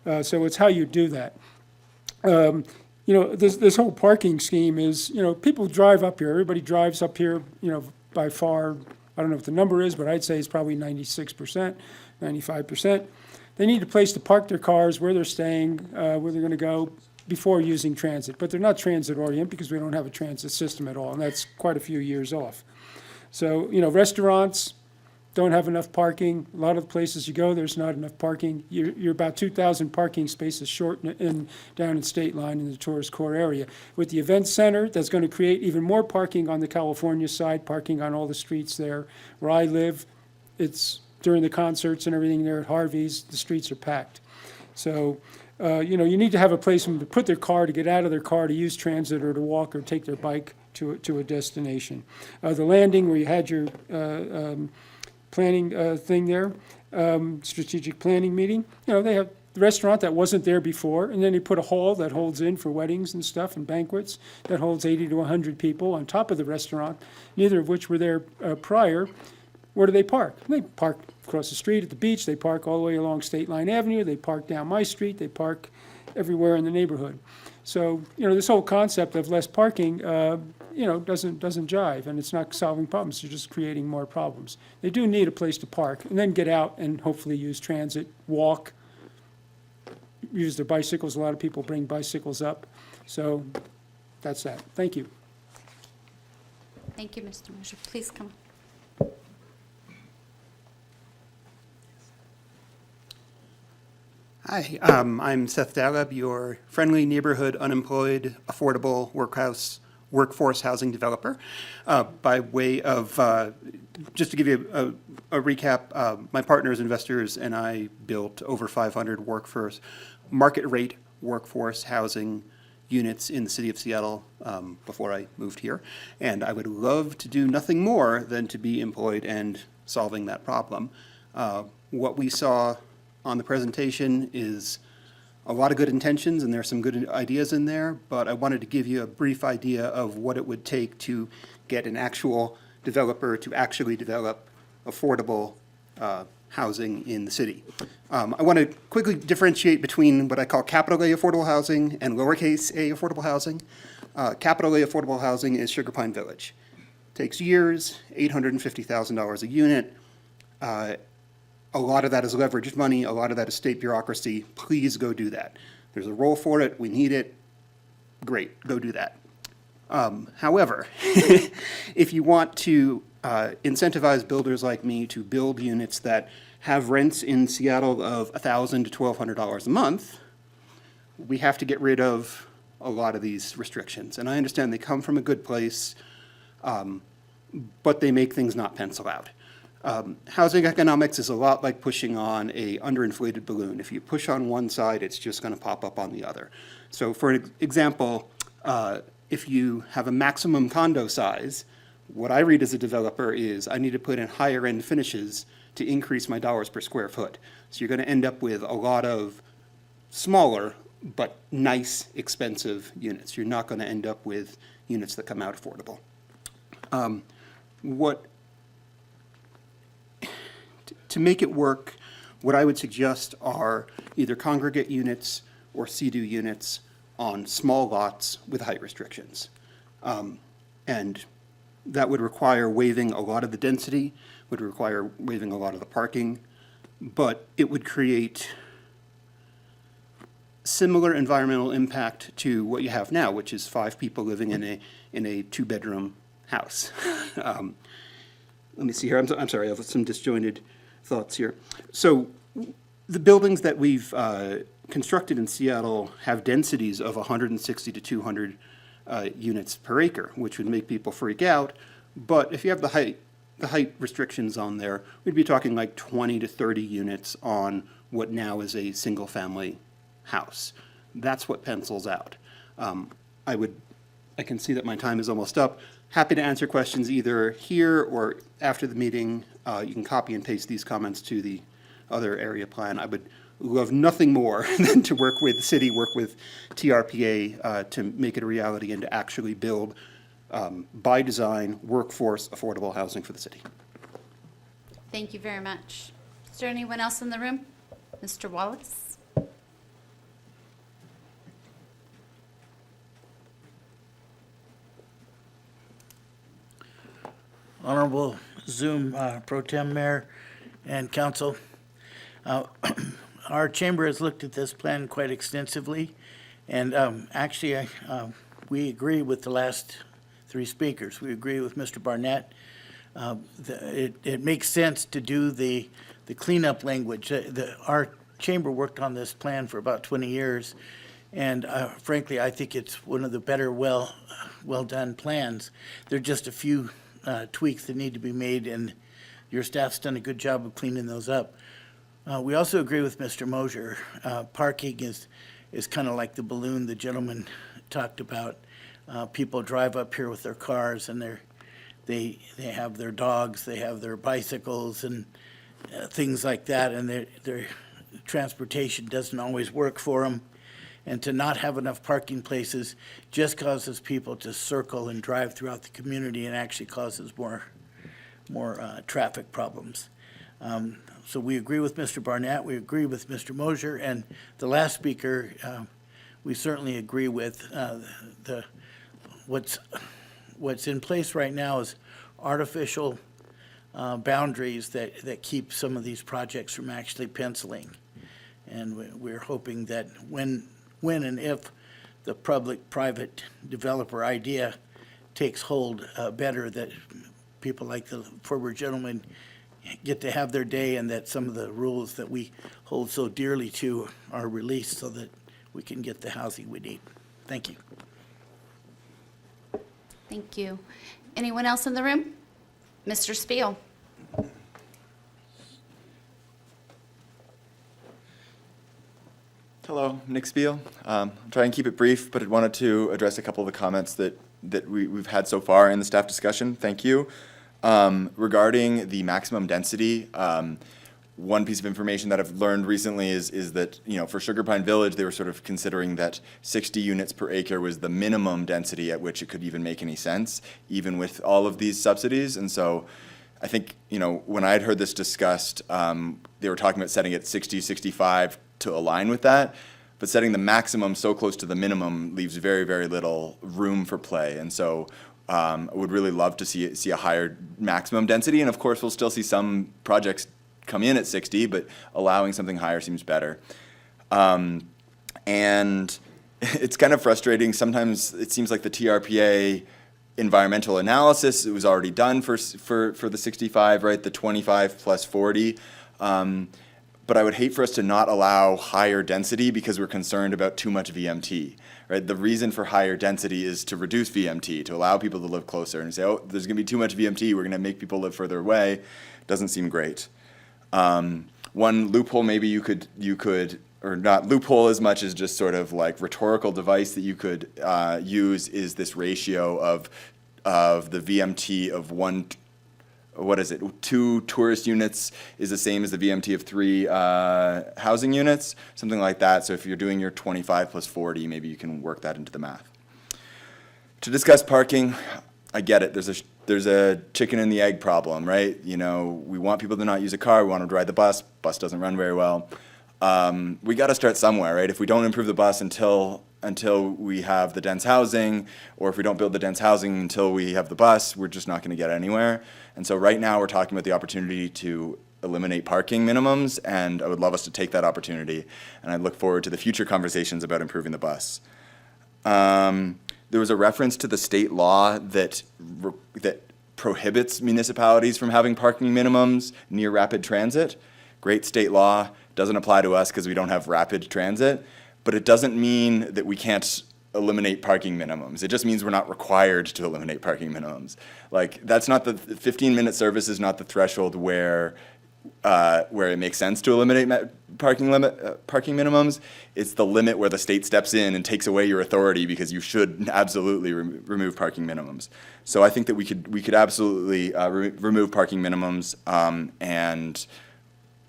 G: So it's how you do that. You know, this whole parking scheme is, you know, people drive up here. Everybody drives up here, you know, by far. I don't know what the number is, but I'd say it's probably 96%, 95%. They need a place to park their cars, where they're staying, where they're going to go before using transit. But they're not transit-oriented because we don't have a transit system at all, and that's quite a few years off. So, you know, restaurants don't have enough parking. A lot of the places you go, there's not enough parking. You're about 2,000 parking spaces short down in State Line in the tourist core area. With the event center, that's going to create even more parking on the California side, parking on all the streets there. Where I live, it's during the concerts and everything there at Harvey's, the streets are packed. So, you know, you need to have a place for them to put their car, to get out of their car, to use transit or to walk or take their bike to a destination. The landing where you had your planning thing there, strategic planning meeting, you know, they have the restaurant that wasn't there before, and then they put a hall that holds in for weddings and stuff and banquets that holds 80 to 100 people on top of the restaurant, neither of which were there prior. Where do they park? They park across the street at the beach. They park all the way along State Line Avenue. They park down my street. They park everywhere in the neighborhood. So, you know, this whole concept of less parking doesn't jive, and it's not solving problems, you're just creating more problems. They do need a place to park, and then get out and hopefully use transit, walk, use their bicycles. A lot of people bring bicycles up. So that's that. Thank you.
J: Thank you, Mr. Mosher. Please come.
Q: Hi, I'm Seth Daleb, your friendly neighborhood, unemployed, affordable workforce housing developer. By way of, just to give you a recap, my partners, investors, and I built over 500 market rate workforce housing units in the city of Seattle before I moved here. And I would love to do nothing more than to be employed and solving that problem. What we saw on the presentation is a lot of good intentions, and there's some good ideas in there, but I wanted to give you a brief idea of what it would take to get an actual developer to actually develop affordable housing in the city. I want to quickly differentiate between what I call capital A affordable housing and lowercase a affordable housing. Capital A affordable housing is Sugar Pine Village. Takes years, $850,000 a unit. A lot of that is leveraged money, a lot of that is state bureaucracy. Please go do that. There's a role for it, we need it. Great, go do that. However, if you want to incentivize builders like me to build units that have rents in Seattle of $1,000 to $1,200 a month, we have to get rid of a lot of these restrictions. And I understand they come from a good place, but they make things not pencil out. Housing economics is a lot like pushing on a underinflated balloon. If you push on one side, it's just going to pop up on the other. So for an example, if you have a maximum condo size, what I read as a developer is I need to put in higher end finishes to increase my dollars per square foot. So you're going to end up with a lot of smaller but nice, expensive units. You're not going to end up with units that come out affordable. To make it work, what I would suggest are either congregate units or CDU units on small lots with height restrictions. And that would require waiving a lot of the density, would require waiving a lot of the parking, but it would create similar environmental impact to what you have now, which is 5 people living in a 2-bedroom house. Let me see here. I'm sorry, I have some disjointed thoughts here. So the buildings that we've constructed in Seattle have densities of 160 to 200 units per acre, which would make people freak out. But if you have the height restrictions on there, we'd be talking like 20 to 30 units on what now is a single-family house. That's what pencils out. I can see that my time is almost up. Happy to answer questions either here or after the meeting. You can copy and paste these comments to the other area plan. I would love nothing more than to work with the city, work with TRPA to make it a reality and to actually build, by design, workforce affordable housing for the city.
J: Thank you very much. Is there anyone else in the room? Mr. Wallace?
R: Honorable Zoom Pro Tem Mayor and Council. Our chamber has looked at this plan quite extensively, and actually we agree with the last 3 speakers. We agree with Mr. Barnett. It makes sense to do the cleanup language. Our chamber worked on this plan for about 20 years, and frankly, I think it's one of the better, well done plans. There are just a few tweaks that need to be made, and your staff's done a good job of cleaning those up. We also agree with Mr. Mosher. Parking is kind of like the balloon the gentleman talked about. People drive up here with their cars, and they have their dogs, they have their bicycles, and things like that, and their transportation doesn't always work for them. And to not have enough parking places just causes people to circle and drive throughout the community and actually causes more traffic problems. So we agree with Mr. Barnett, we agree with Mr. Mosher, and the last speaker, we certainly agree with what's what's in place right now is artificial boundaries that keep some of these projects from actually penciling. And we're hoping that when and if the public-private developer idea takes hold better, that people like the forward gentleman get to have their day, and that some of the rules that we hold so dearly to are released so that we can get the housing we need. Thank you.
J: Thank you. Anyone else in the room? Mr. Spiel.
S: Hello, Nick Spiel. I'll try and keep it brief, but I wanted to address a couple of the comments that we've had so far in the staff discussion. Thank you. Regarding the maximum density, one piece of information that I've learned recently is that, for Sugar Pine Village, they were sort of considering that 60 units per acre was the minimum density at which it could even make any sense, even with all of these subsidies. And so I think, when I had heard this discussed, they were talking about setting it 60, 65 to align with that. But setting the maximum so close to the minimum leaves very, very little room for play. And so I would really love to see a higher maximum density. And of course, we'll still see some projects come in at 60, but allowing something higher seems better. And it's kind of frustrating. Sometimes it seems like the TRPA environmental analysis, it was already done for the 65, right? The 25 plus 40. But I would hate for us to not allow higher density because we're concerned about too much VMT, right? The reason for higher density is to reduce VMT, to allow people to live closer, and say, oh, there's going to be too much VMT, we're going to make people live further away. Doesn't seem great. One loophole maybe you could, or not loophole as much as just sort of like rhetorical device that you could use is this ratio of the VMT of two tourist units is the same as the VMT of 3 housing units, something like that. So if you're doing your 25 plus 40, maybe you can work that into the math. To discuss parking, I get it. There's a chicken and the egg problem, right? We want people to not use a car. We want them to ride the bus. Bus doesn't run very well. We got to start somewhere, right? If we don't improve the bus until we have the dense housing, or if we don't build the dense housing until we have the bus, we're just not going to get anywhere. And so right now we're talking about the opportunity to eliminate parking minimums, and I would love us to take that opportunity. And I look forward to the future conversations about improving the bus. There was a reference to the state law that prohibits municipalities from having parking minimums near rapid transit. Great state law, doesn't apply to us because we don't have rapid transit, but it doesn't mean that we can't eliminate parking minimums. It just means we're not required to eliminate parking minimums. Like, that's not the 15-minute service is not the threshold where it makes sense to eliminate parking minimums. It's the limit where the state steps in and takes away your authority because you should absolutely remove parking minimums. So I think that we could absolutely remove parking minimums,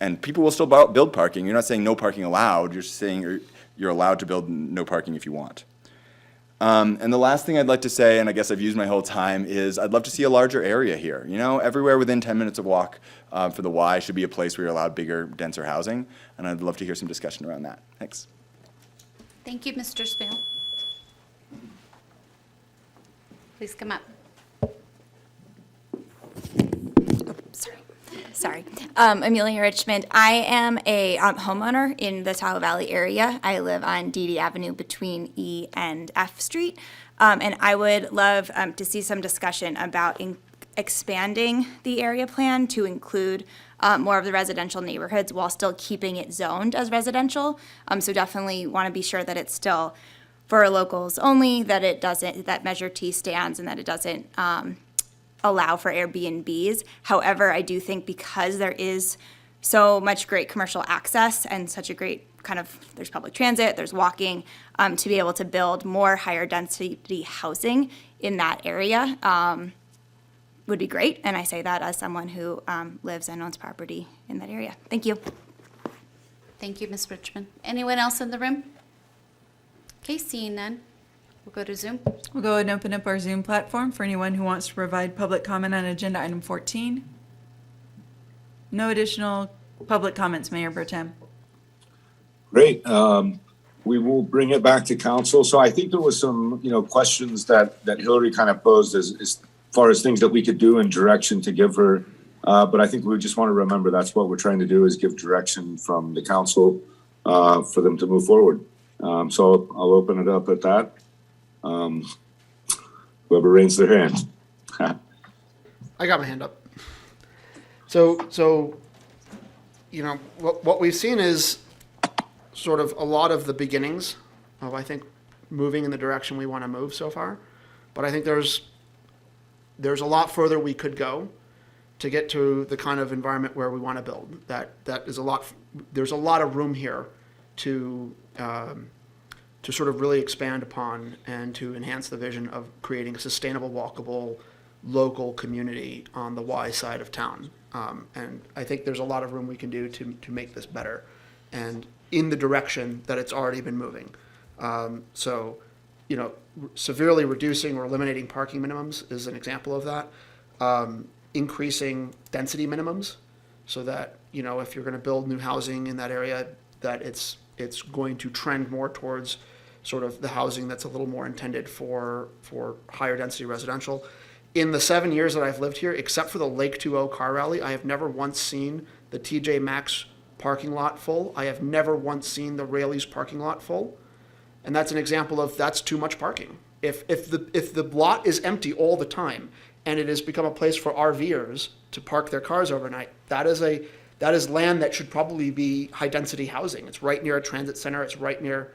S: and people will still build parking. You're not saying no parking allowed. You're saying you're allowed to build no parking if you want. And the last thing I'd like to say, and I guess I've used my whole time, is I'd love to see a larger area here. Everywhere within 10 minutes of walk for the Y should be a place where you're allowed bigger, denser housing, and I'd love to hear some discussion around that. Thanks.
J: Thank you, Mr. Spill. Please come up.
T: Sorry. Amelia Richmond. I am a homeowner in the Tahoe Valley area. I live on Dee Avenue between E and F Street. And I would love to see some discussion about expanding the area plan to include more of the residential neighborhoods while still keeping it zoned as residential. So definitely want to be sure that it's still for locals only, that Measure T stands, and that it doesn't allow for Airbnbs. However, I do think because there is so much great commercial access and such a great there's public transit, there's walking, to be able to build more higher density housing in that area would be great. And I say that as someone who lives and owns property in that area. Thank you.
J: Thank you, Ms. Richmond. Anyone else in the room? Okay, seeing none. We'll go to Zoom.
A: We'll go ahead and open up our Zoom platform for anyone who wants to provide public comment on agenda item 14. No additional public comments, Mayor Pro Tem.
H: Great. we will bring it back to council. So I think there was some, questions that Hillary kind of posed as far as things that we could do and direction to give her. But I think we just want to remember that's what we're trying to do, is give direction from the council for them to move forward. So I'll open it up at that. Whoever raised their hand.
E: I got my hand up. So what we've seen is sort of a lot of the beginnings of, I think, moving in the direction we want to move so far. But I think there's a lot further we could go to get to the kind of environment where we want to build. There's a lot of room here to sort of really expand upon and to enhance the vision of creating a sustainable, walkable, local community on the Y side of town. And I think there's a lot of room we can do to make this better, and in the direction that it's already been moving. Severely reducing or eliminating parking minimums is an example of that. Increasing density minimums so that, if you're going to build new housing in that area, that it's going to trend more towards sort of the housing that's a little more intended for higher density residential. In the 7 years that I've lived here, except for the Lake 2O car rally, I have never once seen the TJ Maxx parking lot full. I have never once seen the Raley's parking lot full. And that's an example of that's too much parking. If the lot is empty all the time and it has become a place for RVers to park their cars overnight, that is land that should probably be high density housing. It's right near a transit center. It's right near,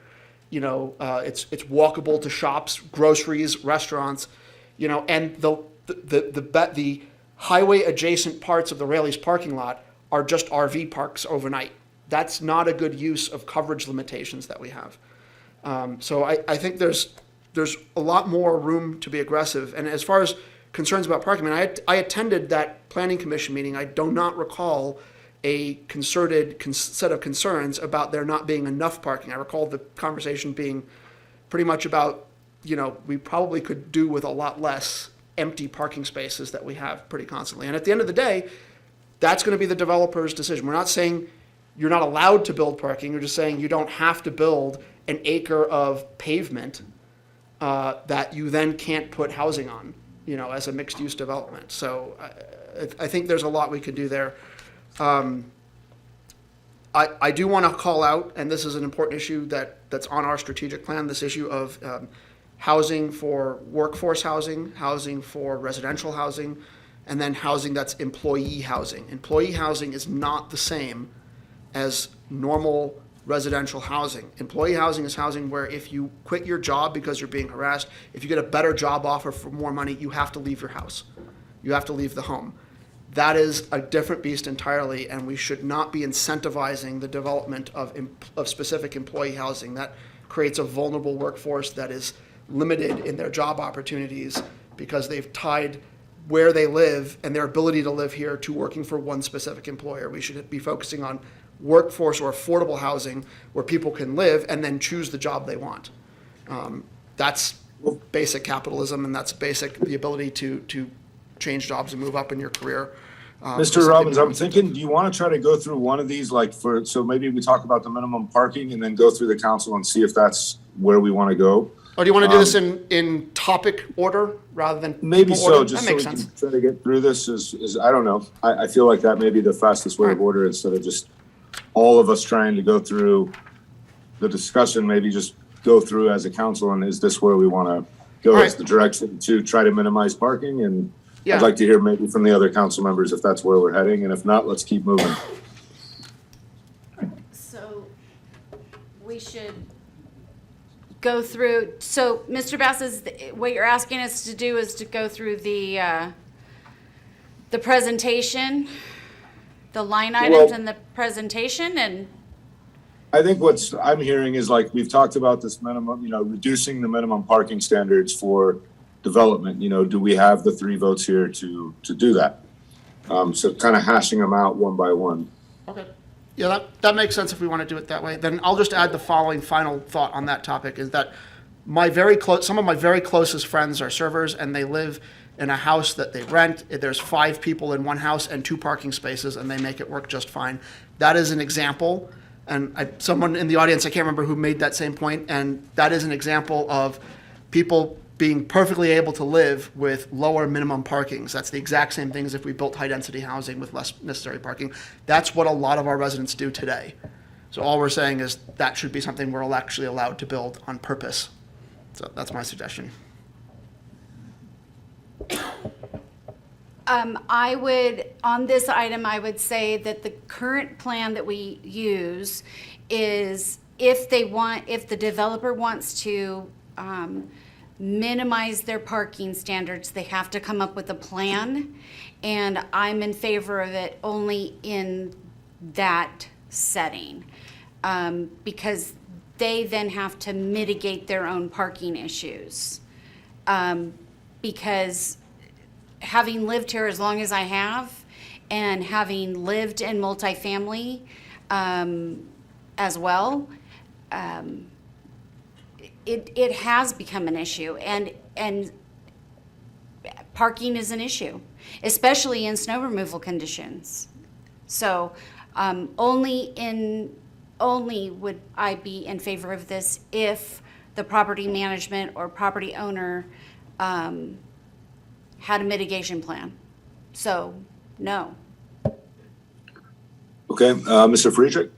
E: it's walkable to shops, groceries, restaurants, and the highway adjacent parts of the Raley's parking lot are just RV parks overnight. That's not a good use of coverage limitations that we have. So I think there's a lot more room to be aggressive. And as far as concerns about parking, I attended that planning commission meeting. I do not recall a concerted set of concerns about there not being enough parking. I recall the conversation being pretty much about, we probably could do with a lot less empty parking spaces that we have pretty constantly. And at the end of the day, that's going to be the developer's decision. We're not saying you're not allowed to build parking. You're just saying you don't have to build an acre of pavement that you then can't put housing on, as a mixed-use development. So I think there's a lot we could do there. I do want to call out, and this is an important issue that's on our strategic plan, this issue of housing for workforce housing, housing for residential housing, and then housing that's employee housing. Employee housing is not the same as normal residential housing. Employee housing is housing where if you quit your job because you're being harassed, if you get a better job offer for more money, you have to leave your house. You have to leave the home. That is a different beast entirely, and we should not be incentivizing the development of specific employee housing. That creates a vulnerable workforce that is limited in their job opportunities because they've tied where they live and their ability to live here to working for one specific employer. We should be focusing on workforce or affordable housing where people can live and then choose the job they want. That's basic capitalism, and that's the ability to change jobs and move up in your career.
H: Mr. Robbins, I'm thinking, do you want to try to go through one of these, so maybe we talk about the minimum parking and then go through the council and see if that's where we want to go?
E: Or do you want to do this in topic order rather than
H: maybe
E: people
H: so,
E: order?
H: just
E: That
H: so
E: makes
H: we
E: sense.
H: can try to get through this is I don't know. I feel like that may be the fastest way of order instead of just all of us trying to go through the discussion, maybe just go through as a council, and is this where we want to go as the direction to try to minimize parking? And
E: Yeah.
H: I'd like to hear maybe from the other council members if that's where we're heading, and if not, let's keep moving.
J: So we should go through, so Mr. Bass, what you're asking us to do is to go through the presentation, the line items in the presentation, and
H: I think what I'm hearing is we've talked about this minimum, reducing the minimum parking standards for development. Do we have the 3 votes here to do that? So kind of hashing them out one by one.
E: Okay. Yeah, that makes sense if we want to do it that way. Then I'll just add the following final thought on that topic is that some of my very closest friends are servers, and they live in a house that they rent. There's 5 people in one house and 2 parking spaces, and they make it work just fine. That is an example And someone in the audience, I can't remember who made that same point, and that is an example of people being perfectly able to live with lower minimum parkings. That's the exact same thing as if we built high-density housing with less necessary parking. That's what a lot of our residents do today. So all we're saying is that should be something we're actually allowed to build on purpose. So that's my suggestion.
J: I would, on this item, I would say that the current plan that we use is if the developer wants to minimize their parking standards, they have to come up with a plan. And I'm in favor of it only in that setting. Because they then have to mitigate their own parking issues. Because having lived here as long as I have, and having lived in multifamily as well, it has become an issue, and parking is an issue, especially in snow removal conditions. So only would I be in favor of this if the property management or property owner had a mitigation plan. So, no.
H: Okay, Mr. Friedrich?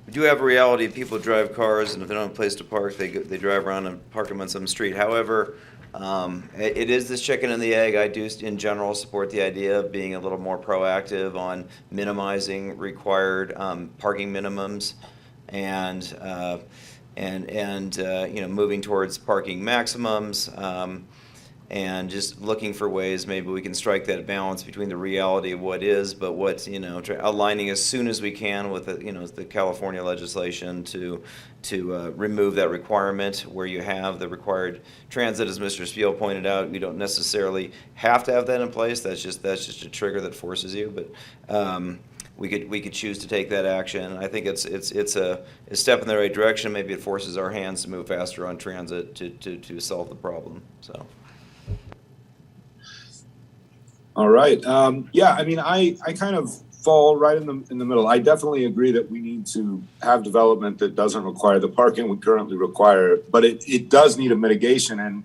F: We do have a reality, people drive cars, and if they don't have a place to park, they drive around and park them on some street. However, it is this chicken and the egg. I do, in general, support the idea of being a little more proactive on minimizing required parking minimums and moving towards parking maximums. And just looking for ways maybe we can strike that balance between the reality of what is, but what's, aligning as soon as we can with the California legislation to remove that requirement where you have the required transit, as Mr. Spiel pointed out. You don't necessarily have to have that in place. That's just a trigger that forces you. But we could choose to take that action. I think it's a step in the right direction. Maybe it forces our hands to move faster on transit to solve the problem. So.
H: All right. Yeah, I mean, I kind of fall right in the middle. I definitely agree that we need to have development that doesn't require the parking we currently require, but it does need a mitigation. And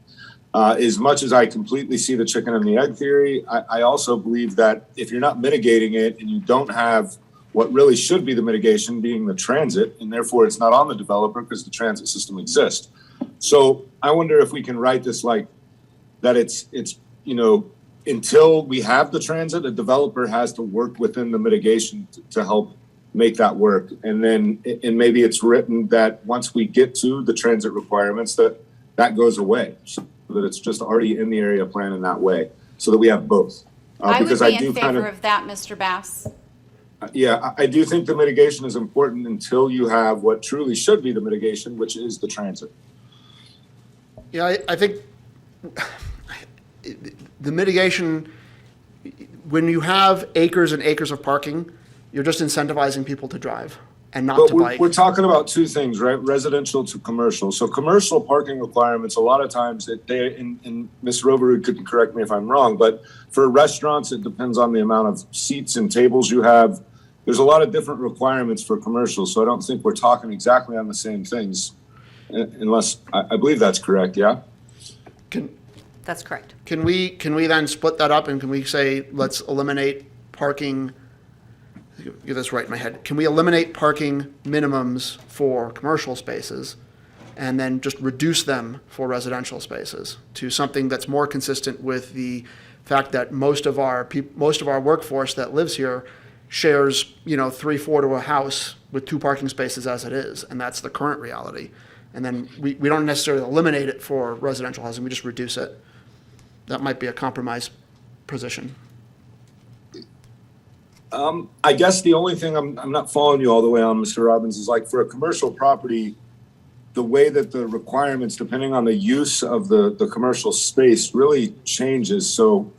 H: as much as I completely see the chicken and the egg theory, I also believe that if you're not mitigating it and you don't have what really should be the mitigation being the transit, and therefore it's not on the developer because the transit system exists. So I wonder if we can write this like that it's until we have the transit, a developer has to work within the mitigation to help make that work. And maybe it's written that once we get to the transit requirements, that goes away, so that it's just already in the area plan in that way, so that we have both.
J: I would be in favor of that, Mr. Bass.
H: Yeah, I do think the mitigation is important until you have what truly should be the mitigation, which is the transit.
E: Yeah, I think the mitigation, when you have acres and acres of parking, you're just incentivizing people to drive and not to bike.
H: We're talking about two things, right? Residential to commercial. So commercial parking requirements, a lot of times, and Ms. Roverud could correct me if I'm wrong, but for restaurants, it depends on the amount of seats and tables you have. There's a lot of different requirements for commercial, so I don't think we're talking exactly on the same things, unless, I believe that's correct, yeah?
B: That's correct.
E: Can we then split that up and can we say, let's eliminate parking, get this right in my head, can we eliminate parking minimums for commercial spaces and then just reduce them for residential spaces to something that's more consistent with the fact that most of our workforce that lives here shares 3-4 to a house with 2 parking spaces as it is, and that's the current reality. And then we don't necessarily eliminate it for residential housing, we just reduce it. That might be a compromise position.
H: I guess the only thing I'm not following you all the way on, Mr. Robbins, is like for a commercial property, the way that the requirements, depending on the use of the commercial space, really changes. So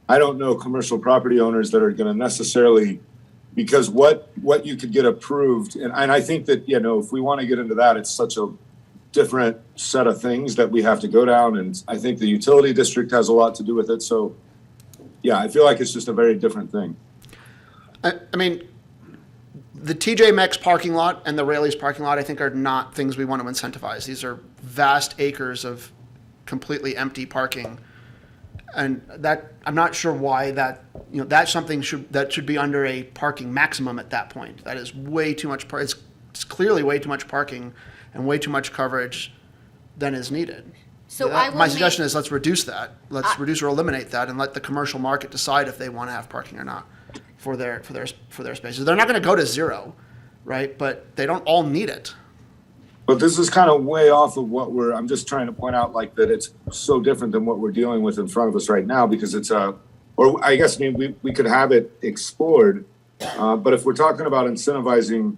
H: I don't know commercial property owners that are going to necessarily, because what you could get approved, and I think that, if we want to get into that, it's such a different set of things that we have to go down, and I think the utility district has a lot to do with it. So yeah, I feel like it's just a very different thing.
E: I mean, the TJ Maxx parking lot and the Raley's parking lot, I think, are not things we want to incentivize. These are vast acres of completely empty parking. And that, I'm not sure why that, that's something that should be under a parking maximum at that point. That is way too much, it's clearly way too much parking and way too much coverage than is needed.
J: So I will
E: My suggestion is let's reduce that. Let's reduce or eliminate that and let the commercial market decide if they want to have parking or not for their spaces. They're not going to go to zero, right? But they don't all need it.
H: But this is kind of way off of I'm just trying to point out like that it's so different than what we're dealing with in front of us right now because it's or I guess we could have it explored. But if we're talking about incentivizing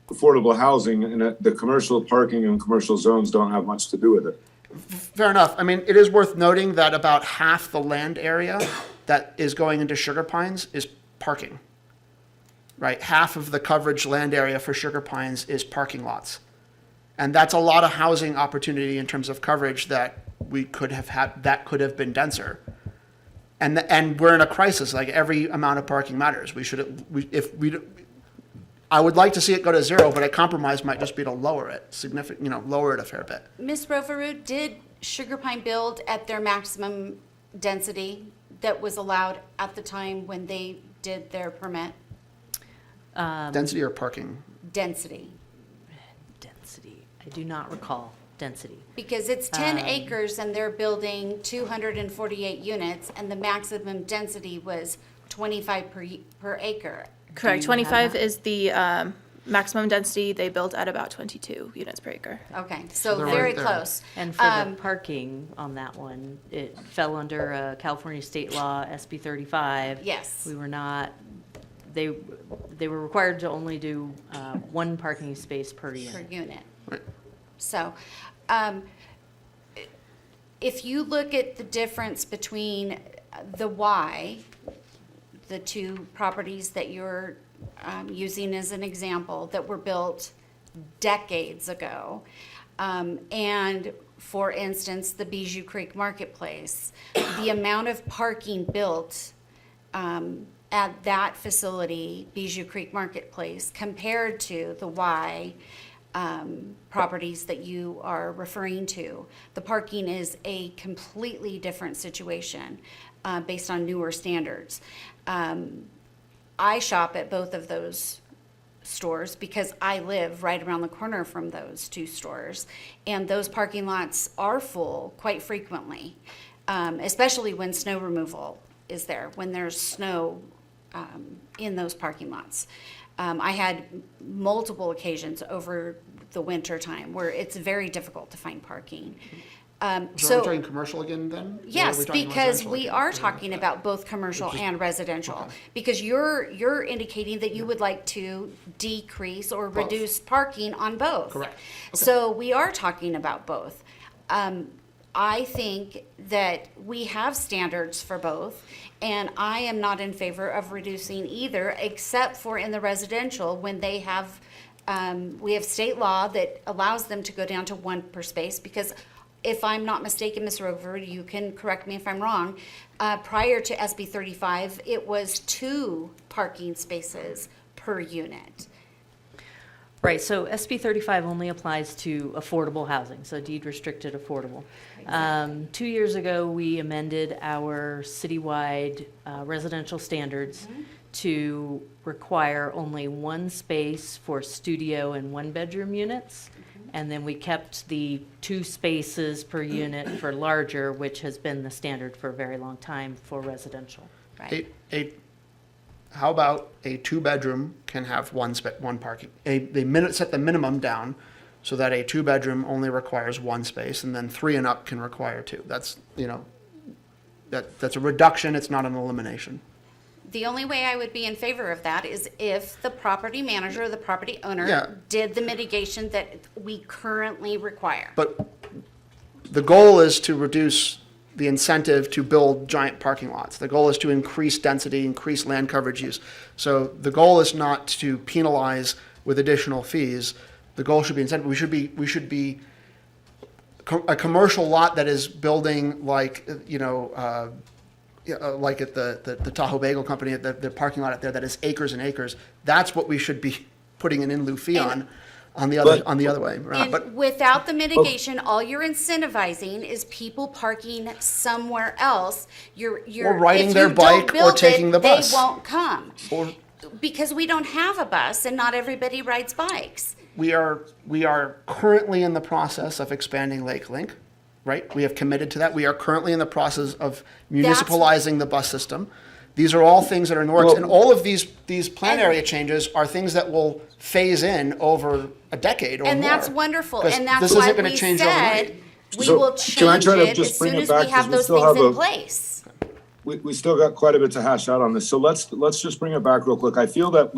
H: affordable housing and the commercial parking and commercial zones don't have much to do with it.
E: Fair enough. I mean, it is worth noting that about half the land area that is going into Sugar Pines is parking, right? Half of the coverage land area for Sugar Pines is parking lots. And that's a lot of housing opportunity in terms of coverage that we could have had, that could have been denser. And we're in a crisis, like every amount of parking matters. I would like to see it go to zero, but a compromise might just be to lower it lower it a fair bit.
J: Ms. Roverud, did Sugar Pine build at their maximum density that was allowed at the time when they did their permit?
E: Density or parking?
J: Density.
O: I do not recall density.
J: Because it's 10 acres and they're building 248 units and the maximum density was 25 per acre.
N: Correct. 25 is the maximum density. They built at about 22 units per acre.
J: Okay, so very close.
O: And for the parking on that one, it fell under California state law, SB 35.
J: Yes.
O: We were not, they were required to only do one parking space per unit.
J: Per unit. So, if you look at the difference between the Y, the two properties that you're using as an example that were built decades ago, and for instance, the Bijou Creek Marketplace, the amount of parking built at that facility, Bijou Creek Marketplace, compared to the Y properties that you are referring to. The parking is a completely different situation based on newer standards. I shop at both of those stores because I live right around the corner from those two stores, and those parking lots are full quite frequently, especially when snow removal is there, when there's snow in those parking lots. I had multiple occasions over the winter time where it's very difficult to find parking.
E: So are we talking commercial again then?
J: Yes, because we are talking about both commercial and residential.
E: Okay.
J: Because you're indicating that you would like to decrease or reduce parking on both.
E: Correct. Okay.
J: So we are talking about both. I think that we have standards for both, and I am not in favor of reducing either, except for in the residential when they have, we have state law that allows them to go down to one per space, because if I'm not mistaken, Ms. Rover, you can correct me if I'm wrong, prior to SB 35, it was 2 parking spaces per unit.
O: Right, so SB 35 only applies to affordable housing, so deed restricted affordable. 2 years ago, we amended our citywide residential standards to require only one space for studio and one-bedroom units. And then we kept the 2 spaces per unit for larger, which has been the standard for a very long time for residential.
J: Right.
E: How about a 2-bedroom can have one parking? Set the minimum down so that a 2-bedroom only requires 1 space, and then 3 and up can require 2. That's that's a reduction. It's not an elimination.
J: The only way I would be in favor of that is if the property manager or the property owner did the mitigation that we currently require.
E: But the goal is to reduce the incentive to build giant parking lots. The goal is to increase density, increase land coverage use. So the goal is not to penalize with additional fees. The goal should be incentive. We should be a commercial lot that is building like like at the Tahoe Bagel Company, at the parking lot out there, that is acres and acres, that's what we should be putting an in lieu fee on the other way around.
J: And
E: But
J: without the mitigation, all you're incentivizing is people parking somewhere else. You're
E: Or riding
J: if
E: their
J: you don't
E: bike or
J: build
E: taking
J: it,
E: the bus.
J: They won't come.
E: Or-
J: Because we don't have a bus and not everybody rides bikes.
E: we are currently in the process of expanding Lake Link, right? We have committed to that. We are currently in the process of municipalizing the bus system. These are all things that are in the works, and all of these plan area changes are things that will phase in over a decade or more.
J: And that's wonderful,
E: 'Cause
J: and that's
E: this
J: why
E: isn't gonna
J: we
E: change
J: said
E: overnight.
J: we
H: So,
J: will
H: can I
J: change
H: try to
J: it
H: just
J: as
H: bring
J: soon
H: it
J: as
H: back,
J: we have
H: 'cause we
J: those
H: still
J: things
H: have
J: in
H: a-
J: place.
H: We still got quite a bit to hash out on this, so let's just bring it back real quick. I feel that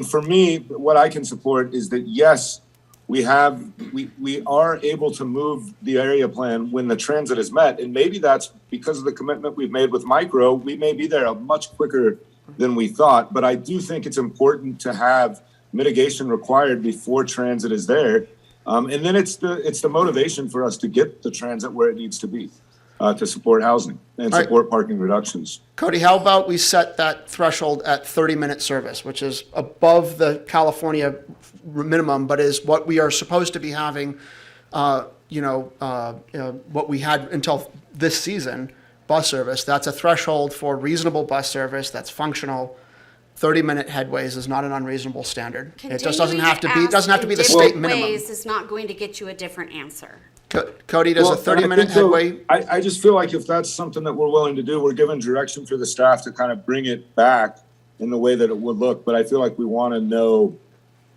H: for me, what I can support is that, yes, we are able to move the area plan when the transit is met, and maybe that's because of the commitment we've made with micro. We may be there much quicker than we thought, but I do think it's important to have mitigation required before transit is there, and then it's the motivation for us to get the transit where it needs to be. To support housing and
E: All right.
H: support parking reductions.
E: Cody, how about we set that threshold at 30-minute service, which is above the California minimum, but is what we are supposed to be having, what we had until this season, bus service. That's a threshold for reasonable bus service that's functional. 30-minute headways is not an unreasonable standard. It just doesn't have to be, it doesn't have to be the state minimum.
J: Ways is not going to get you a different answer.
E: Cody, does a
H: Well,
E: 30-minute
H: I think so.
E: headway?
H: I just feel like if that's something that we're willing to do, we're giving direction for the staff to kind of bring it back in the way that it would look. But I feel like we want to know,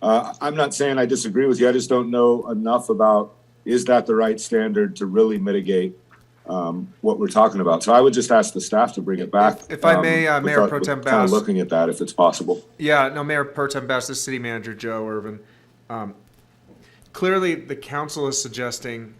H: I'm not saying I disagree with you. I just don't know enough about, is that the right standard to really mitigate what we're talking about? So I would just ask the staff to bring it back.
C: If I may, Mayor
H: without-
C: Pro Tem
H: with kind of
C: Bass.
H: looking at that, if it's possible.
C: Yeah, no, Mayor Pro Tem Bass, this is City Manager Joe Irvin. Clearly, the council is suggesting,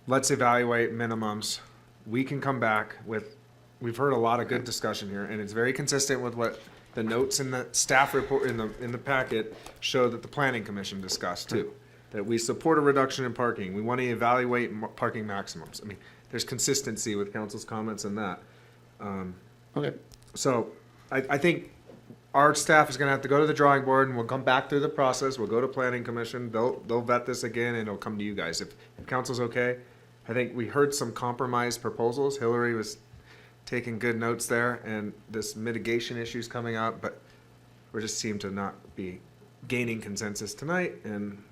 C: let's evaluate minimums. We can come back with, we've heard a lot of good discussion here, and it's very consistent with what the notes in the staff report, in the packet, show that the planning commission discussed too. That we support a reduction in parking. We want to evaluate parking maximums. I mean, there's consistency with council's comments in that.
E: Okay.
C: So I think our staff is gonna have to go to the drawing board, and we'll come back through the process. We'll go to planning commission. They'll vet this again, and it'll come to you guys. If council's okay, I think we heard some compromise proposals. Hillary was taking good notes there, and this mitigation issue's coming up, but we just seem to not be gaining consensus tonight, and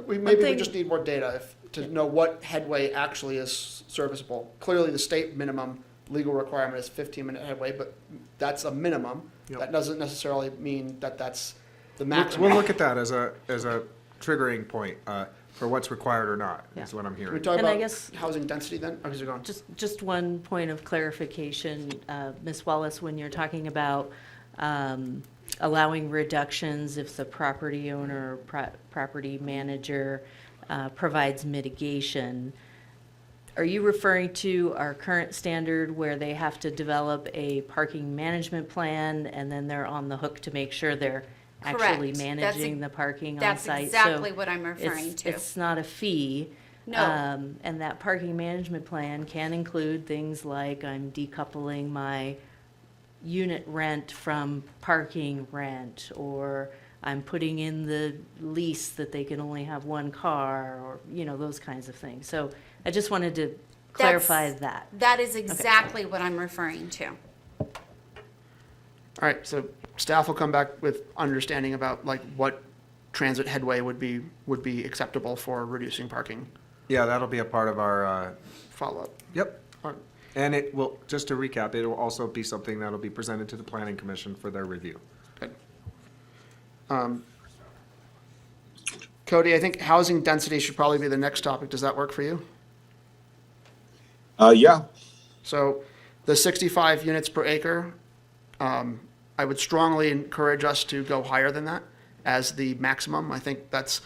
E: Maybe we just need more data to know what headway actually is serviceable. Clearly, the state minimum legal requirement is 15-minute headway, but that's a minimum.
C: Yep.
E: That doesn't necessarily mean that that's the
C: we'll
E: maximum.
C: look at that as a triggering point for what's required or not, is what I'm
E: Can we
C: hearing.
E: talk
K: And I
E: about
K: guess-
E: housing density then? Okay, so go on.
K: Just one point of clarification, Ms. Wallace, when you're talking about allowing reductions if the property owner, or property manager provides mitigation, are you referring to our current standard where they have to develop a parking management plan and then they're on the hook to make sure they're actually
J: Correct.
K: managing the parking on
J: That's
K: site?
J: exactly
K: So
J: what I'm referring to.
K: It's not a fee.
J: No.
K: And that parking management plan can include things like I'm decoupling my unit rent from parking rent, or I'm putting in the lease that they can only have one car, or, those kinds of things. So I just wanted to clarify that.
J: That is exactly what I'm referring to.
E: All right, so staff will come back with understanding about like what transit headway would be acceptable for reducing parking.
C: Yeah, that'll be a part of our,
E: Follow-up.
C: yep. And it will, just to recap, it will also be something that'll be presented to the planning commission for their review.
E: Good. Cody, I think housing density should probably be the next topic. Does that work for you?
H: Yeah.
E: So the 65 units per acre, I would strongly encourage us to go higher than that as the maximum. I think that's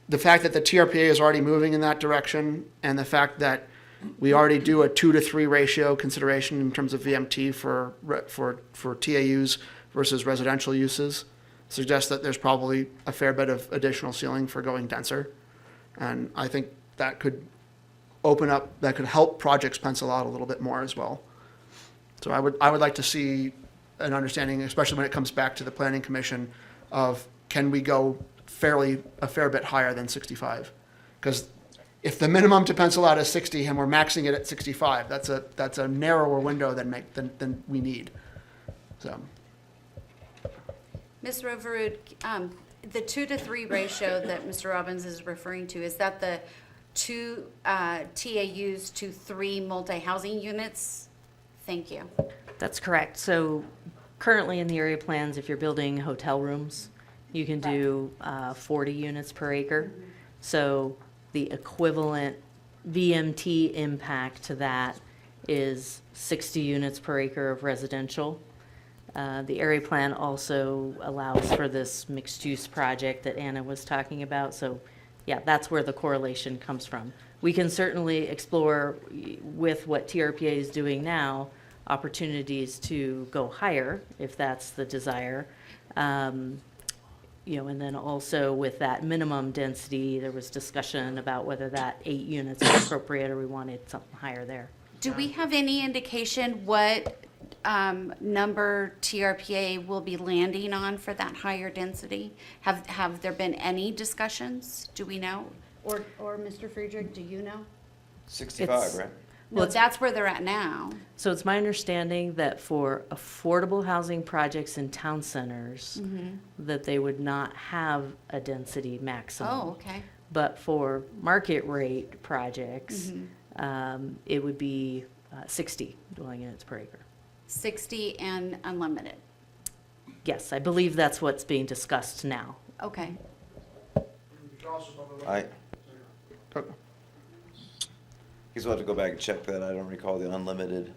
E: the fact that the TRPA is already moving in that direction, and the fact that we already do a 2 to 3 ratio consideration in terms of VMT for TAUs versus residential uses suggests that there's probably a fair bit of additional ceiling for going denser. And I think that could open up, that could help projects pencil out a little bit more as well. So I would like to see an understanding, especially when it comes back to the planning commission, of can we go a fair bit higher than 65? Because if the minimum to pencil out is 60 and we're maxing it at 65, that's a narrower window than we need. So.
J: Ms. Roverud, the 2-to-3 ratio that Mr. Robbins is referring to, is that the 2 TAUs to 3 multi-housing units? Thank you.
O: That's correct. So currently in the area plans, if you're building hotel rooms, you can do 40 units per acre. So the equivalent VMT impact to that is 60 units per acre of residential. The area plan also allows for this mixed-use project that Anna was talking about. So yeah, that's where the correlation comes from. We can certainly explore with what TRPA is doing now, opportunities to go higher if that's the desire. And then also with that minimum density, there was discussion about whether that 8 units is appropriate or we wanted something higher there.
J: Do we have any indication what number TRPA will be landing on for that higher density? Have there been any discussions? Do we know? Or Mr. Friedrich, do you know?
F: 65, right?
J: No, that's where they're at now.
O: So it's my understanding that for affordable housing projects in town centers, that they would not have a density maximum.
J: Oh, okay.
O: But for market rate projects, it would be 60 dwelling units per acre.
J: 60 and unlimited.
O: Yes, I believe that's what's being discussed now.
J: Okay.
F: I guess we'll have to go back and check that. I don't recall the unlimited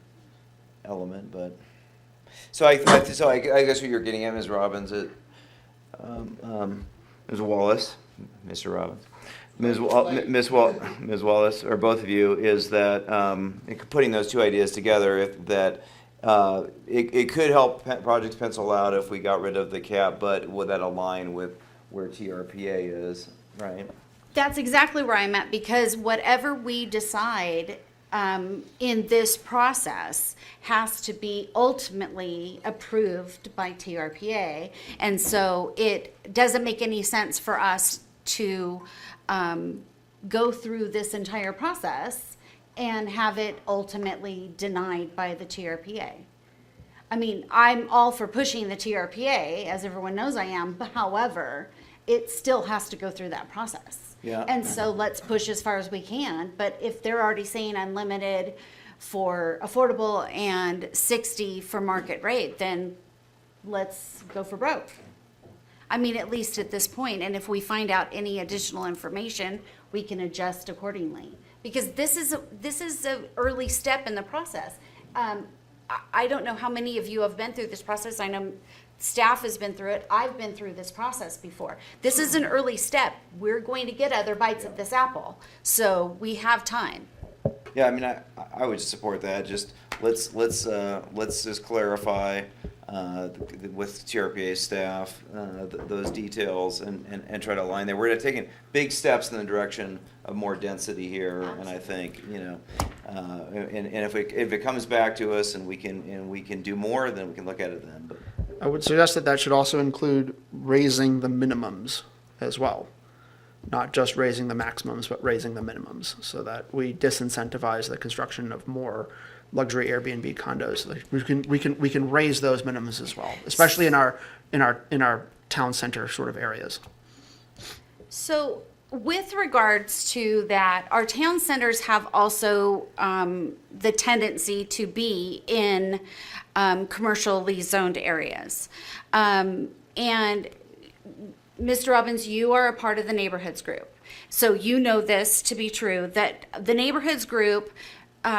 F: element, but so I guess what you're getting at, Ms. Robbins, Ms. Wallace, Mr. Robbins, Ms. Wallace, or both of you, is that putting those two ideas together, it could help projects pencil out if we got rid of the cap, but would that align with where TRPA is, right?
J: That's exactly where I'm at, because whatever we decide in this process has to be ultimately approved by TRPA. And so it doesn't make any sense for us to go through this entire process and have it ultimately denied by the TRPA. I mean, I'm all for pushing the TRPA, as everyone knows I am, but however, it still has to go through that process.
F: Yeah.
J: And so let's push as far as we can, but if they're already saying unlimited for affordable and 60 for market rate, then let's go for broke. I mean, at least at this point, and if we find out any additional information, we can adjust accordingly. Because this is an early step in the process. I don't know how many of you have been through this process. I know staff has been through it. I've been through this process before. This is an early step. We're going to get other bites of this apple. So we have time.
F: Yeah, I mean, I would support that. Just let's just clarify with TRPA staff those details and try to align there. We're taking big steps in the direction of more density here, and I think and if it comes back to us and we can do more, then we can look at it then. But
E: I would suggest that should also include raising the minimums as well. Not just raising the maximums, but raising the minimums, so that we disincentivize the construction of more luxury Airbnb condos. Like we can raise those minimums as well, especially in our town center sort of areas.
J: So with regards to that, our town centers have also the tendency to be in commercially zoned areas. And Mr. Robbins, you are a part of the neighborhoods group. So you know this to be true, that the neighborhoods group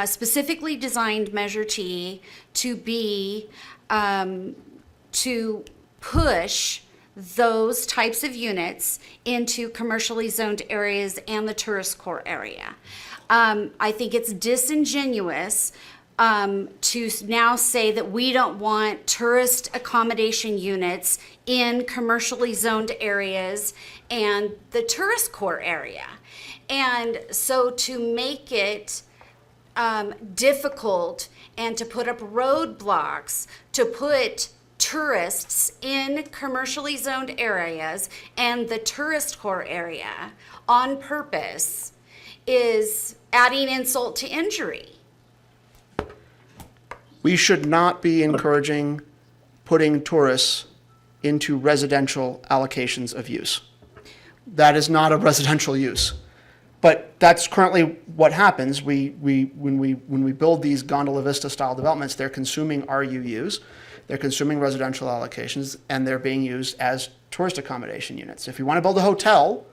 J: specifically designed Measure T to be, to push those types of units into commercially zoned areas and the tourist core area. I think it's disingenuous to now say that we don't want tourist accommodation units in commercially zoned areas and the tourist core area. And so to make it difficult and to put up roadblocks to put tourists in commercially zoned areas and the tourist core area on purpose is adding insult to injury.
E: We should not be encouraging putting tourists into residential allocations of use. That is not a residential use. But that's currently what happens. When we build these gondola vista style developments, they're consuming RUUs, they're consuming residential allocations, and they're being used as tourist accommodation units. If you want to build a hotel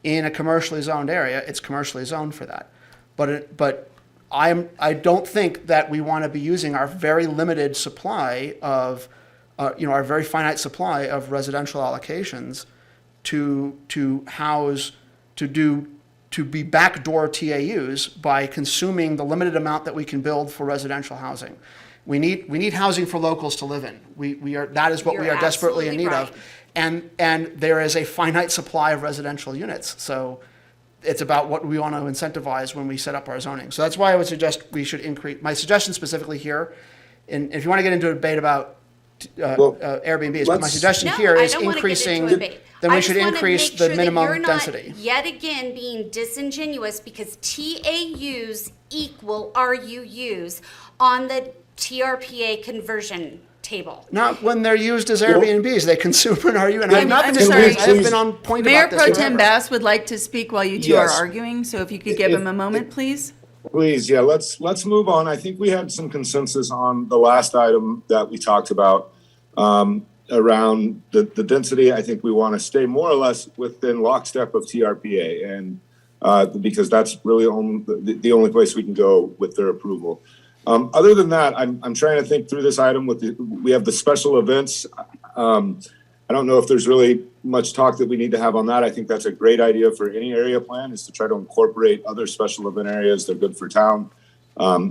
E: in a commercially zoned area, it's commercially zoned for that. But I don't think that we want to be using our very limited supply of, our very finite supply of residential allocations to house, to be backdoor TAUs by consuming the limited amount that we can build for residential housing. We need housing for locals to live in. That is what we are desperately in need of. And there is a finite supply of residential units. So it's about what we want to incentivize when we set up our zoning. So that's why I would suggest we should increase, my suggestion specifically here, and if you want to get into a debate about Airbnbs, but my suggestion here is increasing, then we should increase the minimum density.
J: Yet again, being disingenuous because TAUs equal RUUs on the TRPA conversion table.
E: Not when they're used as Airbnbs. They consume an RU, and I've not been
A: sorry.
E: I have been on point
A: Mayor
E: about this.
A: Pro Tem
E: forever.
A: Bass would like to speak while you two are
H: Yes.
A: arguing, so if you could give him a moment, please.
H: Please, yeah, let's move on. I think we had some consensus on the last item that we talked about around the density. I think we want to stay more or less within lockstep of TRPA, and because that's really the only place we can go with their approval. Other than that, I'm trying to think through this item we have the special events. I don't know if there's really much talk that we need to have on that. I think that's a great idea for any area plan, is to try to incorporate other special event areas. They're good for town.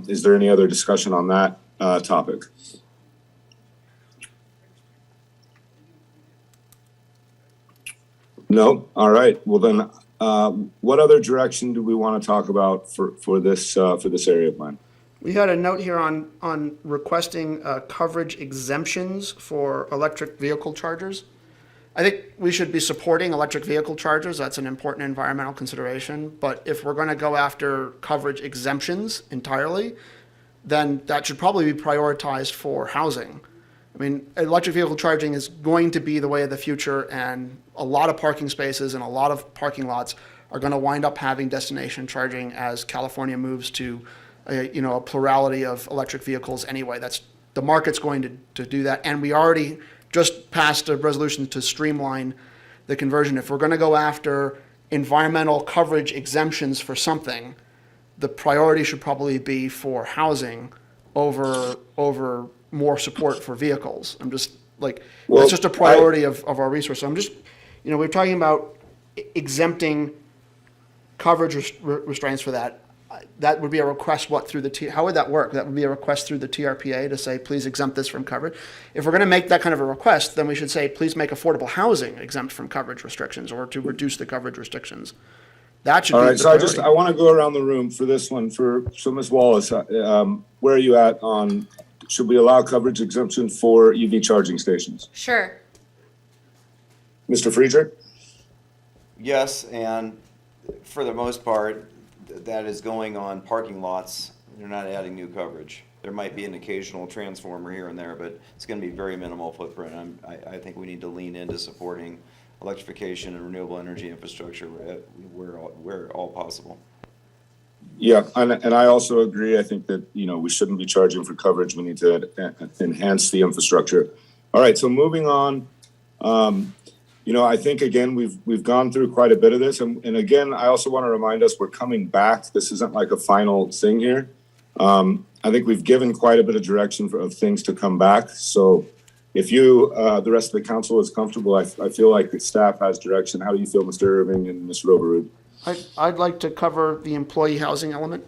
H: Is there any other discussion on that topic? No? All right. Well then, what other direction do we want to talk about for this area plan?
E: We had a note here on requesting coverage exemptions for electric vehicle chargers. I think we should be supporting electric vehicle chargers. That's an important environmental consideration. But if we're going to go after coverage exemptions entirely, then that should probably be prioritized for housing. I mean, electric vehicle charging is going to be the way of the future, and a lot of parking spaces and a lot of parking lots are going to wind up having destination charging as California moves to a plurality of electric vehicles anyway. The market's going to do that, and we already just passed a resolution to streamline the conversion. If we're going to go after environmental coverage exemptions for something, the priority should probably be for housing over more support for vehicles. I'm just that's just a priority of our resources. I'm just, we're talking about exempting coverage restraints for that. That would be a request, through how would that work? That would be a request through the TRPA to say, please exempt this from coverage. If we're going to make that kind of a request, then we should say, please make affordable housing exempt from coverage restrictions, or to reduce the coverage restrictions. That should
H: All
E: be
H: right,
E: the
H: so
E: priority.
H: I want to go around the room for this one. So Ms. Wallace, where are you at on, should we allow coverage exemption for EV charging stations?
J: Sure.
H: Mr. Friedrich?
F: Yes, and for the most part, that is going on parking lots. They're not adding new coverage. There might be an occasional transformer here and there, but it's going to be very minimal footprint. I think we need to lean into supporting electrification and renewable energy infrastructure where all possible.
H: Yeah, and I also agree. I think that, we shouldn't be charging for coverage. We need to enhance the infrastructure. All right, so moving on. I think, again, we've gone through quite a bit of this. And again, I also want to remind us we're coming back. This isn't like a final thing here. I think we've given quite a bit of direction of things to come back. So if the rest of the council is comfortable, I feel like the staff has direction. How do you feel, Mr. Irving and Mr. Overrood?
E: I'd like to cover the employee housing element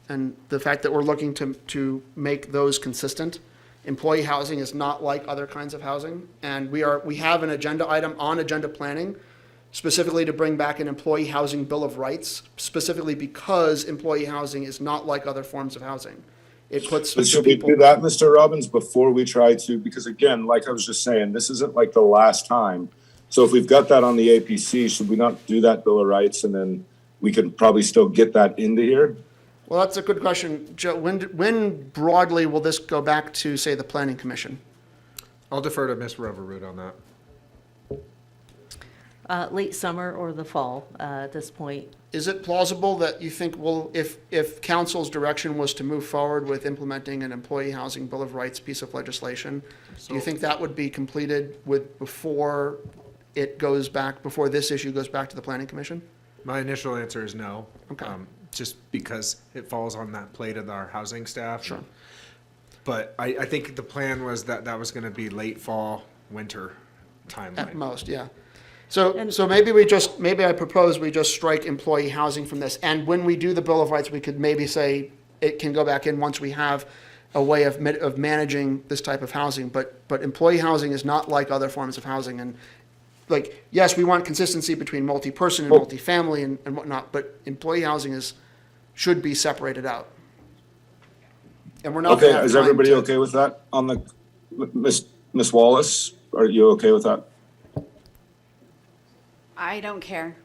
E: and the fact that we're looking to make those consistent. Employee housing is not like other kinds of housing, and we have an agenda item on agenda planning specifically to bring back an employee housing bill of rights, specifically because employee housing is not like other forms of housing. It puts
H: But should we do that, Mr. Robbins, before we try to, because again, like I was just saying, this isn't like the last time. So if we've got that on the APC, should we not do that Bill of Rights and then we could probably still get that into here?
E: Well, that's a good question. Joe, when broadly will this go back to, say, the Planning Commission?
C: I'll defer to Ms. Roverwood on that.
O: Late summer or the fall, at this point.
E: Is it plausible that you think, well, if council's direction was to move forward with implementing an employee housing bill of rights piece of legislation, do you think that would be completed before this issue goes back to the Planning Commission?
C: My initial answer is no.
E: Okay.
C: Just because it falls on that plate of our housing staff.
E: Sure.
C: But I think the plan was that was going to be late fall, winter timeline.
E: At most, yeah. So maybe I propose we just strike employee housing from this. And when we do the Bill of Rights, we could maybe say it can go back in once we have a way of managing this type of housing. But employee housing is not like other forms of housing. And like, yes, we want consistency between multi-person and multi-family and whatnot, but employee housing should be separated out. And we're not.
H: Okay, is everybody okay with that on the, Miss Wallace, are you okay with that?
J: I don't care.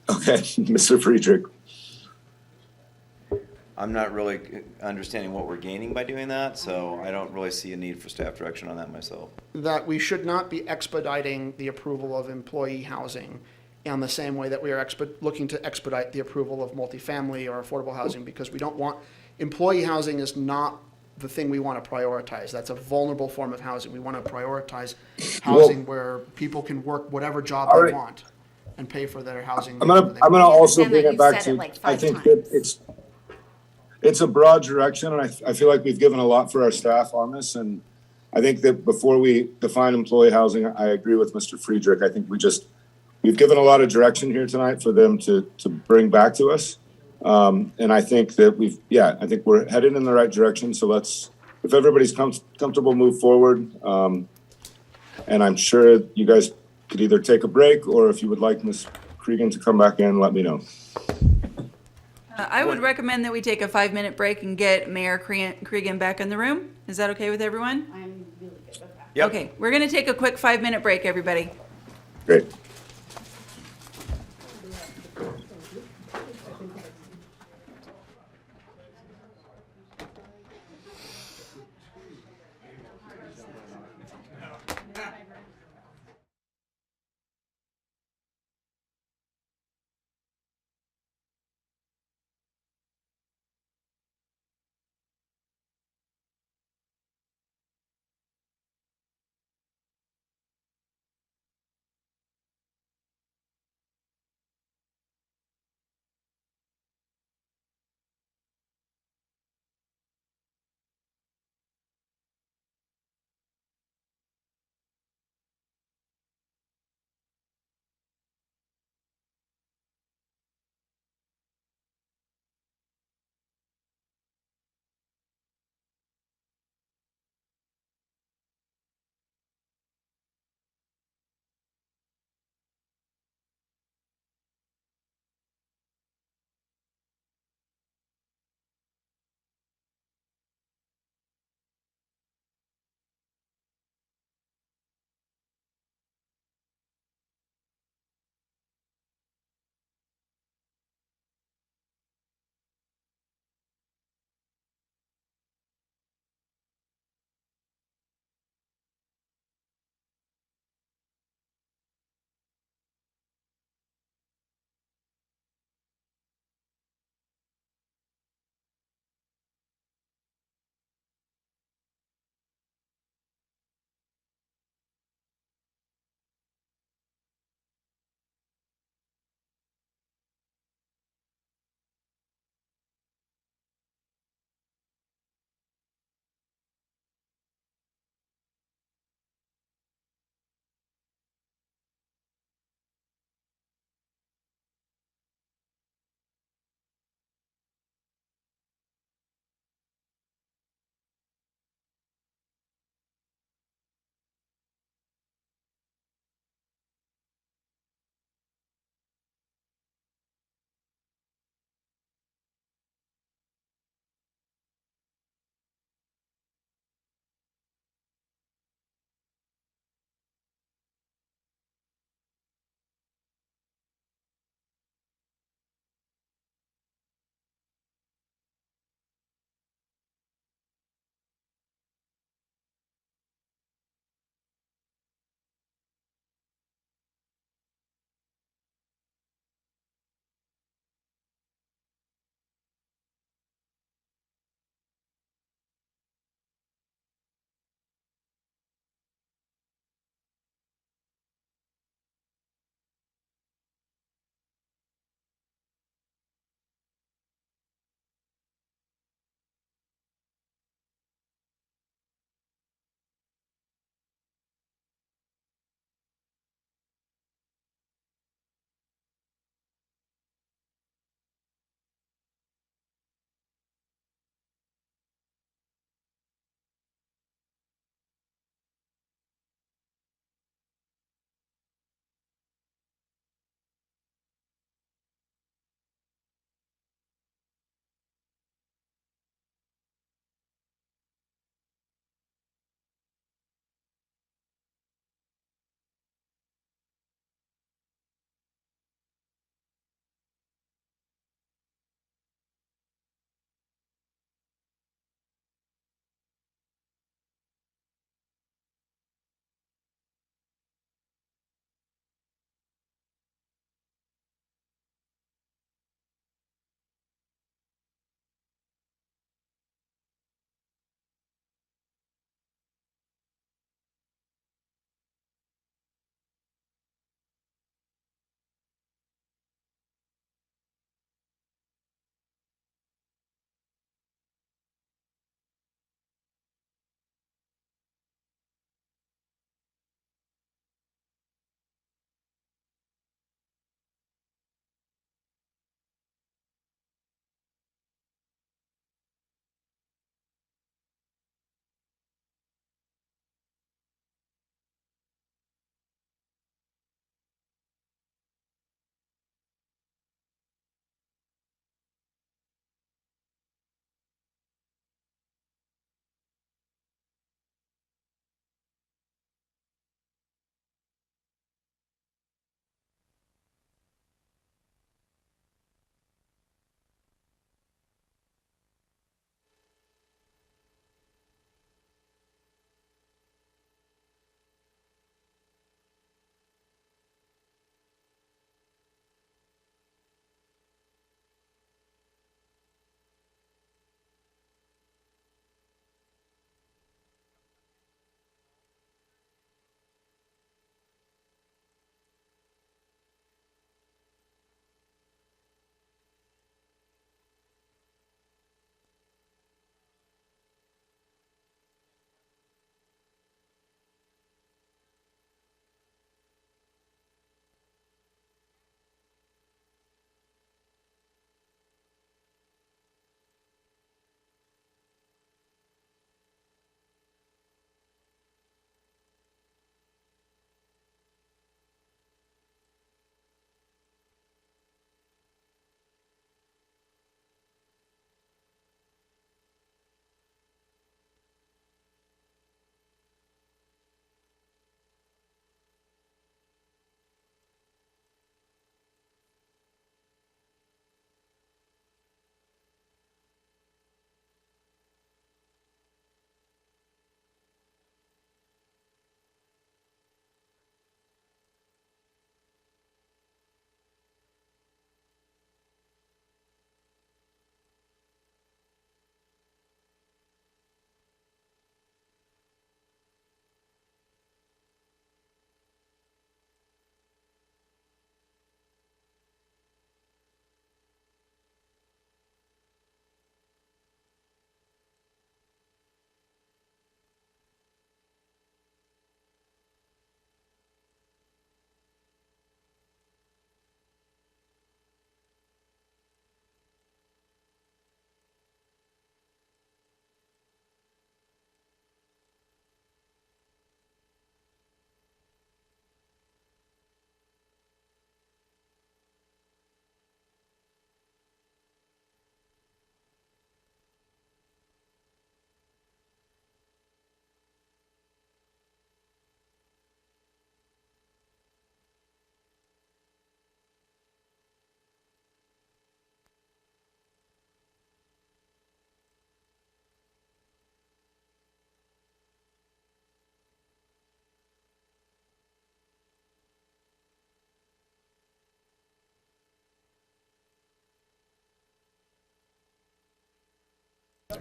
H: Okay, Mr. Friedrich.
F: I'm not really understanding what we're gaining by doing that, so I don't really see a need for staff direction on that myself.
E: That we should not be expediting the approval of employee housing in the same way that we are looking to expedite the approval of multifamily or affordable housing, because we don't want, employee housing is not the thing we want to prioritize. That's a vulnerable form of housing. We want to prioritize housing where people can work whatever job
H: All
E: they
H: right.
E: want and pay for their housing.
H: I'm gonna also bring it back to,
J: like
H: I
J: 5
H: think that it's a broad direction, and I feel like we've given a lot for our staff on this, and I think that before we define employee housing, I agree with Mr. Friedrich. I think we've given a lot of direction here tonight for them to bring back to us. And I think that I think we're headed in the right direction, so if everybody's comfortable, move forward. And I'm sure you guys could either take a break, or if you would like Ms. Cregan to come back in, let me know.
A: I would recommend that we take a 5-minute break and get Mayor Cregan back in the room. Is that okay with everyone?
J: I'm really good with that.
F: Yep.
A: Okay, we're going to take a quick 5-minute break, everybody.
H: Great.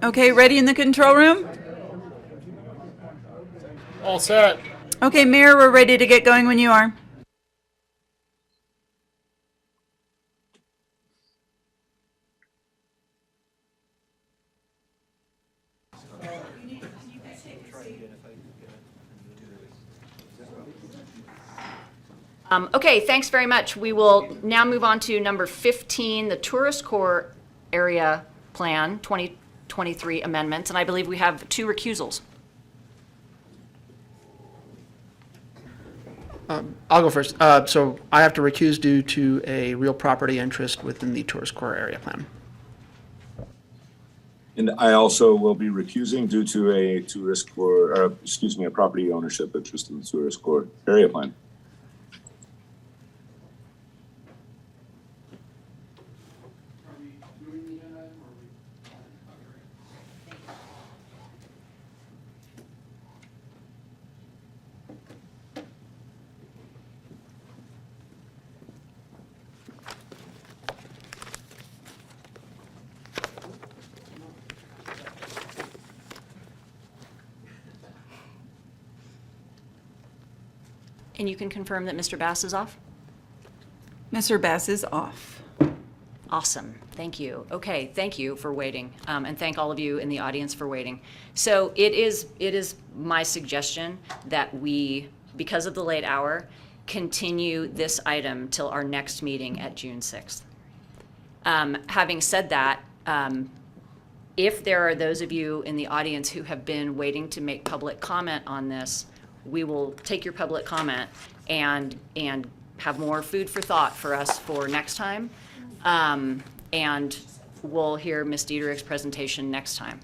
A: Okay, ready in the control room?
I: All set.
A: Okay, Mayor, we're ready to get going when you are.
B: Okay, thanks very much. We will now move on to number 15, the Tourist Core Area Plan 2023 amendments, and I believe we have 2 recusals.
E: I'll go first. So I have to recuse due to a real property interest within the tourist core area plan.
H: And I also will be recusing due to a tourist core, a property ownership interest in the tourist core area plan.
B: And you can confirm that Mr. Bass is off?
A: Mr. Bass is off.
B: Awesome, thank you. Okay, thank you for waiting, and thank all of you in the audience for waiting. So it is my suggestion that we, because of the late hour, continue this item till our next meeting at June 6th. Having said that, if there are those of you in the audience who have been waiting to make public comment on this, we will take your public comment and have more food for thought for us for next time. And we'll hear Ms. Dieterich's presentation next time.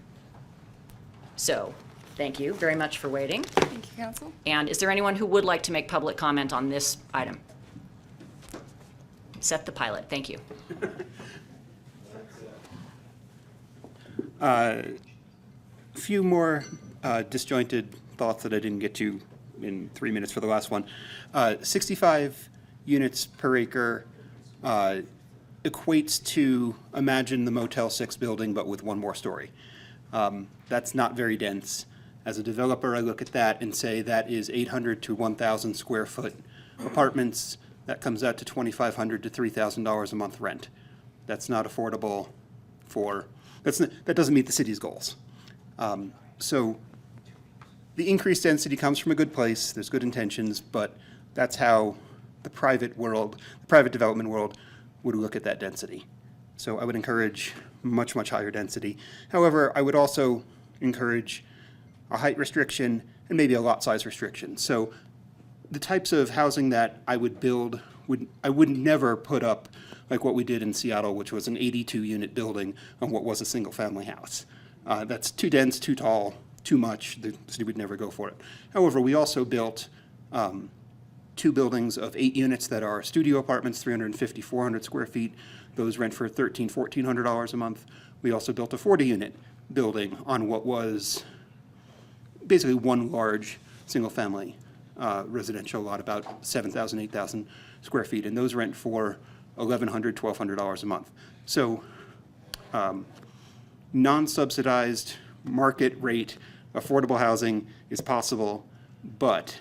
B: So, thank you very much for waiting.
T: Thank you, Council.
B: And is there anyone who would like to make public comment on this item? Set the pilot, thank you.
Q: A few more disjointed thoughts that I didn't get to in 3 minutes for the last one. 65 units per acre equates to, imagine the Motel 6 building, but with one more story. That's not very dense. As a developer, I look at that and say that is 800 to 1,000 square foot apartments. That comes out to $2,500 to $3,000 a month rent. That's not affordable for, that doesn't meet the city's goals. So the increased density comes from a good place, there's good intentions, but that's how the private world, the private development world would look at that density. So I would encourage much, much higher density. However, I would also encourage a height restriction and maybe a lot size restriction. So the types of housing that I would build, I would never put up like what we did in Seattle, which was an 82 unit building on what was a single family house. That's too dense, too tall, too much. The city would never go for it. However, we also built 2 buildings of 8 units that are studio apartments, 350, 400 square feet. Those rent for $1,300, $1,400 a month. We also built a 40 unit building on what was basically one large single family residential lot, about 7,000, 8,000 square feet. And those rent for $1,100, $1,200 a month. So non-subsidized market rate affordable housing is possible, but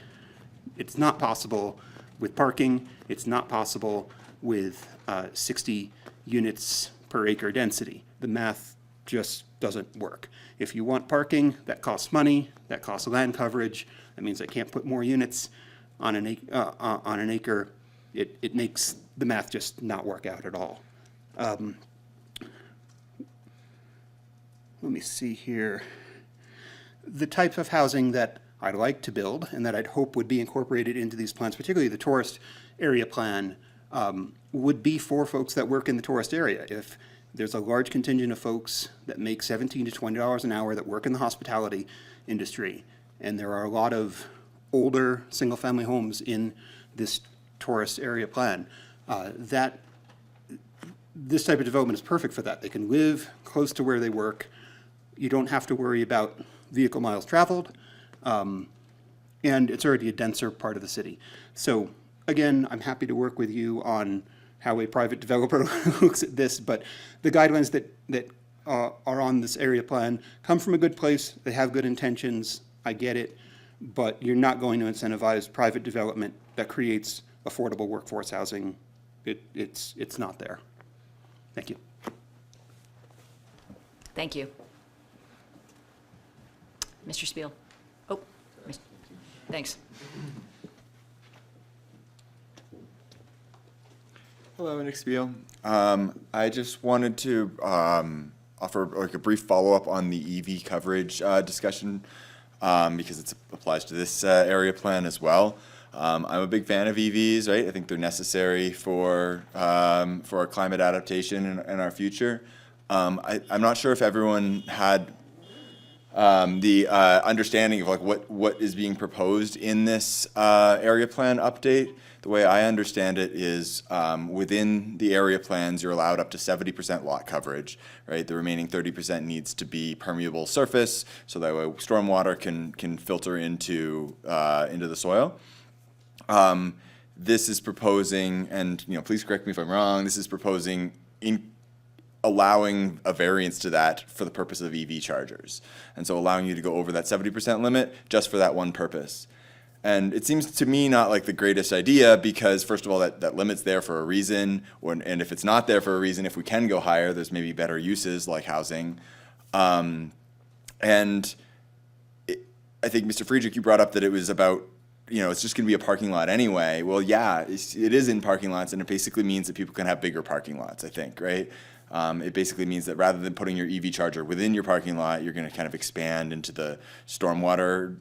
Q: it's not possible with parking. It's not possible with 60 units per acre density. The math just doesn't work. If you want parking, that costs money, that costs land coverage. That means I can't put more units on an acre. It makes the math just not work out at all. Let me see here. The type of housing that I'd like to build and that I'd hope would be incorporated into these plans, particularly the tourist area plan, would be for folks that work in the tourist area. If there's a large contingent of folks that make $17 to $20 an hour that work in the hospitality industry, and there are a lot of older single-family homes in this tourist area plan, this type of development is perfect for that. They can live close to where they work. You don't have to worry about vehicle miles traveled, and it's already a denser part of the city. So again, I'm happy to work with you on how a private developer looks at this, but the guidelines that are on this area plan come from a good place. They have good intentions. I get it. But you're not going to incentivize private development that creates affordable workforce housing. It's not there. Thank you.
B: Thank you. Mr. Spiel. Oh, thanks.
S: Hello, Nick Spiel. I just wanted to offer like a brief follow-up on the EV coverage discussion because it applies to this area plan as well. I'm a big fan of EVs, right? I think they're necessary for our climate adaptation and our future. I'm not sure if everyone had the understanding of like what is being proposed in this area plan update. The way I understand it is within the area plans, you're allowed up to 70% lot coverage, right? The remaining 30% needs to be permeable surface, so that way stormwater can filter into the soil. This is proposing, and please correct me if I'm wrong, this is proposing allowing a variance to that for the purpose of EV chargers. And so allowing you to go over that 70% limit just for that one purpose. And it seems to me not like the greatest idea because, first of all, that limit's there for a reason, and if it's not there for a reason, if we can go higher, there's maybe better uses like housing. I think, Mr. Friedrich, you brought up that it was about, it's just going to be a parking lot anyway. Well, yeah, it is in parking lots, and it basically means that people can have bigger parking lots, I think, right? It basically means that rather than putting your EV charger within your parking lot, you're going to kind of expand into the stormwater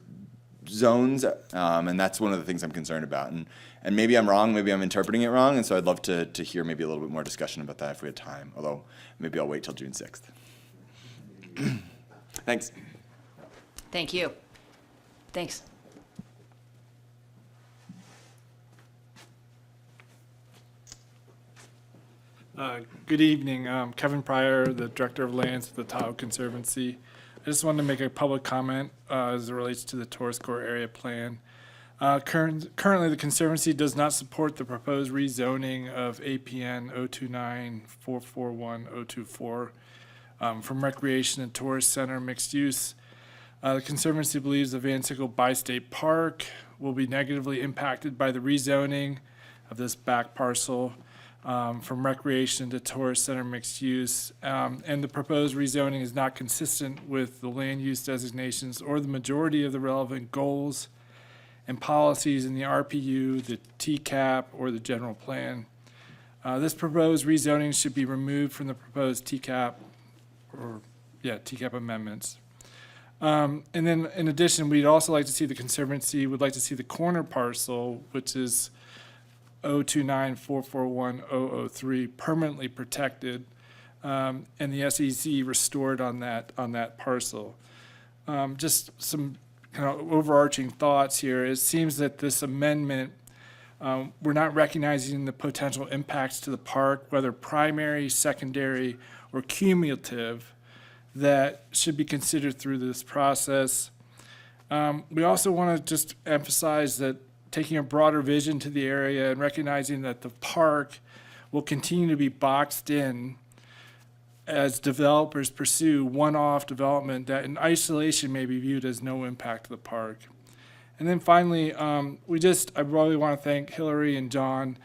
S: zones, and that's one of the things I'm concerned about. And maybe I'm wrong, maybe I'm interpreting it wrong, and so I'd love to hear maybe a little bit more discussion about that if we had time, although maybe I'll wait till June 6th. Thanks.
B: Thank you. Thanks.
U: Good evening. Kevin Pryor, the Director of Lands at the Tahoe Conservancy. I just wanted to make a public comment as it relates to the tourist core area plan. Currently, the Conservancy does not support the proposed rezoning of APN 029441024 from recreation and tourist center mixed use. The Conservancy believes the Van Sickle Bi-State Park will be negatively impacted by the rezoning of this back parcel from recreation to tourist center mixed use. And the proposed rezoning is not consistent with the land use designations or the majority of the relevant goals and policies in the RPU, the TCAP, or the general plan. This proposed rezoning should be removed from the proposed TCAP amendments. And then in addition, we'd also like to see the Conservancy would like to see the corner parcel, which is 029441003 permanently protected, and the SEC restored on that parcel. Just some kind of overarching thoughts here. It seems that this amendment, we're not recognizing the potential impacts to the park, whether primary, secondary, or cumulative, that should be considered through this process. We also want to just emphasize that taking a broader vision to the area and recognizing that the park will continue to be boxed in as developers pursue one-off development that in isolation may be viewed as no impact to the park. And then finally, I really want to thank Hillary and John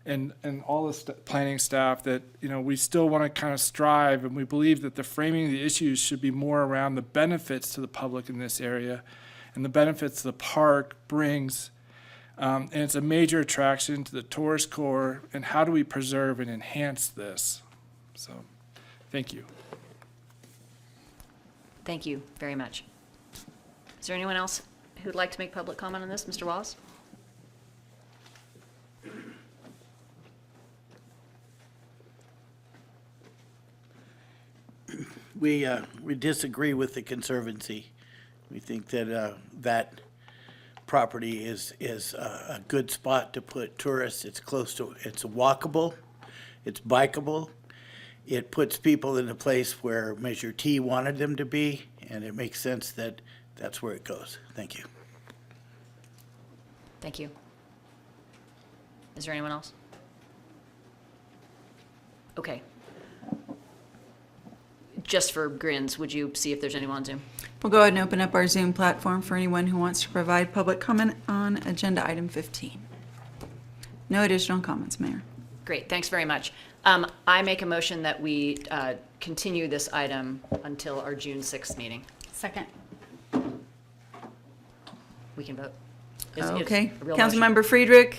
U: and all the planning staff that, we still want to kind of strive, and we believe that the framing of the issues should be more around the benefits to the public in this area and the benefits the park brings. And it's a major attraction to the tourist core, and how do we preserve and enhance this? So, thank you.
B: Thank you very much. Is there anyone else who'd like to make public comment on this? Mr. Wallace?
R: We disagree with the Conservancy. We think that that property is a good spot to put tourists. It's walkable, it's bikeable. It puts people in a place where Measure T wanted them to be, and it makes sense that that's where it goes. Thank you.
B: Thank you. Is there anyone else? Okay. just for grins, would you see if there's anyone on Zoom?
A: We'll go ahead and open up our Zoom platform for anyone who wants to provide public comment on agenda item 15. No additional comments, Mayor.
B: Great, thanks very much. I make a motion that we continue this item until our June 6th meeting.
J: Second.
B: We can vote.
A: Okay.
B: A real motion.
A: Councilmember Friedrich,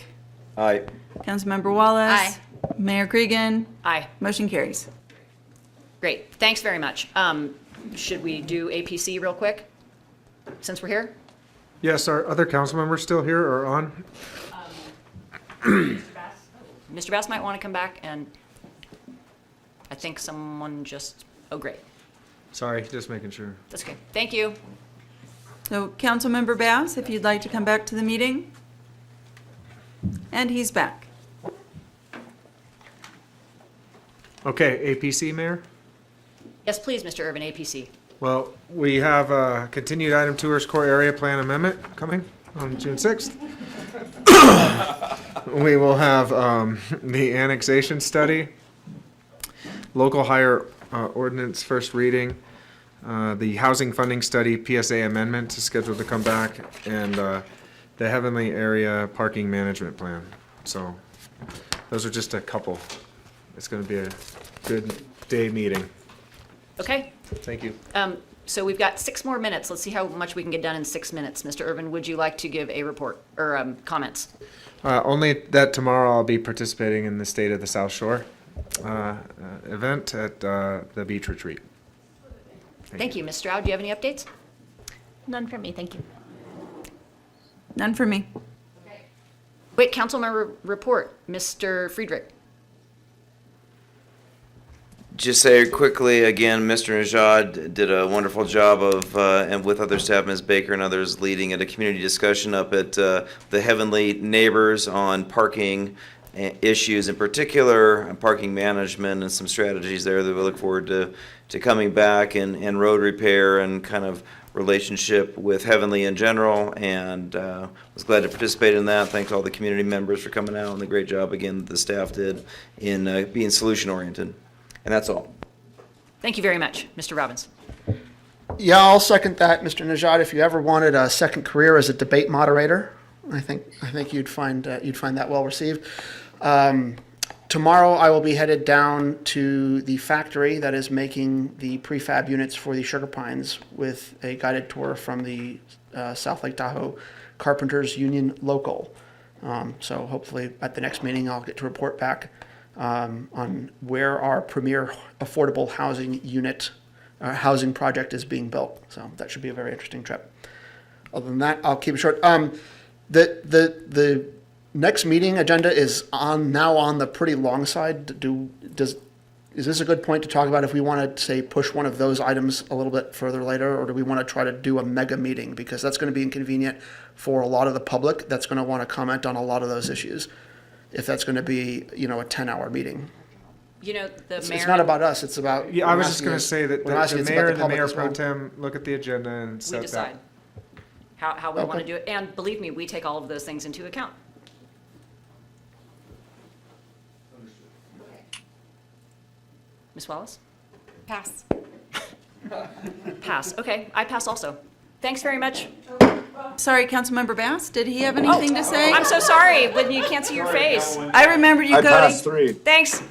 F: Aye.
A: Councilmember Wallace.
J: Aye.
A: Mayor Cregan.
B: Aye.
A: Motion carries.
B: Great, thanks very much. Should we do APC real quick, since we're here?
C: Yes, are other council members still here or on?
B: Mr. Bass might want to come back, and I think someone just, oh, great.
C: Sorry, just making sure.
B: That's okay. Thank you.
A: So Councilmember Bass, if you'd like to come back to the meeting. And he's back.
C: Okay, APC, Mayor?
B: Yes, please, Mr. Urban, APC.
C: Well, we have a continued item Tourist Core Area Plan Amendment coming on June 6th. We will have the annexation study, local hire ordinance first reading, the housing funding study PSA amendment is scheduled to come back, and the Heavenly Area Parking Management Plan. So those are just a couple. It's going to be a good day meeting.
B: Okay.
C: Thank you.
B: So we've got 6 more minutes. Let's see how much we can get done in 6 minutes. Mr. Urban, would you like to give a report or comments?
C: Only that tomorrow I'll be participating in the State of the South Shore event at the beach retreat.
B: Thank you. Ms. Stroud, do you have any updates?
T: None from me, thank you.
A: None for me.
B: Wait, council member report, Mr. Friedrich.
F: Just say quickly, again, Mr. Najad did a wonderful job of, and with other staff, Ms. Baker and others, leading at a community discussion up at the Heavenly Neighbors on parking issues, in particular, parking management and some strategies there that we look forward to coming back, and road repair and kind of relationship with Heavenly in general, and was glad to participate in that. Thanks all the community members for coming out and the great job, again, that the staff did in being solution-oriented. And that's all.
B: Thank you very much. Mr. Robbins.
E: Yeah, I'll second that, Mr. Najad. If you ever wanted a second career as a debate moderator, I think you'd find that well received. Tomorrow I will be headed down to the factory that is making the prefab units for the Sugar Pines with a guided tour from the South Lake Tahoe Carpenters Union Local. So hopefully at the next meeting I'll get to report back on where our premier affordable housing unit, housing project is being built. So that should be a very interesting trip. Other than that, I'll keep it short. The next meeting agenda is now on the pretty long side. Is this a good point to talk about if we want to, say, push one of those items a little bit further later, or do we want to try to do a mega meeting? Because that's going to be inconvenient for a lot of the public that's going to want to comment on a lot of those issues, if that's going to be, a 10-hour meeting.
B: The mayor.
E: It's not about us, it's about.
C: Yeah, I was just going to say that the mayor and the mayor pro
E: well.
C: tem look at the agenda and set
B: We
C: that.
B: decide how we want to do it. And believe me, we take all of those things into account. Ms. Wallace?
J: Pass.
B: Pass. Okay, I pass also. Thanks very much.
A: Sorry, Councilmember Bass, did he have anything to say?
B: I'm so sorry, when you can't see your face.
A: I remembered you,
H: I
A: Cody.
H: passed 3.
B: Thanks.